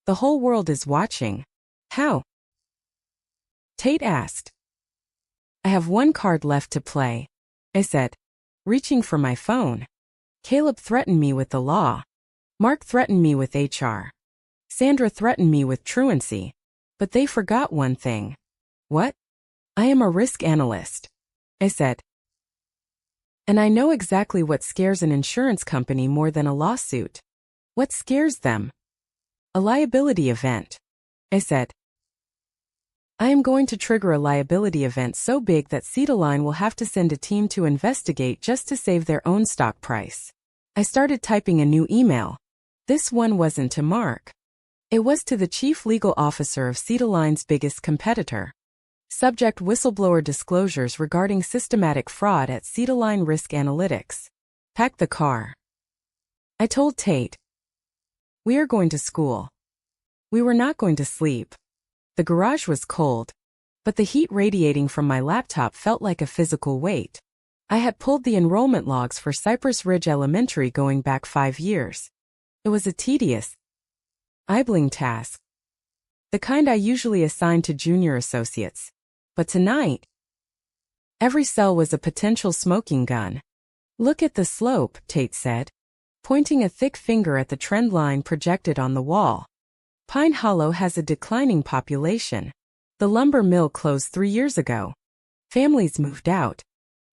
the whole world is watching. How? Tate asked. I have one card left to play, I said, reaching for my phone. Caleb threatened me with the law. Mark threatened me with HR. Sandra threatened me with truancy. But they forgot one thing. What? I am a risk analyst, I said. And I know exactly what scares an insurance company more than a lawsuit. What scares them? A liability event. I said. I am going to trigger a liability event so big that Citiline will have to send a team to investigate just to save their own stock price. I started typing a new email. This one wasn't to Mark. It was to the chief legal officer of Citiline's biggest competitor. Subject: whistleblower disclosures regarding systematic fraud at Citiline Risk Analytics. Pack the car. I told Tate. We are going to school. We were not going to sleep. The garage was cold, but the heat radiating from my laptop felt like a physical weight. I had pulled the enrollment logs for Cypress Ridge Elementary going back 5 years. It was a tedious, idling task, the kind I usually assign to junior associates. But tonight, every cell was a potential smoking gun. Look at the slope, Tate said, pointing a thick finger at the trend line projected on the wall. Pine Hollow has a declining population. The lumber mill closed 3 years ago. Families moved out.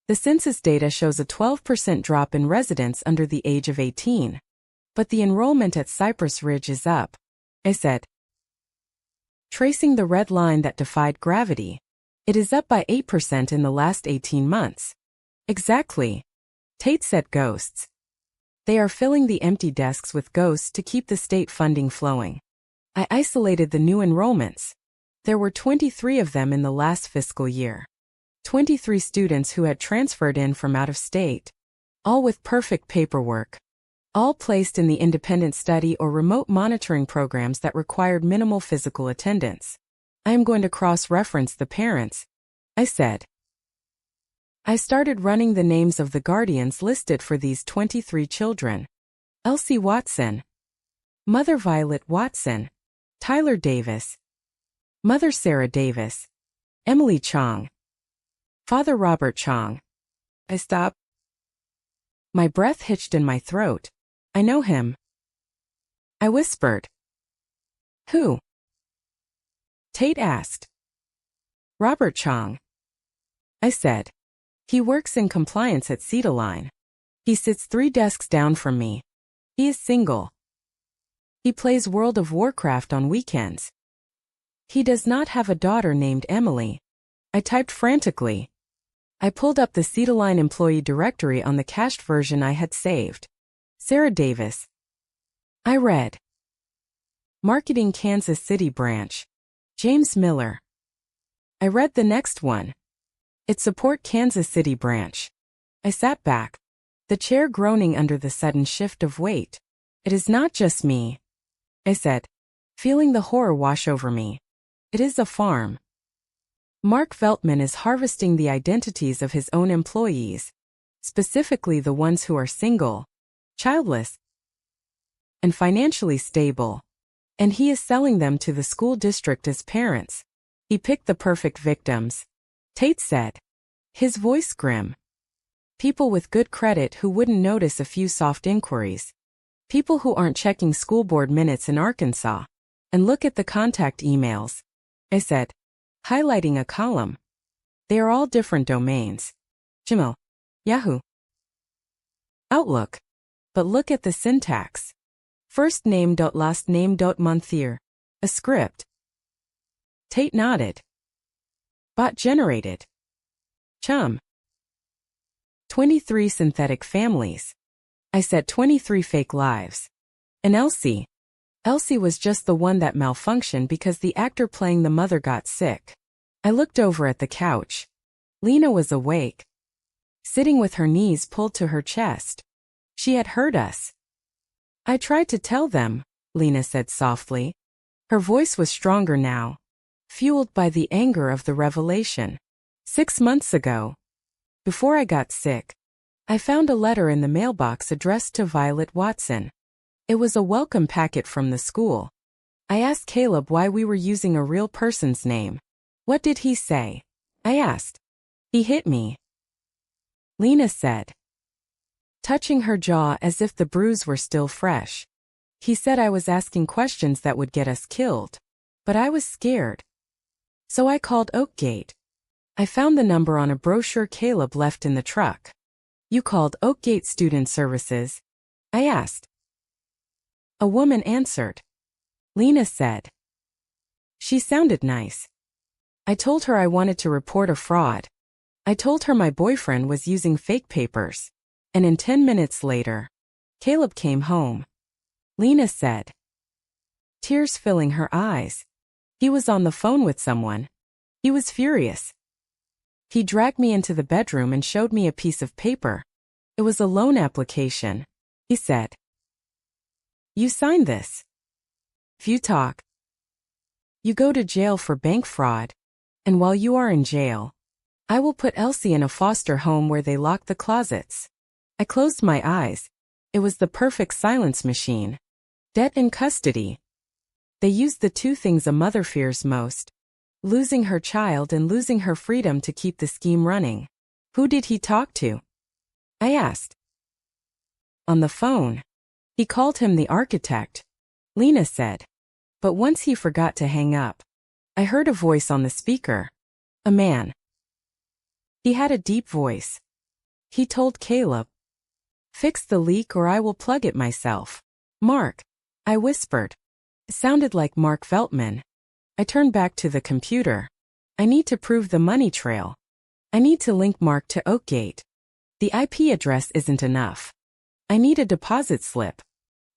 The census data shows a 12% drop in residents under the age of 18. But the enrollment at Cypress Ridge is up, I said. Tracing the red line that defied gravity, it is up by 8% in the last 18 months. Exactly. Tate said. Ghosts. They are filling the empty desks with ghosts to keep the state funding flowing. I isolated the new enrollments. There were 23 of them in the last fiscal year. 23 students who had transferred in from out of state. All with perfect paperwork. All placed in the independent study or remote monitoring programs that required minimal physical attendance. I am going to cross-reference the parents, I said. I started running the names of the guardians listed for these 23 children. Elsie Watson. Mother Violet Watson. Tyler Davis. Mother Sarah Davis. Emily Chong. Father Robert Chong. I stopped. My breath hitched in my throat. I know him. I whispered. Who? Tate asked. Robert Chong. I said. He works in compliance at Citiline. He sits 3 desks down from me. He is single. He plays World of Warcraft on weekends. He does not have a daughter named Emily. I typed frantically. I pulled up the Citiline employee directory on the cached version I had saved. Sarah Davis. I read. Marketing Kansas City branch. James Miller. I read the next one. It support Kansas City branch. I sat back, the chair groaning under the sudden shift of weight. It is not just me, I said, feeling the horror wash over me. It is a farm. Mark Veltman is harvesting the identities of his own employees, specifically the ones who are single, childless, and financially stable. And he is selling them to the school district as parents. He picked the perfect victims, Tate said, his voice grim. People with good credit who wouldn't notice a few soft inquiries. People who aren't checking school board minutes in Arkansas. And look at the contact emails, I said, highlighting a column. They are all different domains. Gmail, Yahoo, Outlook. But look at the syntax. First name. Last name. Month year. A script. Tate nodded. Bot generated. Chum. 23 synthetic families. I said 23 fake lives. And Elsie. Elsie was just the one that malfunctioned because the actor playing the mother got sick. I looked over at the couch. Lena was awake, sitting with her knees pulled to her chest. She had heard us. I tried to tell them, Lena said softly. Her voice was stronger now, fueled by the anger of the revelation. 6 months ago, before I got sick, I found a letter in the mailbox addressed to Violet Watson. It was a welcome packet from the school. I asked Caleb why we were using a real person's name. What did he say? I asked. He hit me, Lena said, touching her jaw as if the bruise were still fresh. He said I was asking questions that would get us killed. But I was scared. So I called Oakgate. I found the number on a brochure Caleb left in the truck. You called Oakgate Student Services? I asked. A woman answered. Lena said. She sounded nice. I told her I wanted to report a fraud. I told her my boyfriend was using fake papers. And in 10 minutes later, Caleb came home. Lena said. Tears filling her eyes. He was on the phone with someone. He was furious. He dragged me into the bedroom and showed me a piece of paper. It was a loan application. He said. You signed this. If you talk, you go to jail for bank fraud. And while you are in jail, I will put Elsie in a foster home where they lock the closets. I closed my eyes. It was the perfect silence machine. Debt and custody. They used the two things a mother fears most. Losing her child and losing her freedom to keep the scheme running. Who did he talk to? I asked. On the phone. He called him the architect. Lena said. But once he forgot to hang up, I heard a voice on the speaker. A man. He had a deep voice. He told Caleb. Fix the leak or I will plug it myself. Mark. I whispered. It sounded like Mark Veltman. I turned back to the computer. I need to prove the money trail. I need to link Mark to Oakgate. The IP address isn't enough. I need a deposit slip.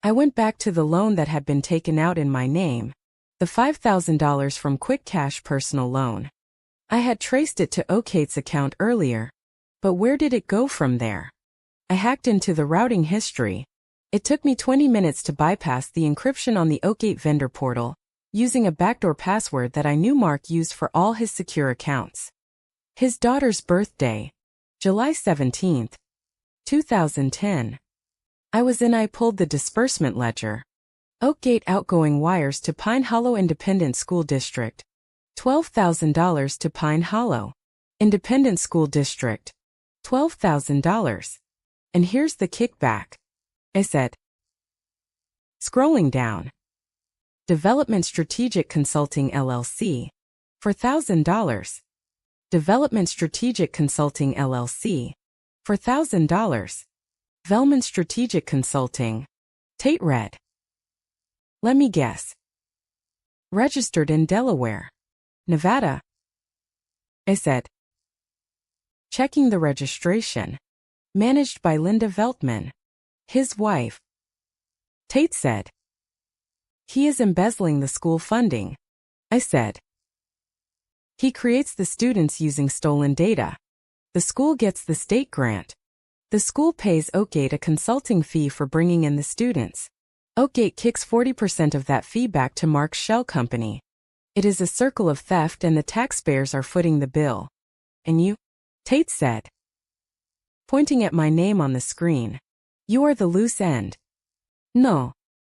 I went back to the loan that had been taken out in my name, the $5,000 from Quick Cash personal loan. I had traced it to Oakgate's account earlier, but where did it go from there? I hacked into the routing history. It took me 20 minutes to bypass the encryption on the Oakgate vendor portal, using a backdoor password that I knew Mark used for all his secure accounts. His daughter's birthday, July 17, 2010. I pulled the disbursement ledger. Oakgate outgoing wires to Pine Hollow Independent School District. $12,000 to Pine Hollow Independent School District. $12,000. And here's the kickback. I said. Scrolling down. Development Strategic Consulting LLC. $4,000. Development Strategic Consulting LLC. $4,000. Velman Strategic Consulting. Tate read. Let me guess. Registered in Delaware. Nevada. I said. Checking the registration. Managed by Linda Veltman. His wife. Tate said. He is embezzling the school funding. I said. He creates the students using stolen data. The school gets the state grant. The school pays Oakgate a consulting fee for bringing in the students. Oakgate kicks 40% of that fee back to Mark's shell company. It is a circle of theft and the taxpayers are footing the bill. And you? Tate said. Pointing at my name on the screen. You are the loose end. No.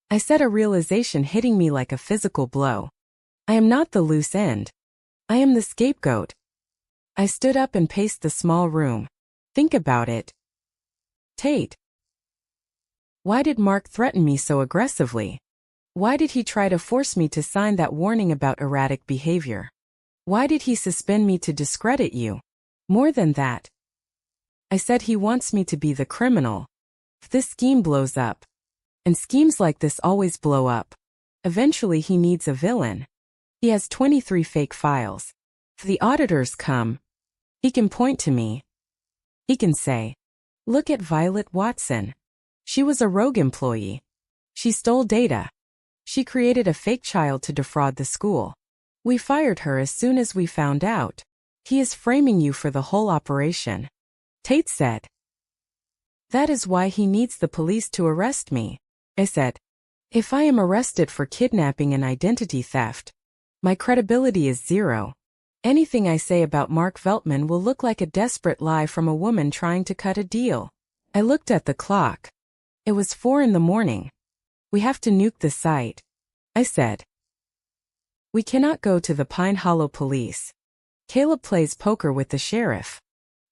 I said, a realization hitting me like a physical blow. I am not the loose end. I am the scapegoat. I stood up and paced the small room. Think about it. Tate. Why did Mark threaten me so aggressively? Why did he try to force me to sign that warning about erratic behavior? Why did he suspend me to discredit you? More than that. I said he wants me to be the criminal. If this scheme blows up, and schemes like this always blow up, eventually he needs a villain. He has 23 fake files. If the auditors come, he can point to me. He can say, look at Violet Watson. She was a rogue employee. She stole data. She created a fake child to defraud the school. We fired her as soon as we found out. He is framing you for the whole operation. Tate said. That is why he needs the police to arrest me. I said. If I am arrested for kidnapping and identity theft, my credibility is zero. Anything I say about Mark Veltman will look like a desperate lie from a woman trying to cut a deal. I looked at the clock. It was 4 a.m. We have to nuke the site. I said. We cannot go to the Pine Hollow police. Caleb plays poker with the sheriff.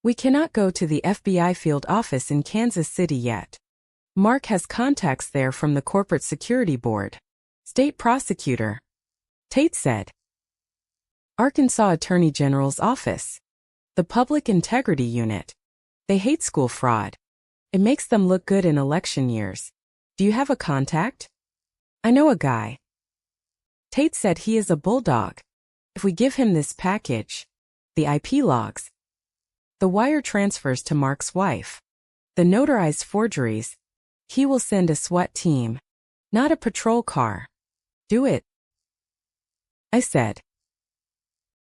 We cannot go to the FBI field office in Kansas City yet. Mark has contacts there from the Corporate Security Board. State prosecutor. Tate said. Arkansas Attorney General's office. The Public Integrity Unit. They hate school fraud. It makes them look good in election years. Do you have a contact? I know a guy. Tate said he is a bulldog. If we give him this package, the IP logs, the wire transfers to Mark's wife, the notarized forgeries, he will send a SWAT team, not a patrol car. Do it. I said.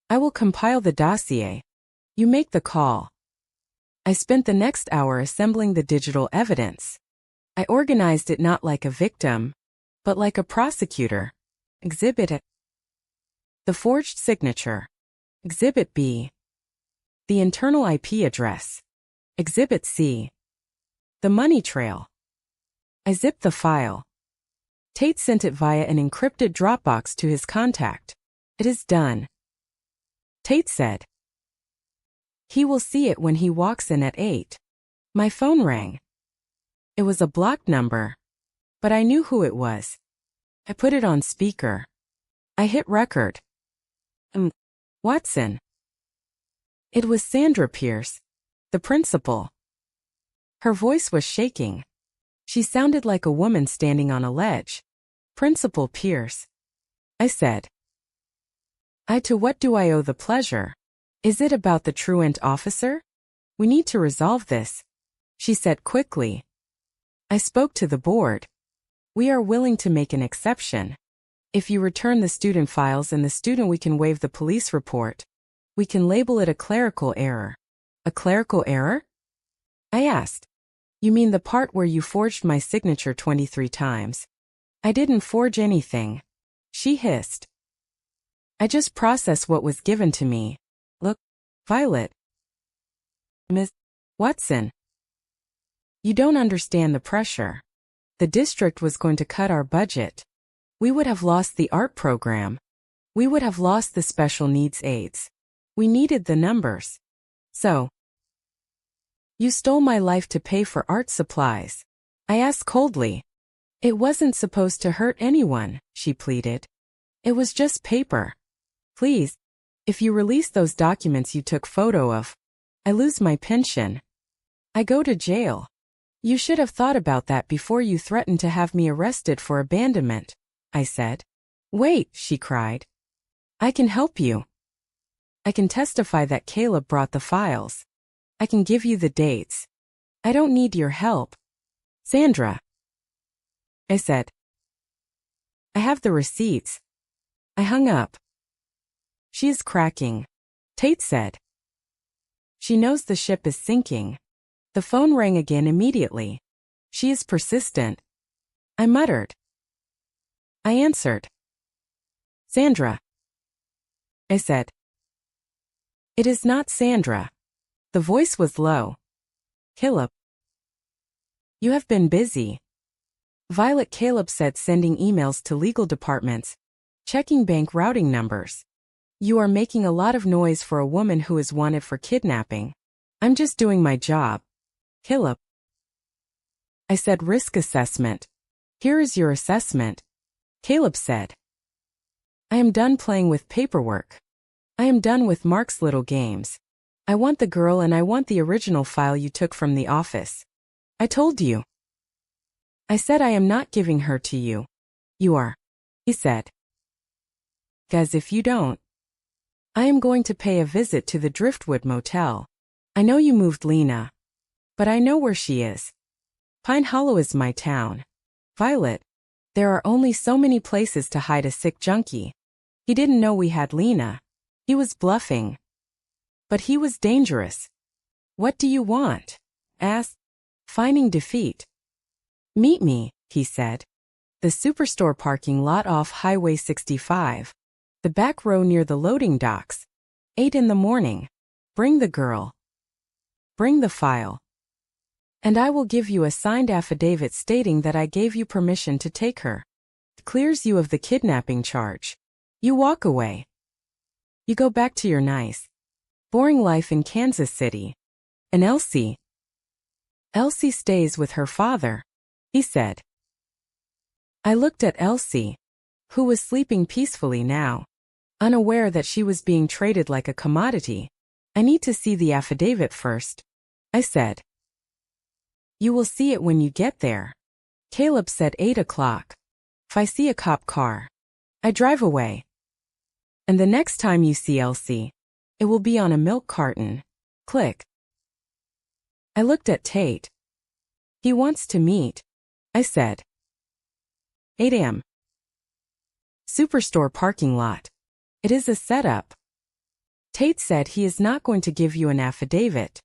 I will compile the dossier. You make the call. I spent the next hour assembling the digital evidence. I organized it not like a victim, but like a prosecutor. Exhibit A. The forged signature. Exhibit B. The internal IP address. Exhibit C. The money trail. I zipped the file. Tate sent it via an encrypted Dropbox to his contact. It is done. Tate said. He will see it when he walks in at 8. My phone rang. It was a blocked number, but I knew who it was. I put it on speaker. I hit record. Watson. It was Sandra Pierce, the principal. Her voice was shaking. She sounded like a woman standing on a ledge. Principal Pierce. I said. To what do I owe the pleasure? Is it about the truant officer? We need to resolve this, she said quickly. I spoke to the board. We are willing to make an exception. If you return the student files and the student, we can waive the police report. We can label it a clerical error. A clerical error? I asked. You mean the part where you forged my signature 23 times? I didn't forge anything. She hissed. I just processed what was given to me. Look, Violet. Miss Watson. You don't understand the pressure. The district was going to cut our budget. We would have lost the art program. We would have lost the special needs aides. We needed the numbers. So, you stole my life to pay for art supplies. I asked coldly. It wasn't supposed to hurt anyone, she pleaded. It was just paper. Please, if you release those documents you took photo of, I lose my pension. I go to jail. You should have thought about that before you threatened to have me arrested for abandonment, I said. Wait, she cried. I can help you. I can testify that Caleb brought the files. I can give you the dates. I don't need your help. Sandra. I said. I have the receipts. I hung up. She is cracking, Tate said. She knows the ship is sinking. The phone rang again immediately. She is persistent. I muttered. I answered. Sandra. I said. It is not Sandra. The voice was low. Caleb. You have been busy. Violet, Caleb said, sending emails to legal departments, checking bank routing numbers. You are making a lot of noise for a woman who is wanted for kidnapping. I'm just doing my job. Caleb. I said, risk assessment. Here is your assessment. Caleb said. I am done playing with paperwork. I am done with Mark's little games. I want the girl and I want the original file you took from the office. I told you. I said I am not giving her to you. You are. He said. Guys, if you don't, I am going to pay a visit to the Driftwood Motel. I know you moved Lena, but I know where she is. Pine Hollow is my town. Violet, there are only so many places to hide a sick junkie. He didn't know we had Lena. He was bluffing. But he was dangerous. What do you want? Asked, finding defeat. Meet me, he said. The Superstore parking lot off Highway 65. The back row near the loading docks. 8 in the morning. Bring the girl. Bring the file. And I will give you a signed affidavit stating that I gave you permission to take her. It clears you of the kidnapping charge. You walk away. You go back to your nice, boring life in Kansas City. And Elsie stays with her father, he said. I looked at Elsie, who was sleeping peacefully now, unaware that she was being traded like a commodity. I need to see the affidavit first. I said. You will see it when you get there. Caleb said 8 o'clock. If I see a cop car, I drive away. And the next time you see Elsie, it will be on a milk carton. Click. I looked at Tate. He wants to meet, I said. 8 a.m. Superstore parking lot. It is a setup. Tate said he is not going to give you an affidavit.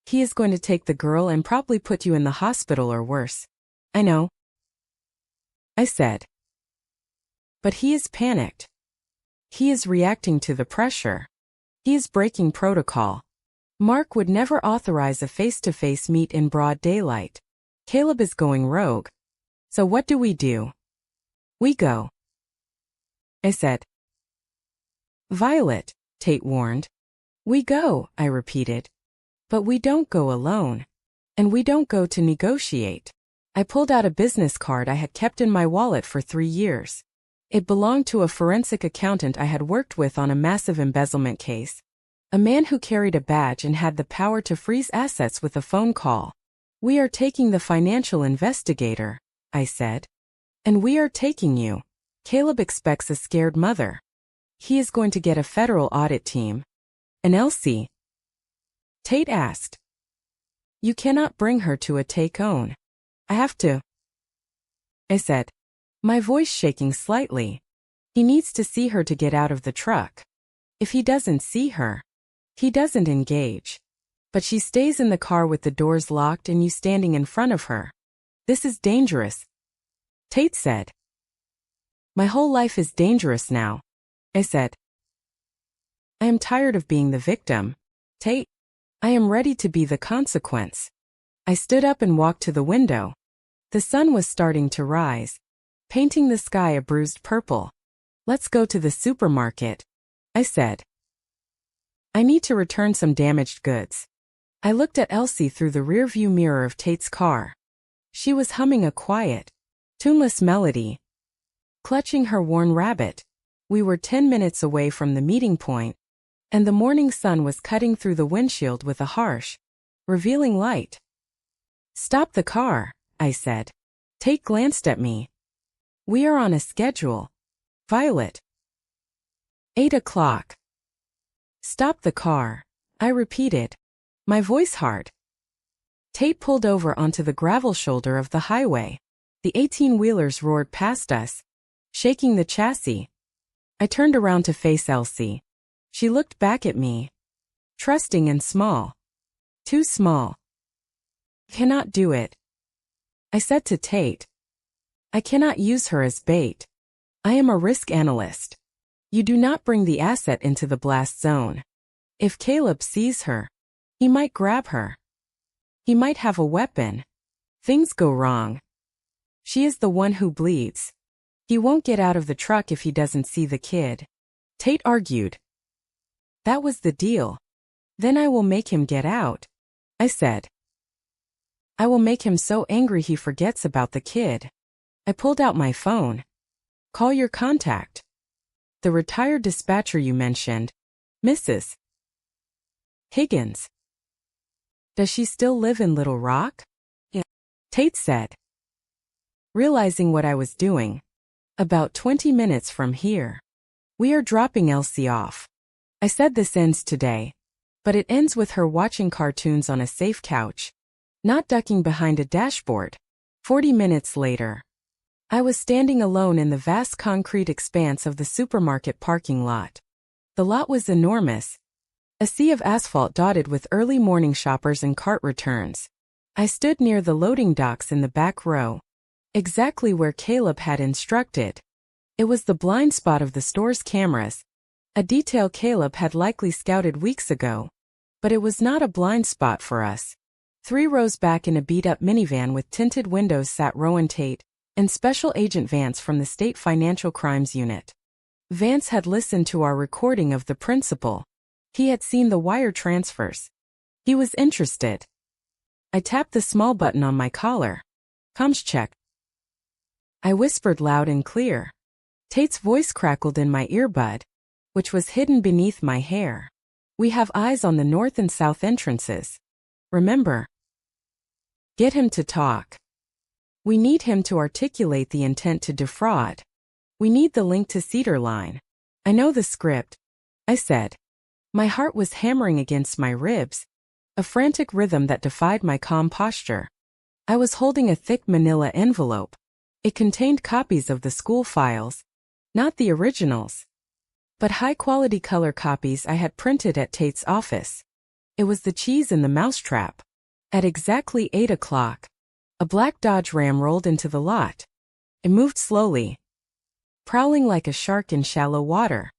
He is going to take the girl and probably put you in the hospital or worse. I know, I said. But he is panicked. He is reacting to the pressure. He is breaking protocol. Mark would never authorize a face-to-face meet in broad daylight. Caleb is going rogue. So what do? We go, I said. Violet, Tate warned. We go, I repeated. But we don't go alone. And we don't go to negotiate. I pulled out a business card I had kept in my wallet for 3 years. It belonged to a forensic accountant I had worked with on a massive embezzlement case. A man who carried a badge and had the power to freeze assets with a phone call. We are taking the financial investigator, I said. And we are taking you. Caleb expects a scared mother. He is going to get a federal audit team. And Elsie? Tate asked. You cannot bring her to a take-own. I have to, I said, my voice shaking slightly. He needs to see her to get out of the truck. If he doesn't see her, he doesn't engage. But she stays in the car with the doors locked and you standing in front of her. This is dangerous, Tate said. My whole life is dangerous now, I said. I am tired of being the victim, Tate. I am ready to be the consequence. I stood up and walked to the window. The sun was starting to rise, painting the sky a bruised purple. Let's go to the supermarket, I said. I need to return some damaged goods. I looked at Elsie through the rearview mirror of Tate's car. She was humming a quiet, tuneless melody. Clutching her worn rabbit. We were 10 minutes away from the meeting point, and the morning sun was cutting through the windshield with a harsh, revealing light. Stop the car, I said. Tate glanced at me. We are on a schedule. Violet. 8 o'clock. Stop the car, I repeated, my voice hard. Tate pulled over onto the gravel shoulder of the highway. The 18-wheelers roared past us, shaking the chassis. I turned around to face Elsie. She looked back at me. Trusting and small. Too small. Cannot do it. I said to Tate. I cannot use her as bait. I am a risk analyst. You do not bring the asset into the blast zone. If Caleb sees her, he might grab her. He might have a weapon. Things go wrong. She is the one who bleeds. He won't get out of the truck if he doesn't see the kid. Tate argued. That was the deal. Then I will make him get out, I said. I will make him so angry he forgets about the kid. I pulled out my phone. Call your contact. The retired dispatcher you mentioned, Mrs. Higgins. Does she still live in Little Rock? Yeah. Tate said. Realizing what I was doing. About 20 minutes from here. We are dropping Elsie off. I said this ends today. But it ends with her watching cartoons on a safe couch. Not ducking behind a dashboard. 40 minutes later. I was standing alone in the vast concrete expanse of the supermarket parking lot. The lot was enormous. A sea of asphalt dotted with early morning shoppers and cart returns. I stood near the loading docks in the back row. Exactly where Caleb had instructed. It was the blind spot of the store's cameras. A detail Caleb had likely scouted weeks ago. But it was not a blind spot for us. 3 rows back in a beat-up minivan with tinted windows sat Rowan Tate and Special Agent Vance from the State Financial Crimes Unit. Vance had listened to our recording of the principal. He had seen the wire transfers. He was interested. I tapped the small button on my collar. Comms check. I whispered loud and clear. Tate's voice crackled in my earbud, which was hidden beneath my hair. We have eyes on the north and south entrances. Remember? Get him to talk. We need him to articulate the intent to defraud. We need the link to Cedar Line. I know the script, I said. My heart was hammering against my ribs, a frantic rhythm that defied my calm posture. I was holding a thick manila envelope. It contained copies of the school files, not the originals, but high-quality color copies I had printed at Tate's office. It was the cheese in the mousetrap. At exactly 8 o'clock, a black Dodge Ram rolled into the lot. It moved slowly, prowling like a shark in shallow water.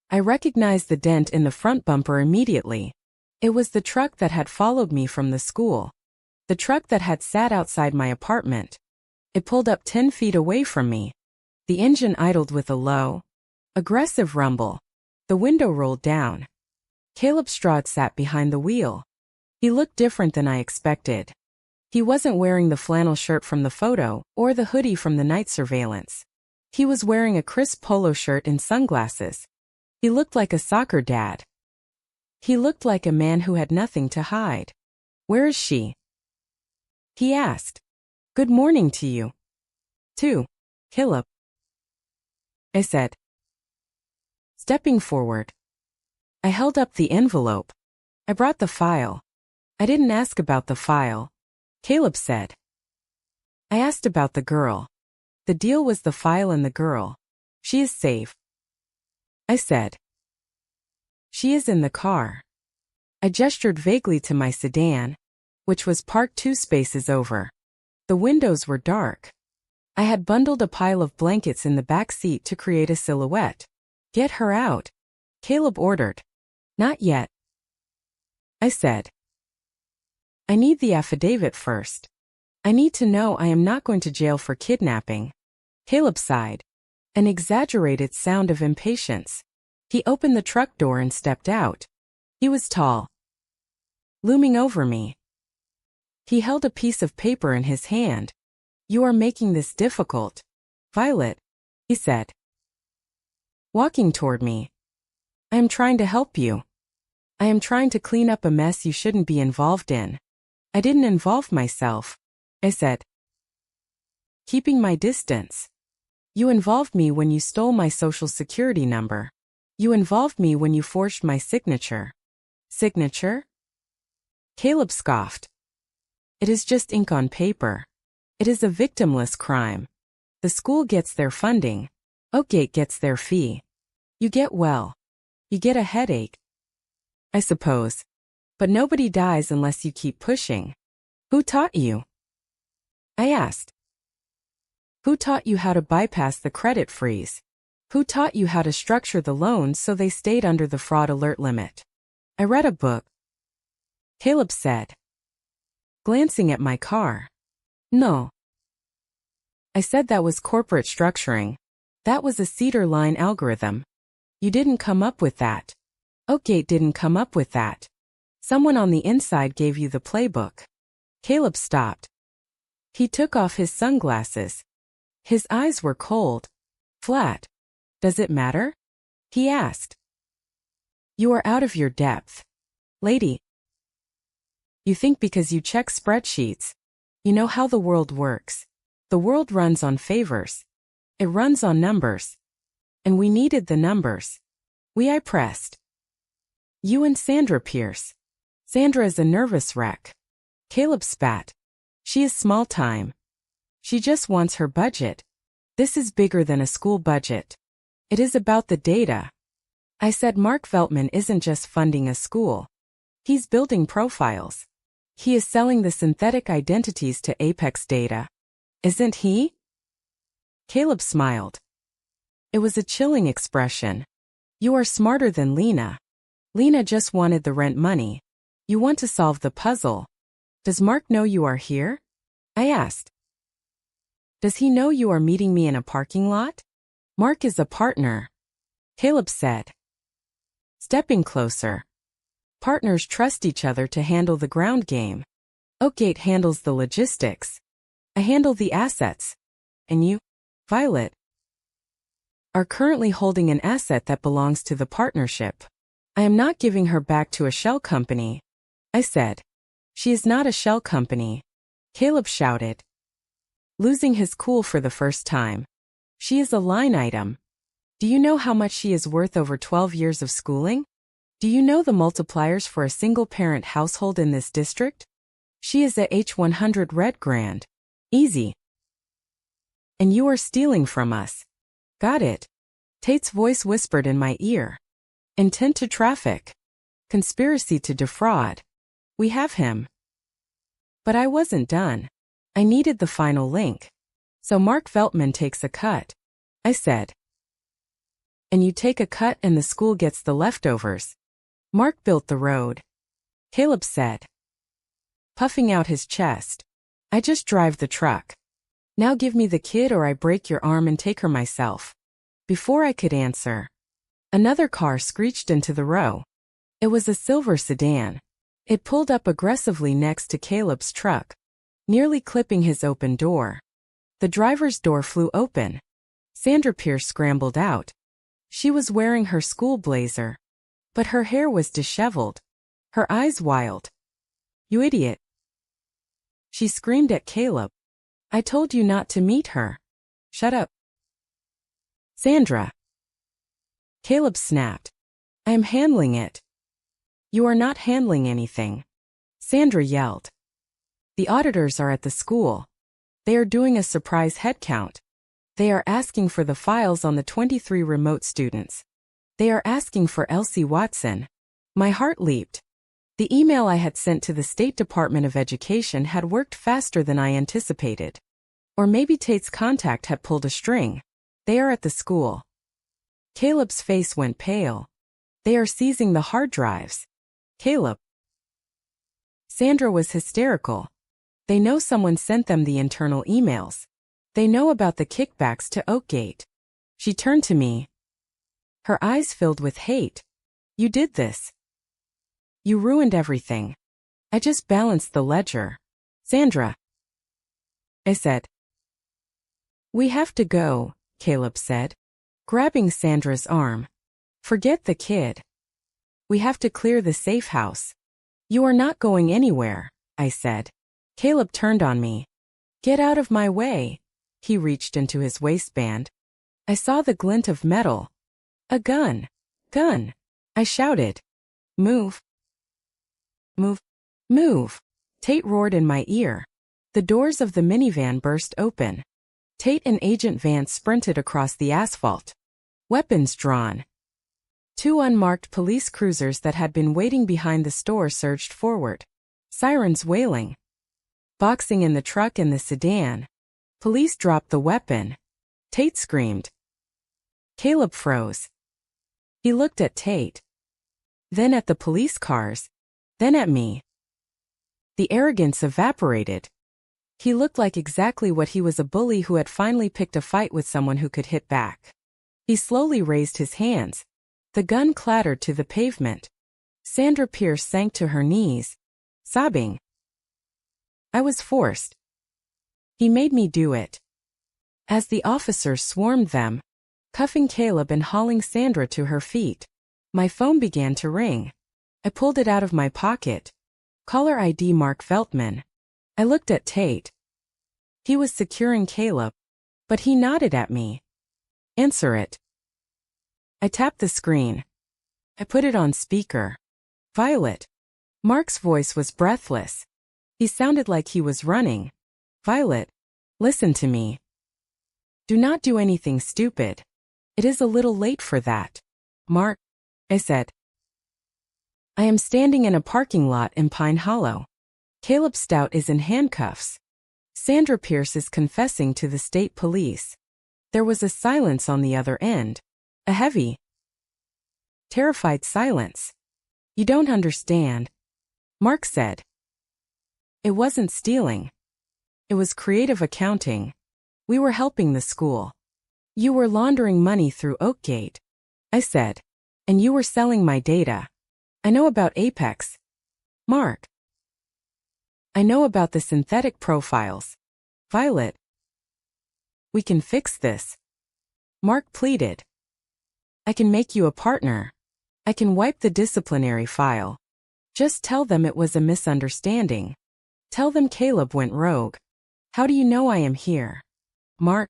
I recognized the dent in the front bumper immediately. It was the truck that had followed me from the school. The truck that had sat outside my apartment. It pulled up 10 feet away from me. The engine idled with a low, aggressive rumble. The window rolled down. Caleb Straude sat behind the wheel. He looked different than I expected. He wasn't wearing the flannel shirt from the photo or the hoodie from the night surveillance. He was wearing a crisp polo shirt and sunglasses. He looked like a soccer dad. He looked like a man who had nothing to hide. Where is she? He asked. Good morning to you. Too, Caleb, I said, stepping forward. I held up the envelope. I brought the file. I didn't ask about the file, Caleb said. I asked about the girl. The deal was the file and the girl. She is safe, I said. She is in the car. I gestured vaguely to my sedan, which was parked 2 spaces over. The windows were dark. I had bundled a pile of blankets in the back seat to create a silhouette. Get her out, Caleb ordered. Not yet, I said. I need the affidavit first. I need to know I am not going to jail for kidnapping. Caleb sighed, an exaggerated sound of impatience. He opened the truck door and stepped out. He was tall, looming over me. He held a piece of paper in his hand. You are making this difficult, Violet, he said, walking toward me. I am trying to help you. I am trying to clean up a mess you shouldn't be involved in. I didn't involve myself, I said, keeping my distance. You involved me when you stole my social security number. You involved me when you forged my signature. Signature? Caleb scoffed. It is just ink on paper. It is a victimless crime. The school gets their funding. Oakgate gets their fee. You get well. You get a headache, I suppose. But nobody dies unless you keep pushing. Who taught you? I asked. Who taught you how to bypass the credit freeze? Who taught you how to structure the loans so they stayed under the fraud alert limit? I read a book, Caleb said, glancing at my car. No. I said that was corporate structuring. That was a Cedar Line algorithm. You didn't come up with that. Oakgate didn't come up with that. Someone on the inside gave you the playbook. Caleb stopped. He took off his sunglasses. His eyes were cold, flat. Does it matter? He asked. You are out of your depth, lady. You think because you check spreadsheets, you know how the world works. The world runs on favors. It runs on numbers. And we needed the numbers. I pressed. You and Sandra Pierce. Sandra is a nervous wreck. Caleb spat. She is small time. She just wants her budget. This is bigger than a school budget. It is about the data. I said Mark Veltman isn't just funding a school. He's building profiles. He is selling the synthetic identities to Apex Data. Isn't he? Caleb smiled. It was a chilling expression. You are smarter than Lena. Lena just wanted the rent money. You want to solve the puzzle. Does Mark know you are here? I asked. Does he know you are meeting me in a parking lot? Mark is a partner, Caleb said, stepping closer. Partners trust each other to handle the ground game. Oakgate handles the logistics. I handle the assets. And you, Violet, are currently holding an asset that belongs to the partnership. I am not giving her back to a shell company, I said. She is not a shell company, Caleb shouted, losing his cool for the first time. She is a line item. Do you know how much she is worth over 12 years of schooling? Do you know the multipliers for a single-parent household in this district? She is a H100 Red Grand. Easy. And you are stealing from us. Got it. Tate's voice whispered in my ear. Intent to traffic. Conspiracy to defraud. We have him. But I wasn't done. I needed the final link. So Mark Veltman takes a cut. I said. And you take a cut and the school gets the leftovers. Mark built the road. Caleb said, puffing out his chest. I just drive the truck. Now give me the kid or I break your arm and take her myself. Before I could answer, another car screeched into the row. It was a silver sedan. It pulled up aggressively next to Caleb's truck, nearly clipping his open door. The driver's door flew open. Sandra Pierce scrambled out. She was wearing her school blazer, but her hair was disheveled, her eyes wild. You idiot! She screamed at Caleb. I told you not to meet her. Shut up. Sandra. Caleb snapped. I am handling it. You are not handling anything. Sandra yelled. The auditors are at the school. They are doing a surprise head count. They are asking for the files on the 23 remote students. They are asking for Elsie Watson. My heart leaped. The email I had sent to the State Department of Education had worked faster than I anticipated. Or maybe Tate's contact had pulled a string. They are at the school. Caleb's face went pale. They are seizing the hard drives. Caleb. Sandra was hysterical. They know someone sent them the internal emails. They know about the kickbacks to Oakgate. She turned to me. Her eyes filled with hate. You did this. You ruined everything. I just balanced the ledger. Sandra. I said. We have to go, Caleb said, grabbing Sandra's arm. Forget the kid. We have to clear the safe house. You are not going anywhere, I said. Caleb turned on me. Get out of my way. He reached into his waistband. I saw the glint of metal. A gun. Gun. I shouted. Move. Move. Move. Tate roared in my ear. The doors of the minivan burst open. Tate and Agent Vance sprinted across the asphalt. Weapons drawn. Two unmarked police cruisers that had been waiting behind the store surged forward. Sirens wailing. Boxing in the truck and the sedan. Police dropped the weapon. Tate screamed. Caleb froze. He looked at Tate. Then at the police cars. Then at me. The arrogance evaporated. He looked like exactly what he was, a bully who had finally picked a fight with someone who could hit back. He slowly raised his hands. The gun clattered to the pavement. Sandra Pierce sank to her knees, sobbing. I was forced. He made me do it. As the officers swarmed them, cuffing Caleb and hauling Sandra to her feet, my phone began to ring. I pulled it out of my pocket. Caller ID Mark Veltman. I looked at Tate. He was securing Caleb, but he nodded at me. Answer it. I tapped the screen. I put it on speaker. Violet. Mark's voice was breathless. He sounded like he was running. Violet, listen to me. Do not do anything stupid. It is a little late for that. Mark, I said. I am standing in a parking lot in Pine Hollow. Caleb Stout is in handcuffs. Sandra Pierce is confessing to the state police. There was a silence on the other end. A heavy, terrified silence. You don't understand, Mark said. It wasn't stealing. It was creative accounting. We were helping the school. You were laundering money through Oakgate, I said. And you were selling my data. I know about Apex. Mark. I know about the synthetic profiles. Violet. We can fix this. Mark pleaded. I can make you a partner. I can wipe the disciplinary file. Just tell them it was a misunderstanding. Tell them Caleb went rogue. How do you know I am here? Mark?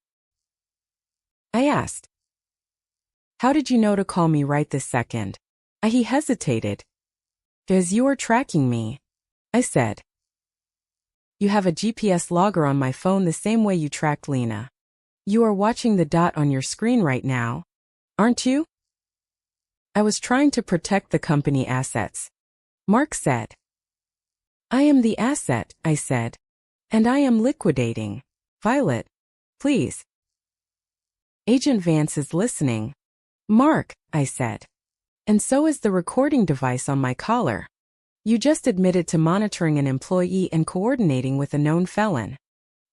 I asked. How did you know to call me right this second? He hesitated. Because you are tracking me, I said. You have a GPS logger on my phone the same way you tracked Lena. You are watching the dot on your screen right now, aren't you? I was trying to protect the company assets, Mark said. I am the asset, I said. And I am liquidating. Violet, please. Agent Vance is listening. Mark, I said. And so is the recording device on my collar. You just admitted to monitoring an employee and coordinating with a known felon.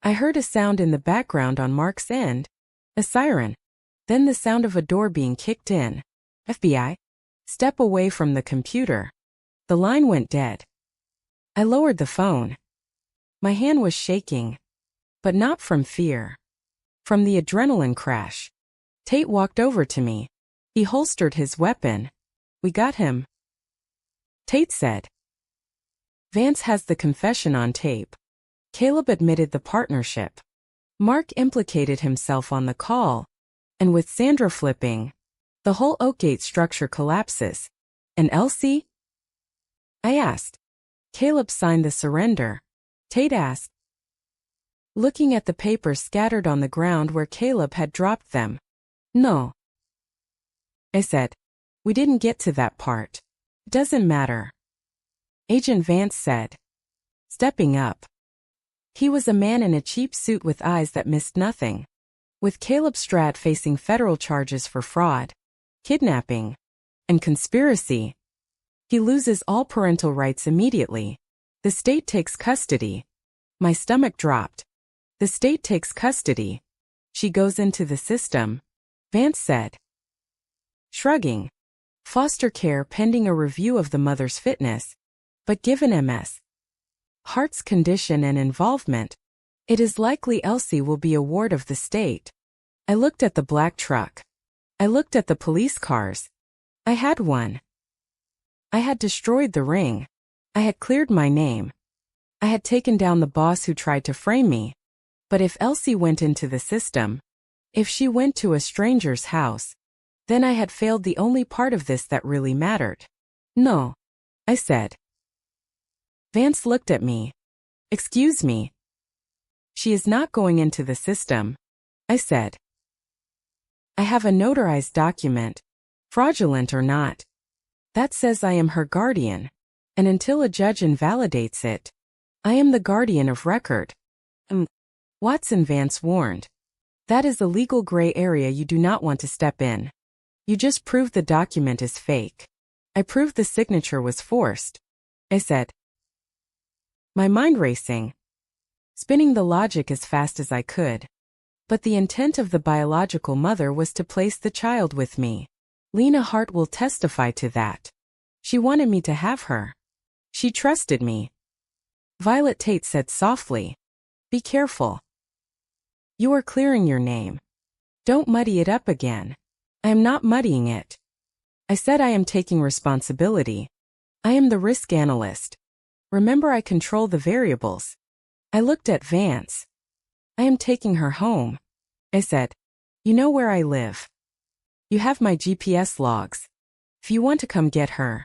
I heard a sound in the background on Mark's end, a siren, then the sound of a door being kicked in. FBI? Step away from the computer. The line went dead. I lowered the phone. My hand was shaking, but not from fear. From the adrenaline crash. Tate walked over to me. He holstered his weapon. We got him, Tate said. Vance has the confession on tape. Caleb admitted the partnership. Mark implicated himself on the call, and with Sandra flipping, the whole Oakgate structure collapses. And Elsie? I asked. Caleb signed the surrender, Tate asked, looking at the papers scattered on the ground where Caleb had dropped them. No, I said. We didn't get to that part. Doesn't matter. Agent Vance said, stepping up. He was a man in a cheap suit with eyes that missed nothing. With Caleb Stratt facing federal charges for fraud, kidnapping, and conspiracy, he loses all parental rights immediately. The state takes custody. My stomach dropped. The state takes custody. She goes into the system, Vance said. Shrugging. Foster care pending a review of the mother's fitness, but given MS. Heart's condition and involvement, it is likely Elsie will be a ward of the state. I looked at the black truck. I looked at the police cars. I had one. I had destroyed the ring. I had cleared my name. I had taken down the boss who tried to frame me. But if Elsie went into the system, if she went to a stranger's house, then I had failed the only part of this that really mattered. No, I said. Vance looked at me. Excuse me. She is not going into the system, I said. I have a notarized document, fraudulent or not, that says I am her guardian, and until a judge invalidates it, I am the guardian of record. Watson, Vance warned. That is a legal gray area you do not want to step in. You just proved the document is fake. I proved the signature was forced, I said. My mind racing, spinning the logic as fast as I could. But the intent of the biological mother was to place the child with me. Lena Hart will testify to that. She wanted me to have her. She trusted me. Violet Tate said softly, be careful. You are clearing your name. Don't muddy it up again. I am not muddying it. I said I am taking responsibility. I am the risk analyst. Remember, I control the variables. I looked at Vance. I am taking her home, I said. You know where I live. You have my GPS logs. If you want to come get her,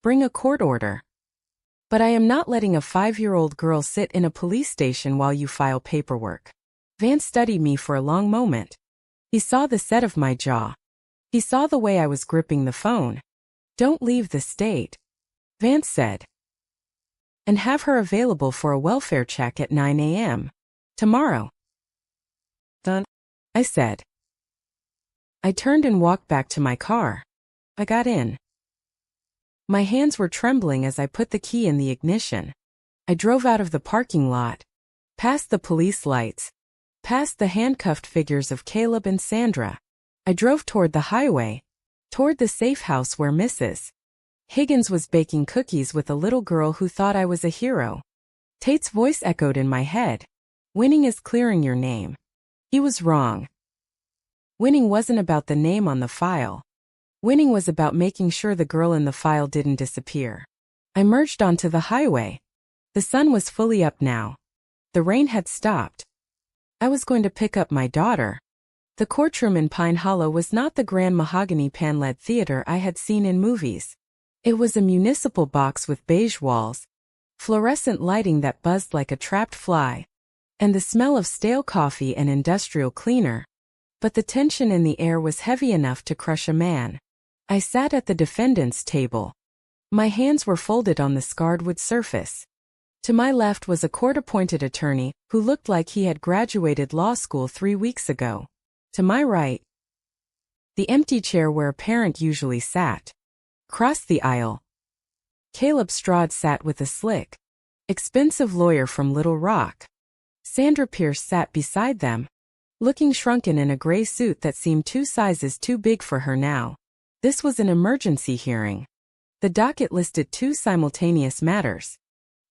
bring a court order. But I am not letting a 5-year-old girl sit in a police station while you file paperwork. Vance studied me for a long moment. He saw the set of my jaw. He saw the way I was gripping the phone. Don't leave the state, Vance said. And have her available for a welfare check at 9 a.m. tomorrow. Done, I said. I turned and walked back to my car. I got in. My hands were trembling as I put the key in the ignition. I drove out of the parking lot, past the police lights, past the handcuffed figures of Caleb and Sandra. I drove toward the highway, toward the safe house where Mrs. Higgins was baking cookies with a little girl who thought I was a hero. Tate's voice echoed in my head. Winning is clearing your name. He was wrong. Winning wasn't about the name on the file. Winning was about making sure the girl in the file didn't disappear. I merged onto the highway. The sun was fully up now. The rain had stopped. I was going to pick up my daughter. The courtroom in Pine Hollow was not the grand mahogany pan-led theater I had seen in movies. It was a municipal box with beige walls, fluorescent lighting that buzzed like a trapped fly, and the smell of stale coffee and industrial cleaner. But the tension in the air was heavy enough to crush a man. I sat at the defendant's table. My hands were folded on the scarred wood surface. To my left was a court-appointed attorney who looked like he had graduated law school 3 weeks ago. To my right, the empty chair where a parent usually sat. Crossed the aisle, Caleb Straude sat with a slick, expensive lawyer from Little Rock. Sandra Pierce sat beside them, looking shrunken in a gray suit that seemed 2 sizes too big for her now. This was an emergency hearing. The docket listed 2 simultaneous matters: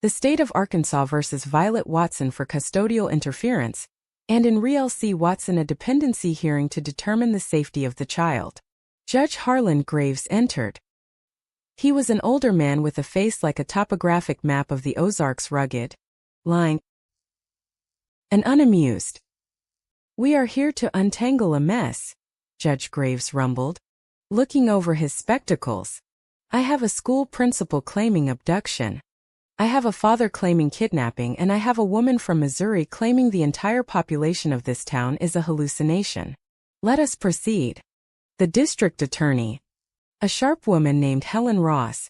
the state of Arkansas versus Violet Watson for custodial interference, and in Real C. Watson a dependency hearing to determine the safety of the child. Judge Harlan Graves entered. He was an older man with a face like a topographic map of the Ozarks, rugged, lined, and unamused. "We are here to untangle a mess," Judge Graves rumbled, looking over his spectacles. "I have a school principal claiming abduction. I have a father claiming kidnapping, and I have a woman from Missouri claiming the entire population of this town is a hallucination. Let us proceed." The district attorney, a sharp woman named Helen Ross,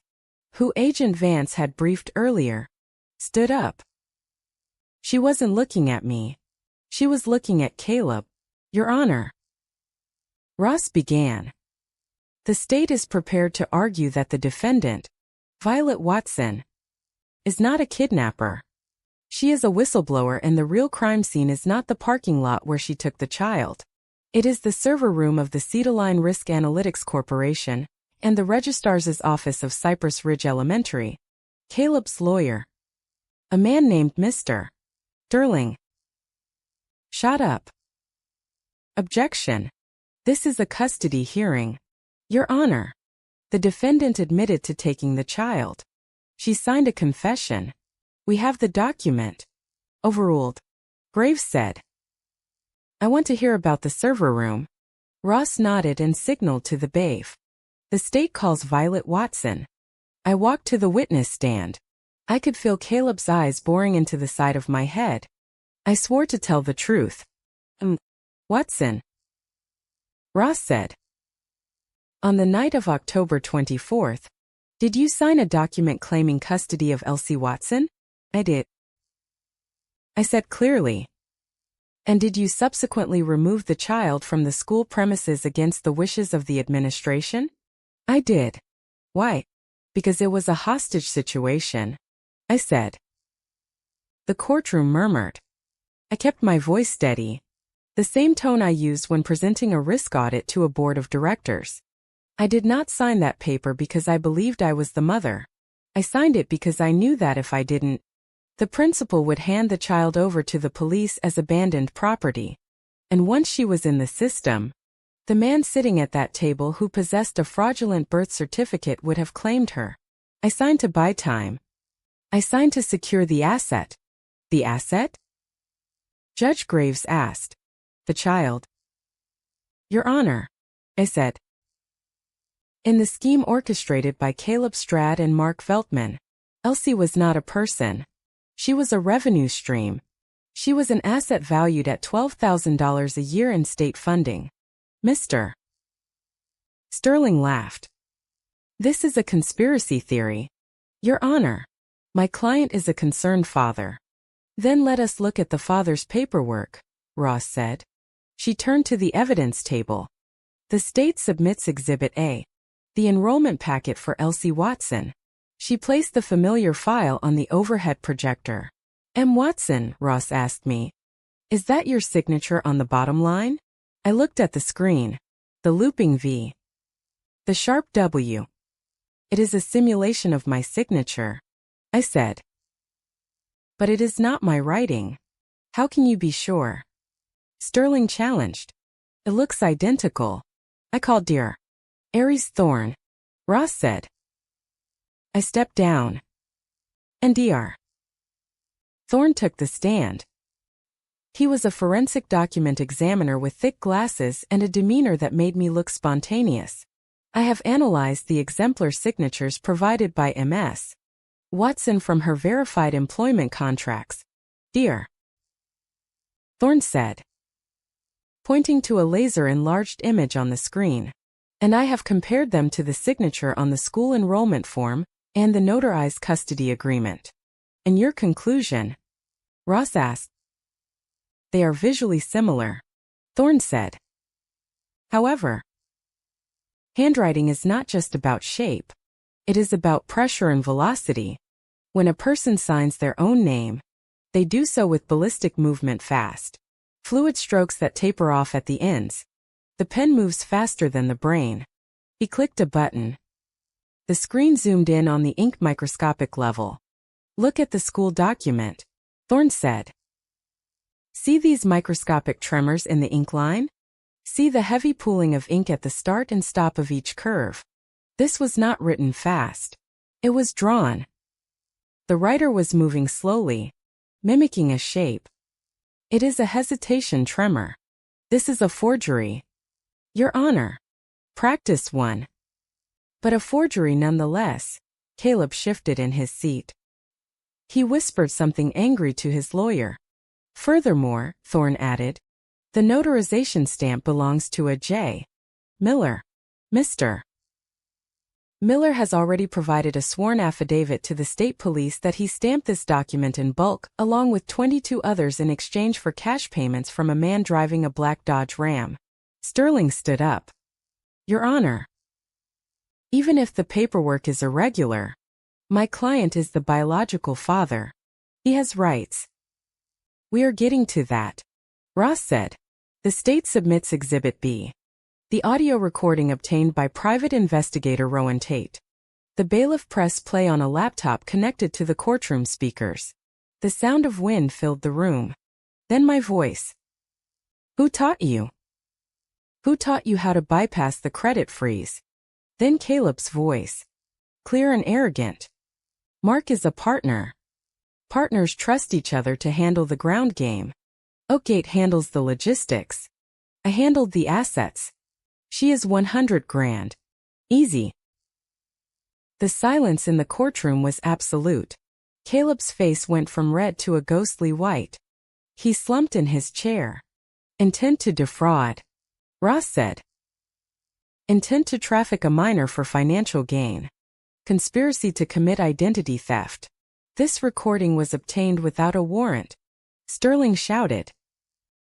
who Agent Vance had briefed earlier, stood up. She wasn't looking at me. She was looking at Caleb. "Your Honor," Ross began, "the state is prepared to argue that the defendant, Violet Watson, is not a kidnapper. She is a whistleblower, and the real crime scene is not the parking lot where she took the child. It is the server room of the Cedarline Risk Analytics Corporation and the Registrar's office of Cypress Ridge Elementary." Caleb's lawyer, a man named Mr. Sterling, shot up. "Objection. This is a custody hearing. Your Honor, the defendant admitted to taking the child. She signed a confession. We have the document." "Overruled," Graves said. "I want to hear about the server room." Ross nodded and signaled to the bailiff. "The state calls Violet Watson." I walked to the witness stand. I could feel Caleb's eyes boring into the side of my head. I swore to tell the truth. Watson," Ross said. "On the night of October 24th, did you sign a document claiming custody of Elsie Watson?" "I did," I said clearly. "And did you subsequently remove the child from the school premises against the wishes of the administration?" "I did." "Why?" "Because it was a hostage situation," I said. The courtroom murmured. I kept my voice steady, the same tone I used when presenting a risk audit to a board of directors. "I did not sign that paper because I believed I was the mother. I signed it because I knew that if I didn't, the principal would hand the child over to the police as abandoned property. And once she was in the system, the man sitting at that table who possessed a fraudulent birth certificate would have claimed her. I signed to buy time. I signed to secure the asset." "The asset?" Judge Graves asked. "The child." "Your Honor," I said. "In the scheme orchestrated by Caleb Straude and Mark Veltman, Elsie was not a person. She was a revenue stream. She was an asset valued at $12,000 a year in state funding." Mr. Sterling laughed. "This is a conspiracy theory. Your Honor, my client is a concerned father." "Then let us look at the father's paperwork," Ross said. She turned to the evidence table. "The state submits Exhibit A, the enrollment packet for Elsie Watson." She placed the familiar file on the overhead projector. "M. Watson," Ross asked me, "is that your signature on the bottom line?" I looked at the screen. The looping V. The sharp W. "It is a simulation of my signature," I said. "But it is not my writing. How can you be sure?" Sterling challenged. "It looks identical." I called Dear Aries Thorne. Ross said. I stepped down. And Dr. Thorne took the stand. He was a forensic document examiner with thick glasses and a demeanor that made me look spontaneous. I have analyzed the exemplar signatures provided by Ms. Watson from her verified employment contracts, Dr. Thorne said, pointing to a laser-enlarged image on the screen. And I have compared them to the signature on the school enrollment form and the notarized custody agreement. And your conclusion? Ross asked. They are visually similar, Thorne said. However, handwriting is not just about shape. It is about pressure and velocity. When a person signs their own name, they do so with ballistic movement fast. Fluid strokes that taper off at the ends. The pen moves faster than the brain. He clicked a button. The screen zoomed in on the ink microscopic level. Look at the school document, Thorne said. See these microscopic tremors in the ink line? See the heavy pooling of ink at the start and stop of each curve. This was not written fast. It was drawn. The writer was moving slowly, mimicking a shape. It is a hesitation tremor. This is a forgery. Your Honor. Practice one. But a forgery nonetheless. Caleb shifted in his seat. He whispered something angry to his lawyer. Furthermore, Thorne added, the notarization stamp belongs to a J. Miller. Mr. Miller has already provided a sworn affidavit to the state police that he stamped this document in bulk, along with 22 others in exchange for cash payments from a man driving a black Dodge Ram. Sterling stood up. Your Honor. Even if the paperwork is irregular, my client is the biological father. He has rights. We are getting to that, Ross said. The state submits Exhibit B. The audio recording obtained by private investigator Rowan Tate. The bailiff pressed play on a laptop connected to the courtroom speakers. The sound of wind filled the room. Then my voice. Who taught you? Who taught you how to bypass the credit freeze? Then Caleb's voice. Clear and arrogant. Mark is a partner. Partners trust each other to handle the ground game. Oakgate handles the logistics. I handled the assets. She is 100 grand. Easy. The silence in the courtroom was absolute. Caleb's face went from red to a ghostly white. He slumped in his chair. Intent to defraud. Ross said. Intent to traffic a minor for financial gain. Conspiracy to commit identity theft. This recording was obtained without a warrant. Sterling shouted.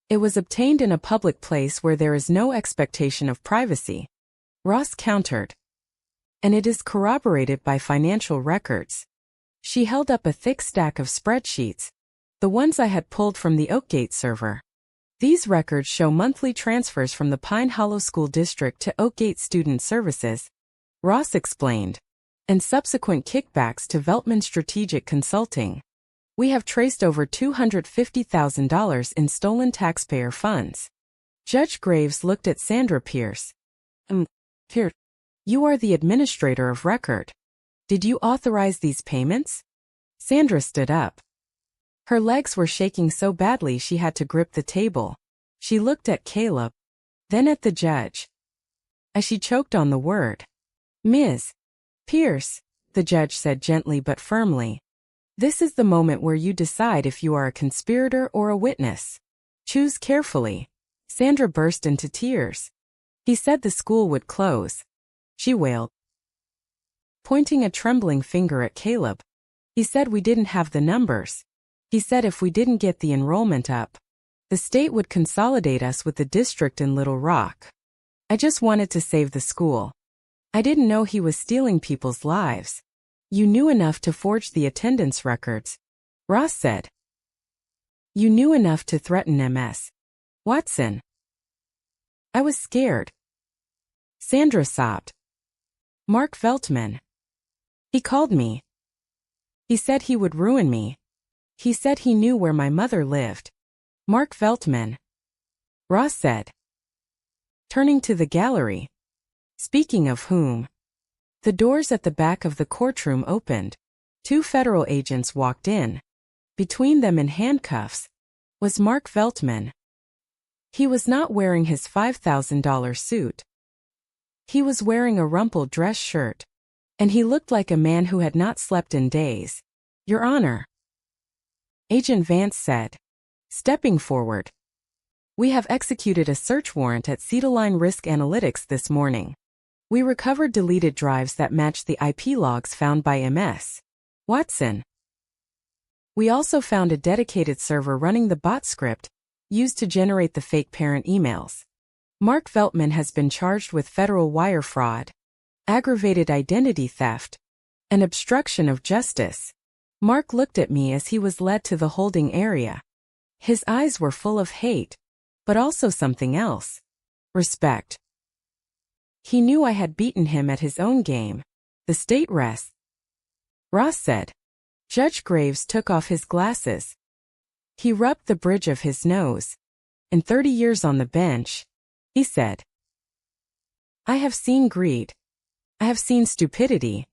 It was obtained in a public place where there is no expectation of privacy. Ross countered. And it is corroborated by financial records. She held up a thick stack of spreadsheets, the ones I had pulled from the Oakgate server. These records show monthly transfers from the Pine Hollow School District to Oakgate Student Services, Ross explained, and subsequent kickbacks to Veltman Strategic Consulting. We have traced over $250,000 in stolen taxpayer funds. Judge Graves looked at Sandra Pierce. Pierce, you are the administrator of record. Did you authorize these payments? Sandra stood up. Her legs were shaking so badly she had to grip the table. She looked at Caleb, then at the judge. As she choked on the word. Ms. Pierce, the judge said gently but firmly. This is the moment where you decide if you are a conspirator or a witness. Choose carefully. Sandra burst into tears. He said the school would close. She wailed, pointing a trembling finger at Caleb. He said we didn't have the numbers. He said if we didn't get the enrollment up, the state would consolidate us with the district in Little Rock. I just wanted to save the school. I didn't know he was stealing people's lives. You knew enough to forge the attendance records, Ross said. You knew enough to threaten Ms. Watson. I was scared. Sandra sobbed. Mark Veltman. He called me. He said he would ruin me. He said he knew where my mother lived. Mark Veltman. Ross said, turning to the gallery. Speaking of whom? The doors at the back of the courtroom opened. 2 federal agents walked in. Between them in handcuffs was Mark Veltman. He was not wearing his $5,000 suit. He was wearing a rumpled dress shirt, and he looked like a man who had not slept in days. "Your Honor," Agent Vance said, stepping forward. "We have executed a search warrant at Cedarline Risk Analytics this morning. We recovered deleted drives that matched the IP logs found by Ms. Watson. We also found a dedicated server running the bot script used to generate the fake parent emails. Mark Veltman has been charged with federal wire fraud, aggravated identity theft, and obstruction of justice." Mark looked at me as he was led to the holding area. His eyes were full of hate, but also something else. Respect. He knew I had beaten him at his own game. "The state rests," Ross said. Judge Graves took off his glasses. He rubbed the bridge of his nose. "In 30 years on the bench," he said, "I have seen greed. I have seen stupidity.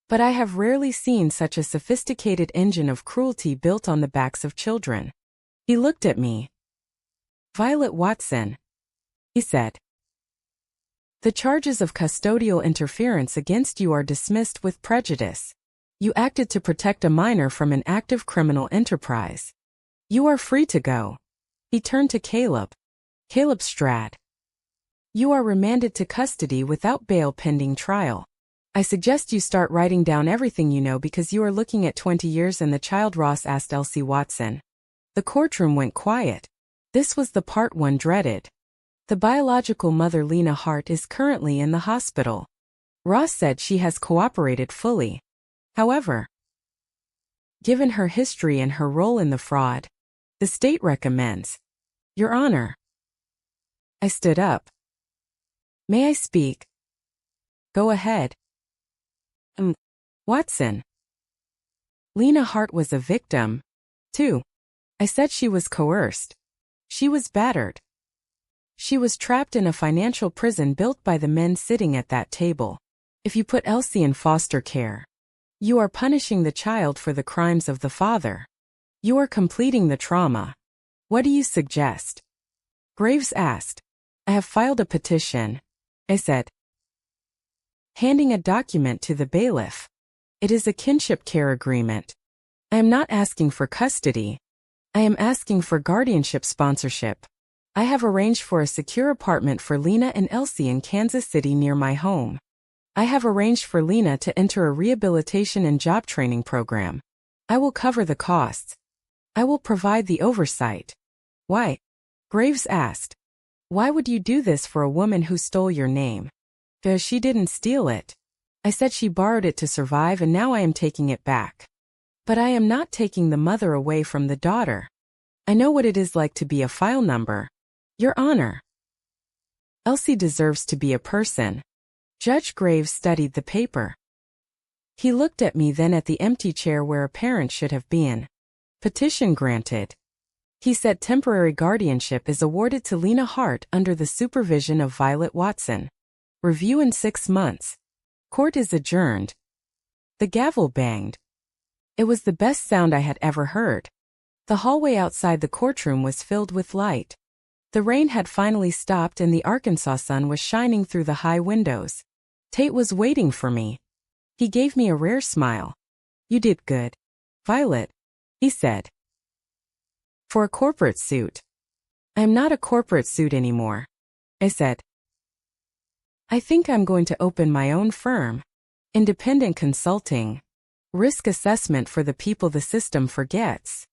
But I have rarely seen such a sophisticated engine of cruelty built on the backs of children." He looked at me. "Violet Watson," he said, "the charges of custodial interference against you are dismissed with prejudice. You acted to protect a minor from an active criminal enterprise. You are free to go." He turned to Caleb. "Caleb Strad, you are remanded to custody without bail pending trial. I suggest you start writing down everything you know because you are looking at 20 years and the child." Ross asked Elsie Watson. The courtroom went quiet. This was the part one dreaded. "The biological mother Lena Hart is currently in the hospital. Ross said she has cooperated fully. However, given her history and her role in the fraud, the state recommends." "Your Honor." I stood up. "May I speak?" "Go ahead." Watson. Lena Hart was a victim, too. I said she was coerced. She was battered. She was trapped in a financial prison built by the men sitting at that table. If you put Elsie in foster care, you are punishing the child for the crimes of the father. You are completing the trauma. What do you suggest?" Graves asked. "I have filed a petition," I said, handing a document to the bailiff. "It is a kinship care agreement. I am not asking for custody. I am asking for guardianship sponsorship. I have arranged for a secure apartment for Lena and Elsie in Kansas City near my home. I have arranged for Lena to enter a rehabilitation and job training program. I will cover the costs. I will provide the oversight." "Why?" Graves asked. "Why would you do this for a woman who stole your name?" "Because she didn't steal it. I said she borrowed it to survive and now I am taking it back. But I am not taking the mother away from the daughter. I know what it is like to be a file number. Your Honor. Elsie deserves to be a person." Judge Graves studied the paper. He looked at me, then at the empty chair where a parent should have been. "Petition granted." He said temporary guardianship is awarded to Lena Hart under the supervision of Violet Watson. Review in 6 months. Court is adjourned. The gavel banged. It was the best sound I had ever heard. The hallway outside the courtroom was filled with light. The rain had finally stopped and the Arkansas sun was shining through the high windows. Tate was waiting for me. He gave me a rare smile. "You did good, Violet," he said. "For a corporate suit." "I am not a corporate suit anymore," I said. "I think I'm going to open my own firm. Independent consulting. Risk assessment for the people the system forgets."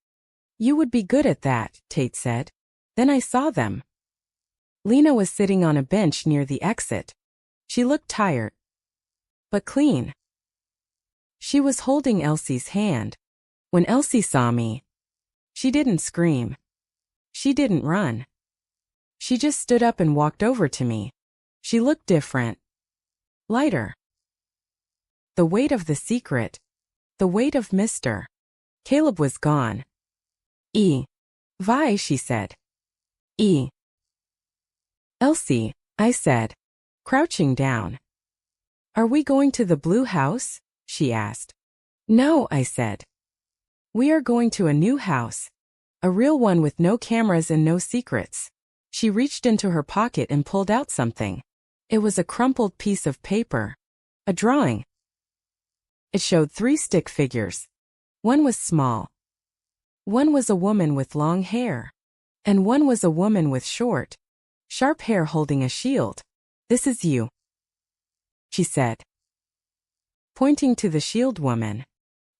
"You would be good at that," Tate said. Then I saw them. Lena was sitting on a bench near the exit. She looked tired, but clean. She was holding Elsie's hand. When Elsie saw me, she didn't scream. She didn't run. She just stood up and walked over to me. She looked different. Lighter. The weight of the secret. The weight of Mr. Caleb was gone. Vi, she said. Elsie, I said, crouching down. "Are we going to the blue house?" she asked. No, I said. We are going to a new house. A real one with no cameras and no secrets. She reached into her pocket and pulled out something. It was a crumpled piece of paper. A drawing. It showed 3 stick figures. One was small. One was a woman with long hair. And one was a woman with short, sharp hair holding a shield. This is you, she said, pointing to the shield woman.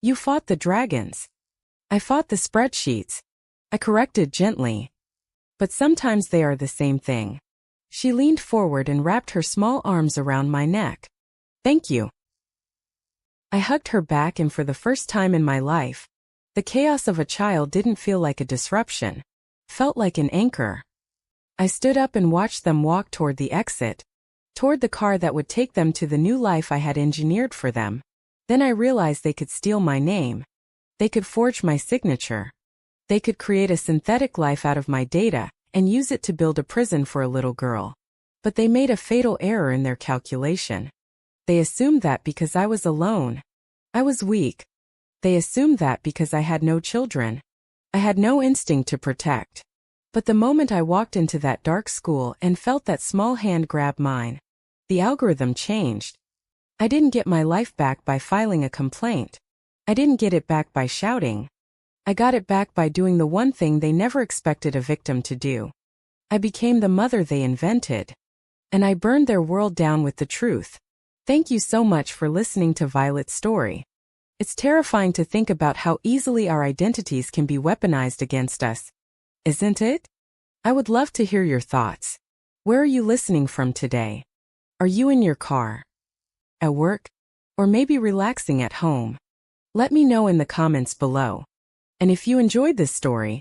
You fought the dragons. I fought the spreadsheets. I corrected gently. But sometimes they are the same thing. She leaned forward and wrapped her small arms around my neck. Thank you. I hugged her back, and for the first time in my life, the chaos of a child didn't feel like a disruption. Felt like an anchor. I stood up and watched them walk toward the exit, toward the car that would take them to the new life I had engineered for them. Then I realized they could steal my name. They could forge my signature. They could create a synthetic life out of my data and use it to build a prison for a little girl. But they made a fatal error in their calculation. They assumed that because I was alone, I was weak. They assumed that because I had no children, I had no instinct to protect. But the moment I walked into that dark school and felt that small hand grab mine, the algorithm changed. I didn't get my life back by filing a complaint. I didn't get it back by shouting. I got it back by doing the one thing they never expected a victim to do. I became the mother they invented. And I burned their world down with the truth. Thank you so much for listening to Violet's story. It's terrifying to think about how easily our identities can be weaponized against us, isn't it? I would love to hear your thoughts. Where are you listening from today? Are you in your car? At work? Or maybe relaxing at home? Let me know in the comments below. And if you enjoyed this story,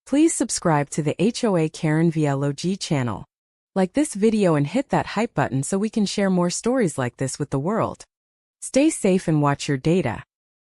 please subscribe to the HOA Karen Vlog channel. Like this video and hit that hype button so we can share more stories like this with the world. Stay safe and watch your data.